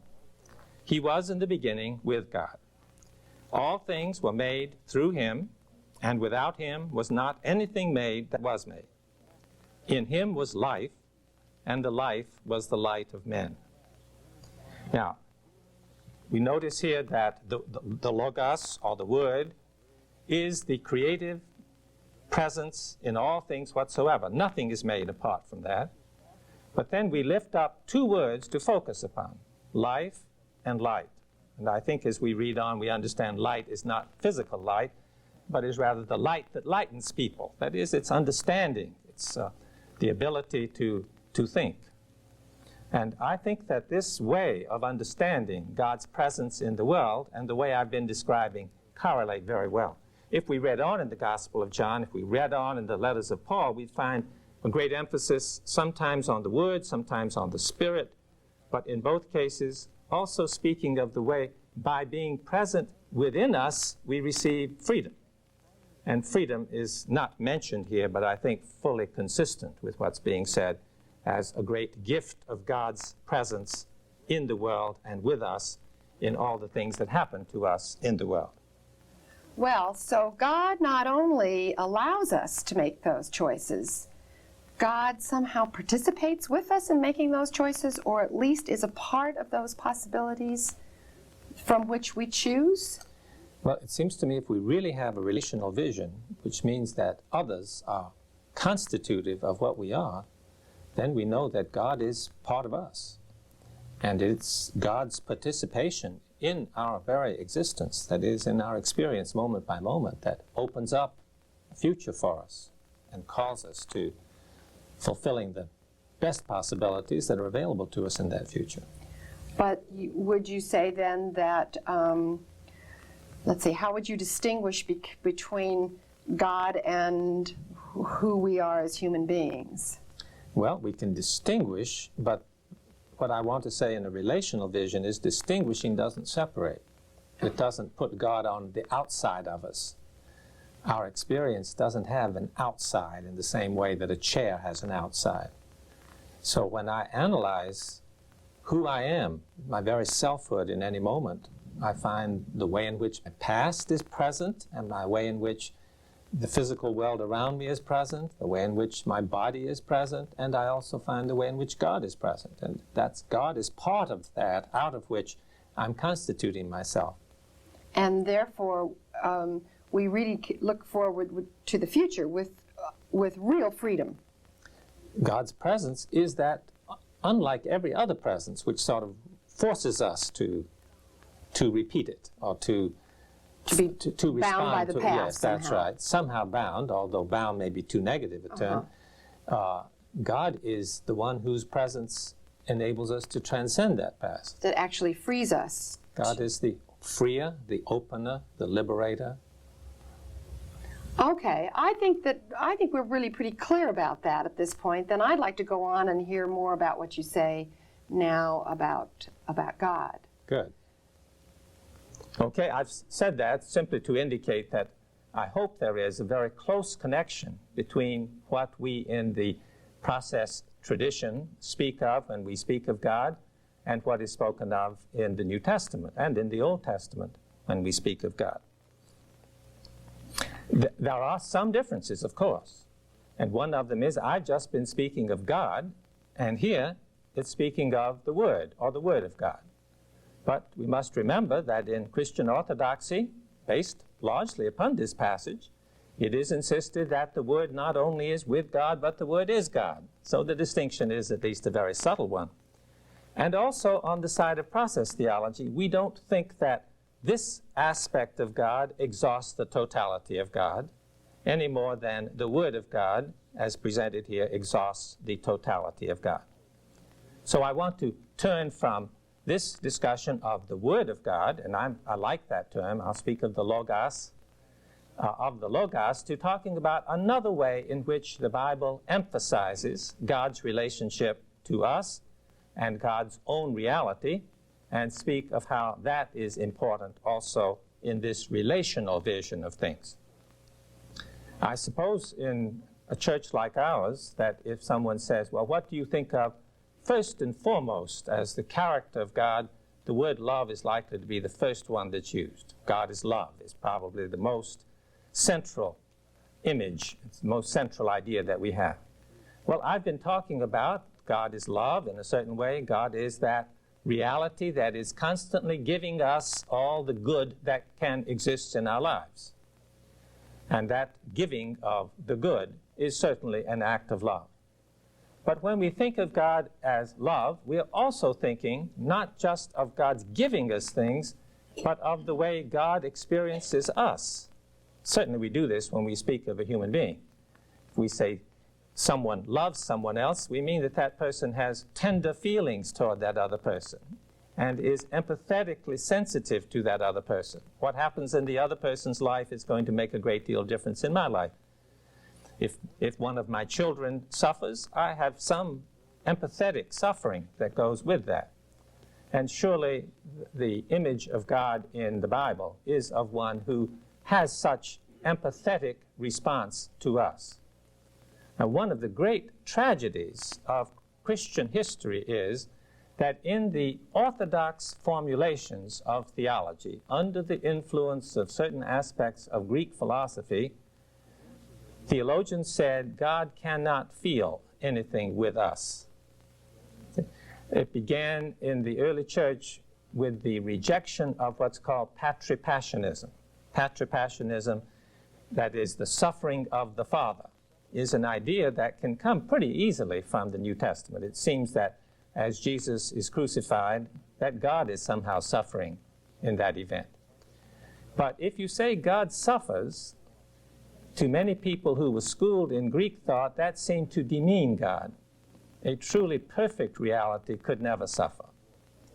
Speaker 3: He was in the beginning with God. All things were made through him, and without him was not anything made that was made. In him was life, and the life was the light of men. Now, we notice here that the Logos, or the Word, is the creative presence in all things whatsoever. Nothing is made apart from that. But then we lift up two words to focus upon, life and light. And I think as we read on, we understand light is not physical light, but is rather the light that lightens people. That is, it's understanding. It's the ability to think. And I think that this way of understanding God's presence in the world and the way I've been describing correlate very well. If we read on in the Gospel of John, if we read on in the letters of Paul, we'd find a great emphasis sometimes on the Word, sometimes on the Spirit, but in both cases also speaking of the way by being present within us we receive freedom. And freedom is not mentioned here, but I think fully consistent with what's being said as a great gift of God's presence in the world and with us in all the things that happen to us in the world.
Speaker 2: Well, so God not only allows us to make those choices, God somehow participates with us in making those choices, or at least is a part of those possibilities from which we choose?
Speaker 3: Well, it seems to me if we really have a relational vision, which means that others are constitutive of what we are, then we know that God is part of us. And it's God's participation in our very existence, that is, in our experience moment by moment, that opens up a future for us and calls us to fulfilling the best possibilities that are available to us in that future.
Speaker 2: But would you say then that, let's see, how would you distinguish between God and who we are as human beings?
Speaker 3: Well, we can distinguish, but what I want to say in a relational vision is distinguishing doesn't separate. It doesn't put God on the outside of us. Our experience doesn't have an outside in the same way that a chair has an outside. So when I analyze who I am, my very selfhood in any moment, I find the way in which my past is present and my way in which the physical world around me is present, the way in which my body is present, and I also find the way in which God is present. And that's God is part of that, out of which I'm constituting myself.
Speaker 2: And therefore, we really look forward to the future with real freedom.
Speaker 3: God's presence is that, unlike every other presence, which sort of forces us to repeat it, or to respond
Speaker 2: bound by the
Speaker 3: to,
Speaker 2: past.
Speaker 3: yes, that's
Speaker 2: somehow.
Speaker 3: right. Somehow bound, although bound may be too negative a term. God is the one whose presence enables us to transcend that past.
Speaker 2: That actually frees us.
Speaker 3: God is the freer, the opener, the liberator.
Speaker 2: Okay, I think we're really pretty clear about that at this point. Then I'd like to go on and hear more about what you say now about God.
Speaker 3: Good. Okay, I've said that simply to indicate that I hope there is a very close connection between what we in the process tradition speak of when we speak of God and what is spoken of in the New Testament and in the Old Testament when we speak of God. There are some differences, of course, and one of them is I've just been speaking of God, and here it's speaking of the Word, or the Word of God. But we must remember that in Christian orthodoxy, based largely upon this passage, it is insisted that the Word not only is with God, but the Word is God. So the distinction is at least a very subtle one. And also on the side of process theology, we don't think that this aspect of God exhausts the totality of God any more than the Word of God, as presented here, exhausts the totality of God. So I want to turn from this discussion of the Word of God, and I like that term, I'll speak of the Logos, to talking about another way in which the Bible emphasizes God's relationship to us and God's own reality, and speak of how that is important also in this relational vision of things. I suppose in a church like ours that if someone says, well, what do you think of first and foremost as the character of God, the word love is likely to be the first one that's used. God is love is probably the most central image, it's the most central idea that we have. Well, I've been talking about God is love in a certain way. God is that reality that is constantly giving us all the good that can exist in our lives. And that giving of the good is certainly an act of love. But when we think of God as love, we're also thinking not just of God's giving us things, but of the way God experiences us. Certainly we do this when we speak of a human being. If we say someone loves someone else, we mean that that person has tender feelings toward that other person and is empathetically sensitive to that other person. What happens in the other person's life is going to make a great deal of difference in my life. If one of my children suffers, I have some empathetic suffering that goes with that. And surely the image of God in the Bible is of one who has such empathetic response to us. Now, one of the great tragedies of Christian history is that in the orthodox formulations of theology, under the influence of certain aspects of Greek philosophy, theologians said God cannot feel anything with us. It began in the early church with the rejection of what's called patripassionism. Patripassionism, that is the suffering of the Father, is an idea that can come pretty easily from the New Testament. It seems that as Jesus is crucified, that God is somehow suffering in that event. But if you say God suffers, to many people who were schooled in Greek thought, that seemed to demean God. A truly perfect reality could never suffer.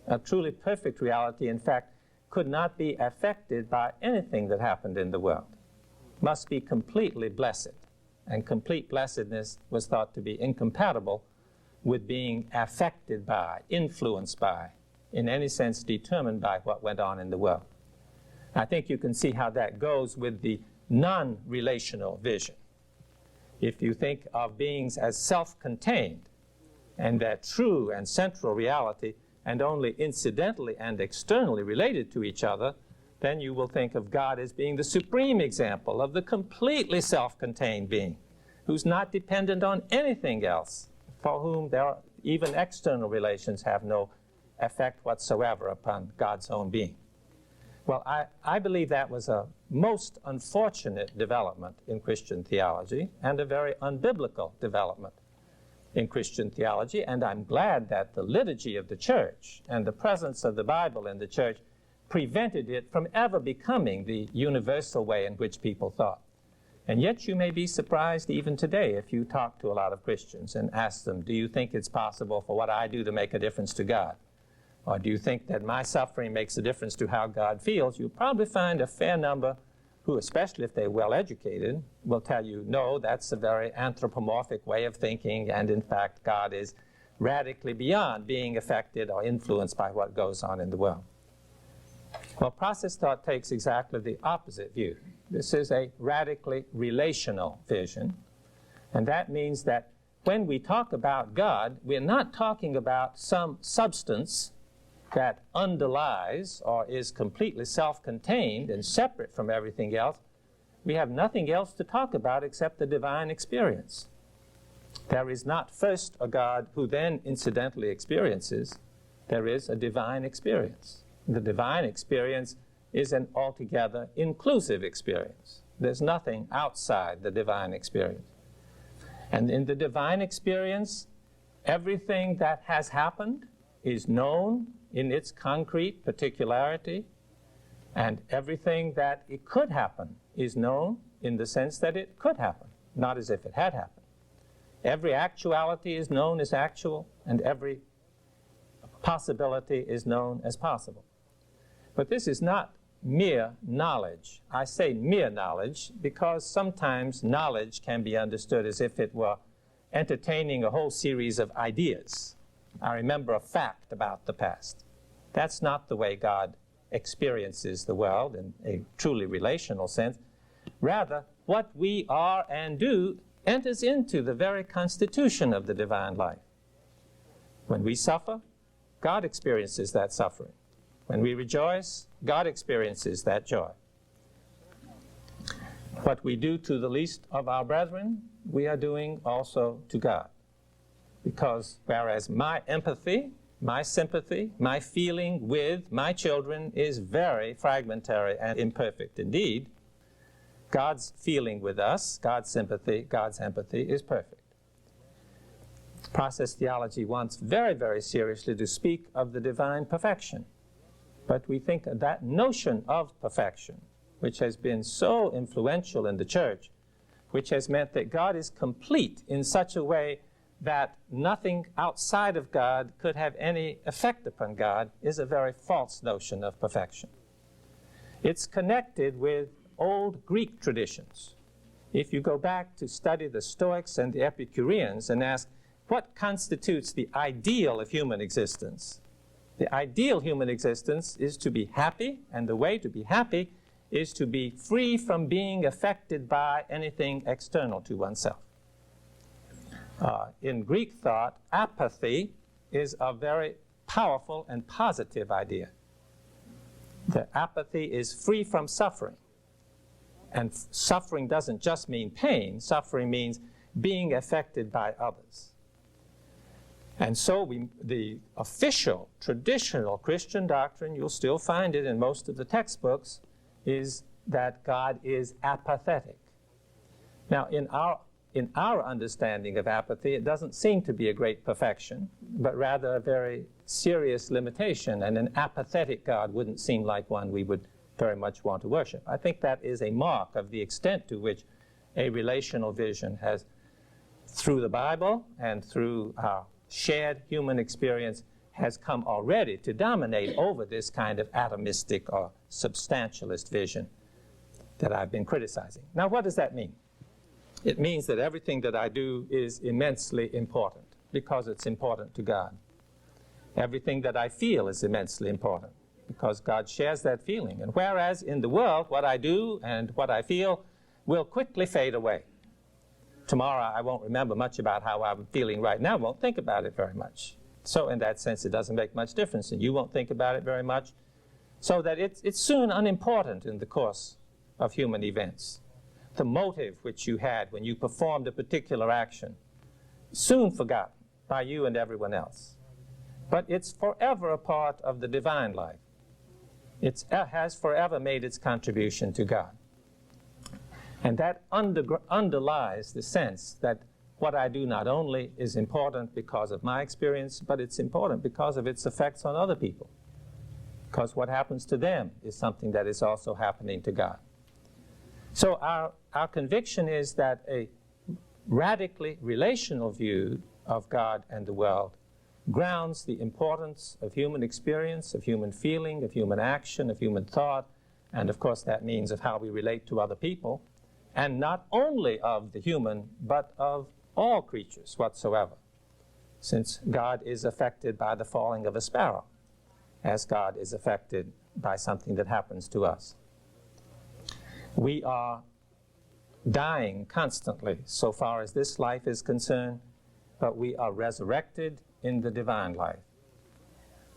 Speaker 3: A truly perfect reality, in fact, could not be affected by anything that happened in the world. Must be completely blessed. And complete blessedness was thought to be incompatible with being affected by, influenced by, in any sense determined by what went on in the world. I think you can see how that goes with the non-relational vision. If you think of beings as self-contained, and that true and central reality, and only incidentally and externally related to each other, then you will think of God as being the supreme example of the completely self-contained being, who's not dependent on anything else, for whom even external relations have no effect whatsoever upon God's own being. Well, I believe that was a most unfortunate development in Christian theology, and a very unbiblical development in Christian theology, and I'm glad that the liturgy of the church and the presence of the Bible in the church prevented it from ever becoming the universal way in which people thought. And yet you may be surprised even today if you talk to a lot of Christians and ask them, do you think it's possible for what I do to make a difference to God? Or do you think that my suffering makes a difference to how God feels? You'll probably find a fair number who, especially if they're well educated, will tell you, no, that's a very anthropomorphic way of thinking, and in fact God is radically beyond being affected or influenced by what goes on in the world. Well, process thought takes exactly the opposite view. This is a radically relational vision, and that means that when we talk about God, we're not talking about some substance that underlies or is completely self-contained and separate from everything else. We have nothing else to talk about except the divine experience. There is not first a God who then incidentally experiences. There is a divine experience. The divine experience is an altogether inclusive experience. There's nothing outside the divine experience. And in the divine experience, everything that has happened is known in its concrete particularity, and everything that it could happen is known in the sense that it could happen, not as if it had happened. Every actuality is known as actual, and every possibility is known as possible. But this is not mere knowledge. I say mere knowledge because sometimes knowledge can be understood as if it were entertaining a whole series of ideas. I remember a fact about the past. That's not the way God experiences the world in a truly relational sense. Rather, what we are and do enters into the very constitution of the divine life. When we suffer, God experiences that suffering. When we rejoice, God experiences that joy. What we do to the least of our brethren, we are doing also to God. Because whereas my empathy, my sympathy, my feeling with my children is very fragmentary and imperfect indeed, God's feeling with us, God's sympathy, God's empathy is perfect. Process theology wants very, very seriously to speak of the divine perfection. But we think that notion of perfection, which has been so influential in the church, which has meant that God is complete in such a way that nothing outside of God could have any effect upon God, is a very false notion of perfection. It's connected with old Greek traditions. If you go back to study the Stoics and the Epicureans and ask, what constitutes the ideal of human existence? The ideal human existence is to be happy, and the way to be happy is to be free from being affected by anything external to oneself. In Greek thought, apathy is a very powerful and positive idea. The apathy is free from suffering. And suffering doesn't just mean pain. Suffering means being affected by others. And so the official, traditional Christian doctrine, you'll still find it in most of the textbooks, is that God is apathetic. Now, in our in our understanding of apathy, it doesn't seem to be a great perfection, but rather a very serious limitation, and an apathetic God wouldn't seem like one we would very much want to worship. I think that is a mark of the extent to which a relational vision has, through the Bible and through our shared human experience, has come already to dominate over this kind of atomistic or substantialist vision that I've been criticizing. Now, what does that mean? It means that everything that I do is immensely important because it's important to God. Everything that I feel is immensely important because God shares that feeling. And whereas in the world, what I do and what I feel will quickly fade away. Tomorrow, I won't remember much about how I'm feeling right now, won't think about it very much. So in that sense, it doesn't make much difference, and you won't think about it very much. So that it's soon unimportant in the course of human events. The motive which you had when you performed a particular action, soon forgotten by you and everyone else. But it's forever a part of the divine life. It has forever made its contribution to God. And that underlies the sense that what I do not only is important because of my experience, but it's important because of its effects on other people. Because what happens to them is something that is also happening to God. So our conviction is that a radically relational view of God and the world grounds the importance of human experience, of human feeling, of human action, of human thought, and of course that means of how we relate to other people, and not only of the human, but of all creatures whatsoever, since God is affected by the falling of a sparrow, as God is affected by something that happens to us. We are dying constantly, so far as this life is concerned, but we are resurrected in the divine life.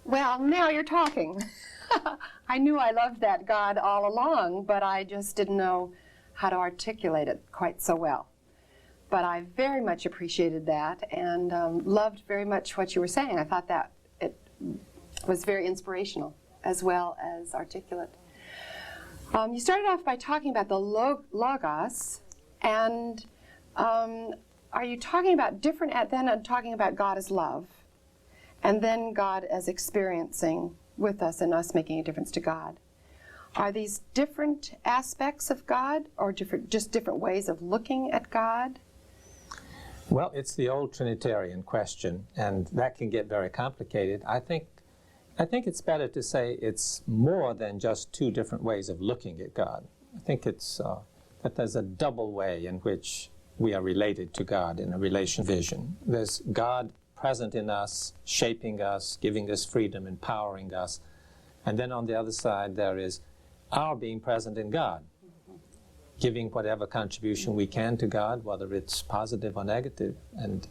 Speaker 2: Well, now you're talking. I knew I loved that God all along, but I just didn't know how to articulate it quite so well. But I very much appreciated that and loved very much what you were saying. I thought that it was very inspirational as well as articulate. You started off by talking about the logos, and are you talking about talking about God as love, and then God as experiencing with us and us making a difference to God? Are these different aspects of God, or just different ways of looking at God?
Speaker 3: Well, it's the old Trinitarian question, and that can get very complicated. I think it's better to say it's more than just two different ways of looking at God. I think it's that there's a double way in which we are related to God in a relational vision. There's God present in us, shaping us, giving us freedom, empowering us. And then on the other side, there is our being present in God, giving whatever contribution we can to God, whether it's positive or negative, and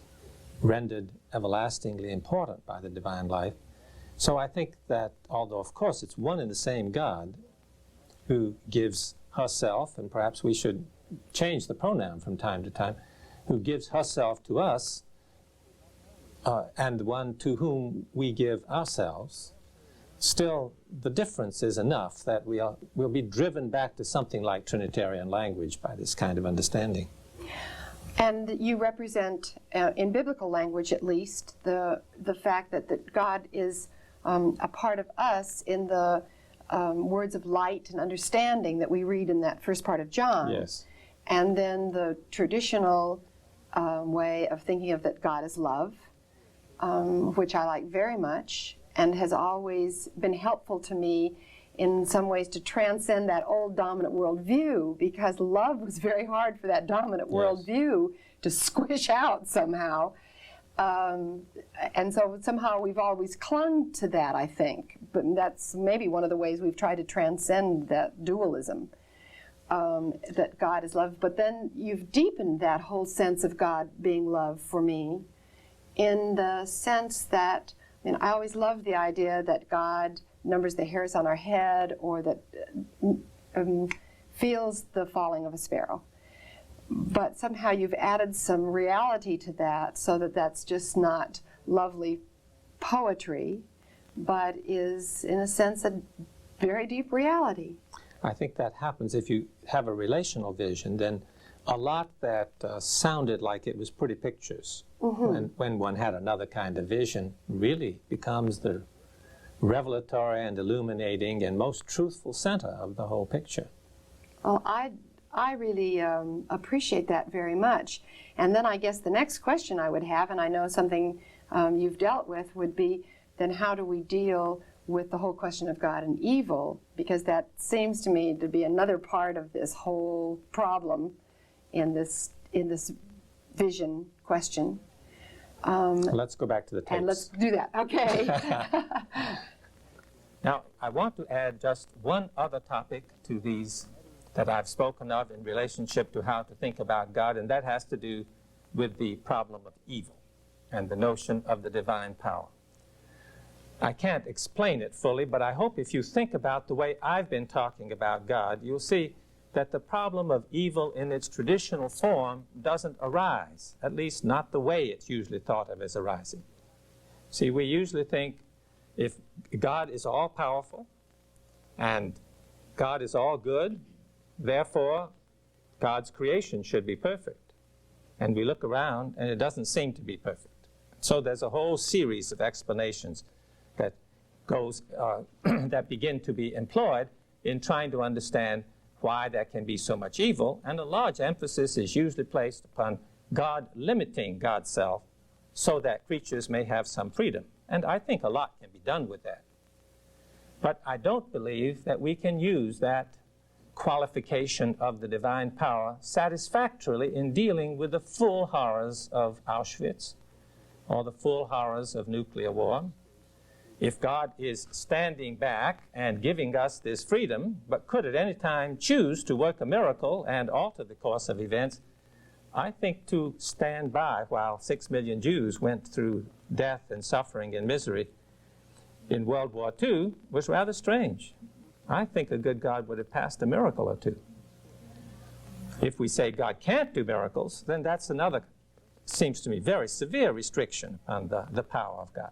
Speaker 3: rendered everlastingly important by the divine life. So I think that, although of course it's one and the same God who gives herself, and perhaps we should change the pronoun from time to time, who gives herself to us, and the one to whom we give ourselves, still the difference is enough that we'll be driven back to something like Trinitarian language by this kind of understanding.
Speaker 2: And you represent, in biblical language at least, the fact that God is a part of us in the words of light and understanding that we read in that first part of John.
Speaker 3: Yes.
Speaker 2: And then the traditional way of thinking of that God is love, which I like very much, and has always been helpful to me in some ways to transcend that old dominant worldview, because love was very hard for that dominant worldview to squish out somehow. And so somehow we've always clung to that, I think. But that's maybe one of the ways we've tried to transcend that dualism, that God is love. But then you've deepened that whole sense of God being love for me in the sense that, I always loved the idea that God numbers the hairs on our head, or that feels the falling of a sparrow. But somehow you've added some reality to that, so that that's just not lovely poetry, but is, in a sense, a very deep reality.
Speaker 3: I think that happens if you have a relational vision. Then a lot that sounded like it was pretty pictures, when one had another kind of vision, really becomes the revelatory and illuminating and most truthful center of the whole picture.
Speaker 2: Well, I really appreciate that very much. And then I guess the next question I would have, and I know something you've dealt with, would be then how do we deal with the whole question of God and evil? Because that seems to me to be another part of this whole problem in this vision question.
Speaker 3: Let's go back to the tapes.
Speaker 2: And let's do that. Okay.
Speaker 3: Now, I want to add just one other topic to these that I've spoken of in relationship to how to think about God, and that has to do with the problem of evil and the notion of the divine power. I can't explain it fully, but I hope if you think about the way I've been talking about God, you'll see that the problem of evil in its traditional form doesn't arise, at least not the way it's usually thought of as arising. See, we usually think if God is all-powerful and God is all good, therefore God's creation should be perfect. And we look around and it doesn't seem to be perfect. So there's a whole series of explanations that that begin to be employed in trying to understand why there can be so much evil, and a large emphasis is usually placed upon God limiting God's self so that creatures may have some freedom. And I think a lot can be done with that. But I don't believe that we can use that qualification of the divine power satisfactorily in dealing with the full horrors of Auschwitz or the full horrors of nuclear war. If God is standing back and giving us this freedom, but could at any time choose to work a miracle and alter the course of events, I think to stand by while 6 million Jews went through death and suffering and misery in World War II was rather strange. I think a good God would have passed a miracle or two. If we say God can't do miracles, then that's another, seems to me, very severe restriction on the power of God.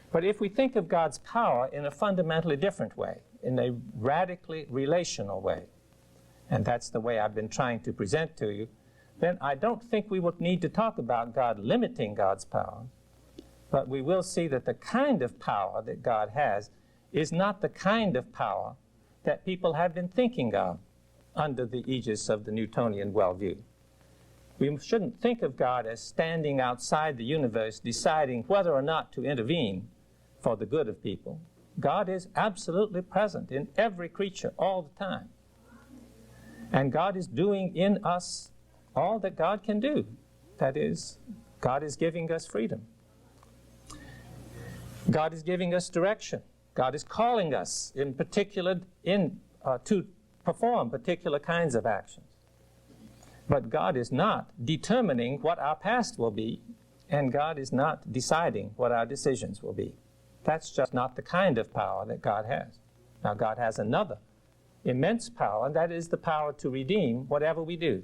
Speaker 3: But if we think of God's power in a fundamentally different way, in a radically relational way, and that's the way I've been trying to present to you, then I don't think we would need to talk about God limiting God's power, but we will see that the kind of power that God has is not the kind of power that people have been thinking of under the aegis of the Newtonian worldview. We shouldn't think of God as standing outside the universe deciding whether or not to intervene for the good of people. God is absolutely present in every creature all the time. And God is doing in us all that God can do. That is, God is giving us freedom. God is giving us direction. God is calling us in particular to perform particular kinds of actions. But God is not determining what our past will be, and God is not deciding what our decisions will be. That's just not the kind of power that God has. Now, God has another immense power, and that is the power to redeem whatever we do.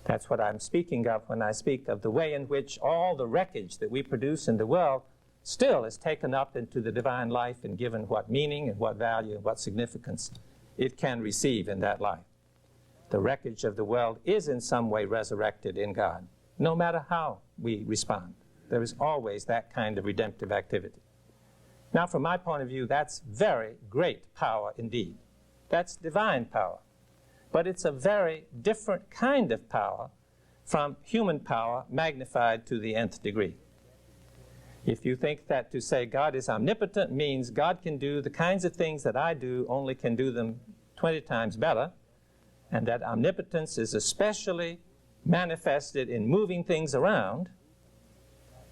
Speaker 3: That's what I'm speaking of when I speak of the way in which all the wreckage that we produce in the world still is taken up into the divine life and given what meaning and what value and what significance it can receive in that life. The wreckage of the world is in some way resurrected in God, no matter how we respond. There is always that kind of redemptive activity. Now, from my point of view, that's very great power indeed. That's divine power. But it's a very different kind of power from human power magnified to the nth degree. If you think that to say God is omnipotent means God can do the kinds of things that I do, only can do them 20 times better, and that omnipotence is especially manifested in moving things around,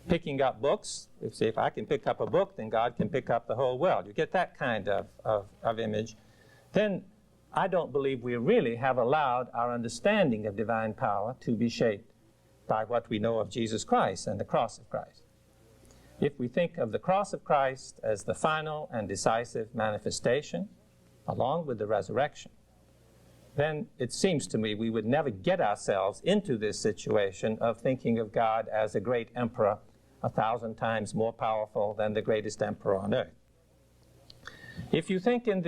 Speaker 3: picking up books. If I can pick up a book, then God can pick up the whole world. You get that kind of image. Then I don't believe we really have allowed our understanding of divine power to be shaped by what we know of Jesus Christ and the cross of Christ. If we think of the cross of Christ as the final and decisive manifestation, along with the resurrection, then it seems to me we would never get ourselves into this situation of thinking of God as a great emperor 1,000 times more powerful than the greatest emperor on earth. If you think in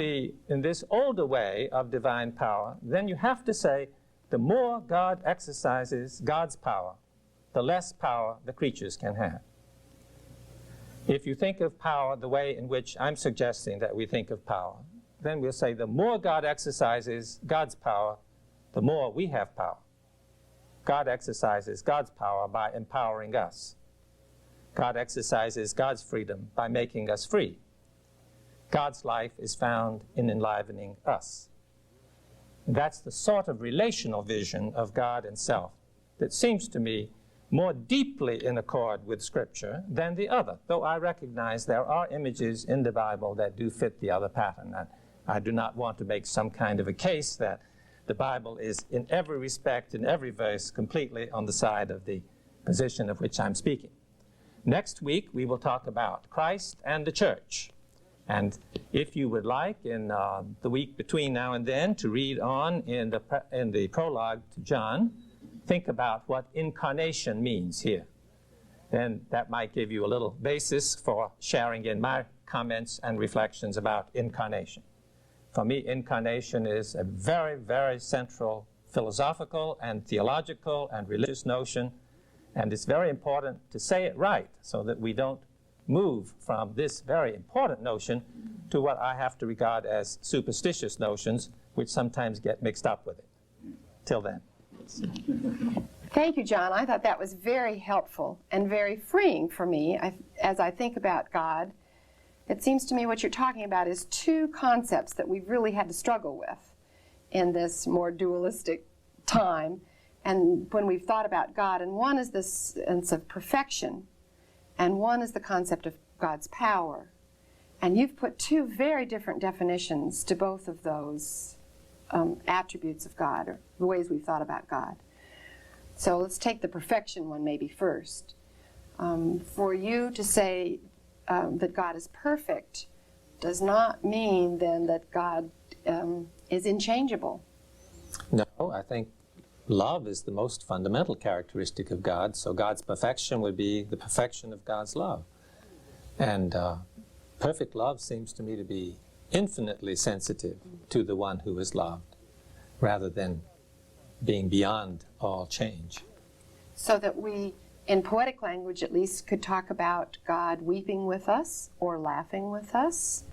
Speaker 3: this older way of divine power, then you have to say the more God exercises God's power, the less power the creatures can have. If you think of power the way in which I'm suggesting that we think of power, then we'll say the more God exercises God's power, the more we have power. God exercises God's power by empowering us. God exercises God's freedom by making us free. God's life is found in enlivening us. That's the sort of relational vision of God and self that seems to me more deeply in accord with Scripture than the other, though I recognize there are images in the Bible that do fit the other pattern. And I do not want to make some kind of a case that the Bible is in every respect, in every verse, completely on the side of the position of which I'm speaking. Next week, we will talk about Christ and the church. And if you would like, in the week between now and then, to read on in the prologue to John, think about what incarnation means here. Then that might give you a little basis for sharing in my comments and reflections about incarnation. For me, incarnation is a very, very central philosophical and theological and religious notion, and it's very important to say it right so that we don't move from this very important notion to what I have to regard as superstitious notions, which sometimes get mixed up with it. Till then.
Speaker 2: Thank you, John. I thought that was very helpful and very freeing for me as I think about God. It seems to me what you're talking about is two concepts that we've really had to struggle with in this more dualistic time, and when we've thought about God. And one is this sense of perfection, and one is the concept of God's power. And you've put two very different definitions to both of those attributes of God, or the ways we've thought about God. So let's take the perfection one maybe first. For you to say that God is perfect does not mean then that God is unchangeable.
Speaker 3: No, I think love is the most fundamental characteristic of God, so God's perfection would be the perfection of God's love. And perfect love seems to me to be infinitely sensitive to the one who is loved, rather than being beyond all change.
Speaker 2: So that we, in poetic language at least, could talk about God weeping with us or laughing with us.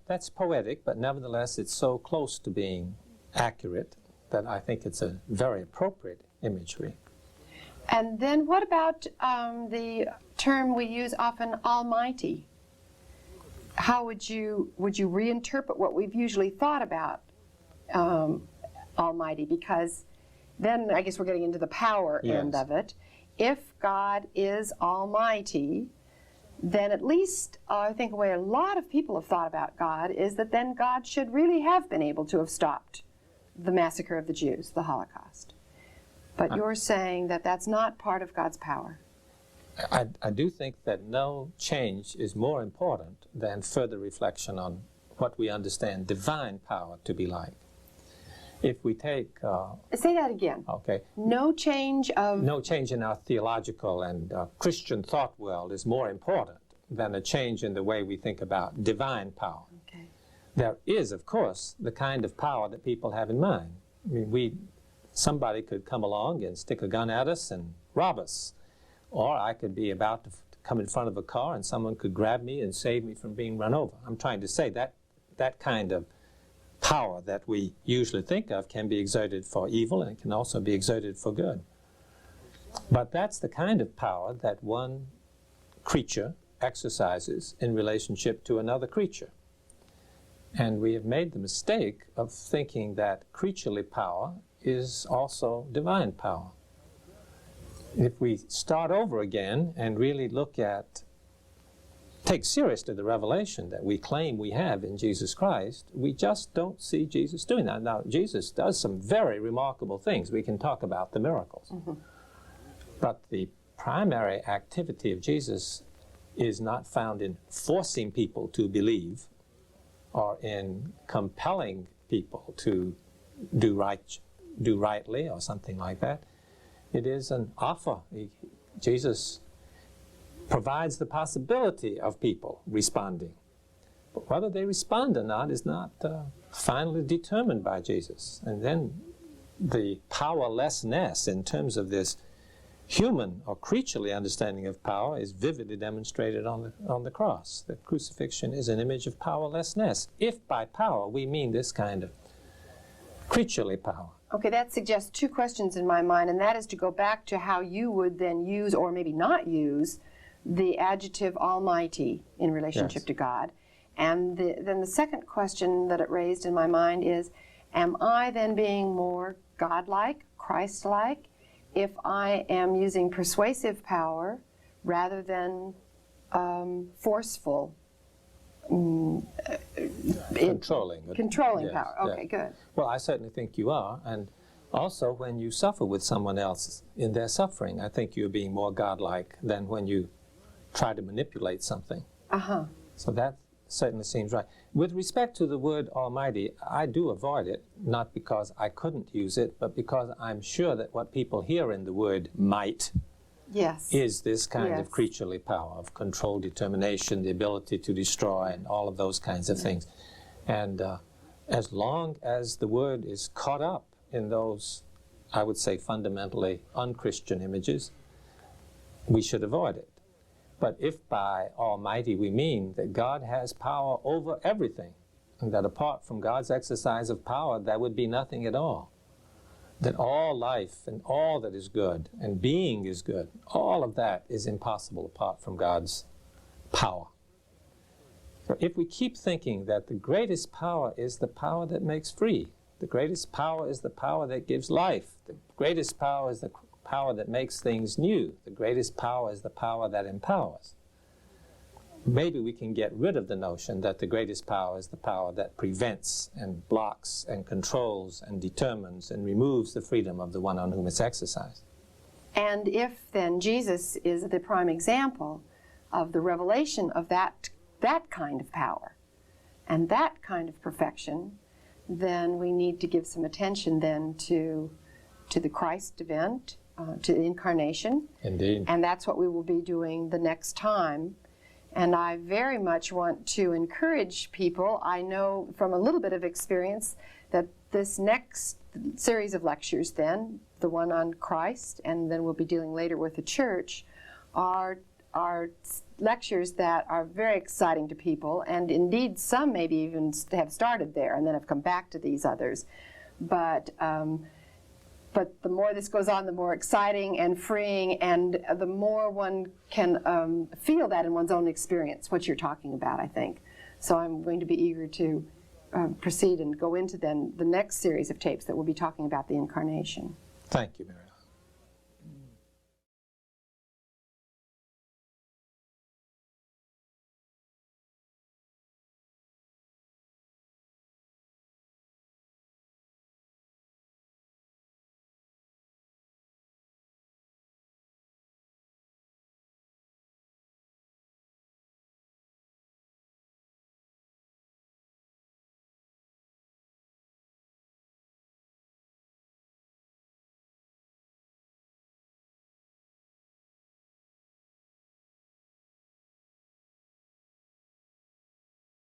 Speaker 3: That's poetic, but nevertheless it's so close to being accurate that I think it's a very appropriate imagery.
Speaker 2: And then what about the term we use often, almighty? How would you reinterpret what we've usually thought about almighty? Because then I guess we're getting into the power end of it. If God is almighty, then at least I think the way a lot of people have thought about God is that then God should really have been able to have stopped the massacre of the Jews, the Holocaust. But you're saying that that's not part of God's power.
Speaker 3: I do think that no change is more important than further reflection on what we understand divine power to be like. If we take...
Speaker 2: Say that again.
Speaker 3: Okay.
Speaker 2: No change in
Speaker 3: our theological and Christian thought world is more important than a change in the way we think about divine power.
Speaker 2: Okay.
Speaker 3: There is, of course, the kind of power that people have in mind. I mean, somebody could come along and stick a gun at us and rob us. Or I could be about to come in front of a car and someone could grab me and save me from being run over. I'm trying to say that kind of power that we usually think of can be exerted for evil, and it can also be exerted for good. But that's the kind of power that one creature exercises in relationship to another creature. And we have made the mistake of thinking that creaturely power is also divine power. If we start over again and really take seriously the revelation that we claim we have in Jesus Christ, we just don't see Jesus doing that. Now, Jesus does some very remarkable things. We can talk about the miracles. Mm-hmm. But the primary activity of Jesus is not found in forcing people to believe or in compelling people to do rightly or something like that. It is an offer. Jesus provides the possibility of people responding. But whether they respond or not is not finally determined by Jesus. And then the powerlessness in terms of this human or creaturely understanding of power is vividly demonstrated on the cross. The crucifixion is an image of powerlessness, if by power we mean this kind of creaturely power.
Speaker 2: Okay, that suggests two questions in my mind, and that is to go back to how you would then use, or maybe not use, the adjective almighty in relationship to God. And then the second question that it raised in my mind is, am I then being more godlike, Christ-like, if I am using persuasive power rather than forceful,
Speaker 3: Controlling yes,
Speaker 2: power? Okay, good.
Speaker 3: Well, I certainly think you are. And also, when you suffer with someone else in their suffering, I think you're being more godlike than when you try to manipulate something. So that certainly seems right. With respect to the word almighty, I do avoid it, not because I couldn't use it, but because I'm sure that what people hear in the word might is this kind of creaturely power of control, determination, the ability to destroy, and all of those kinds of things. And as long as the word is caught up in those, I would say, fundamentally unchristian images, we should avoid it. But if by almighty we mean that God has power over everything, and that apart from God's exercise of power, there would be nothing at all, that all life and all that is good and being is good, all of that is impossible apart from God's power. So if we keep thinking that the greatest power is the power that makes free, the greatest power is the power that gives life, the greatest power is the power that makes things new, the greatest power is the power that empowers, maybe we can get rid of the notion that the greatest power is the power that prevents and blocks and controls and determines and removes the freedom of the one on whom it's exercised.
Speaker 2: And if then Jesus is the prime example of the revelation of that kind of power and that kind of perfection, then we need to give some attention then to the Christ event, to the incarnation.
Speaker 3: Indeed.
Speaker 2: And that's what we will be doing the next time. And I very much want to encourage people. I know from a little bit of experience that this next series of lectures then, the one on Christ, and then we'll be dealing later with the church, are lectures that are very exciting to people, and indeed some maybe even have started there and then have come back to these others. But the more this goes on, the more exciting and freeing, and the more one can feel that in one's own experience, what you're talking about, I think. So I'm going to be eager to proceed and go into then the next series of tapes that will be talking about the incarnation.
Speaker 3: Thank you, Mary.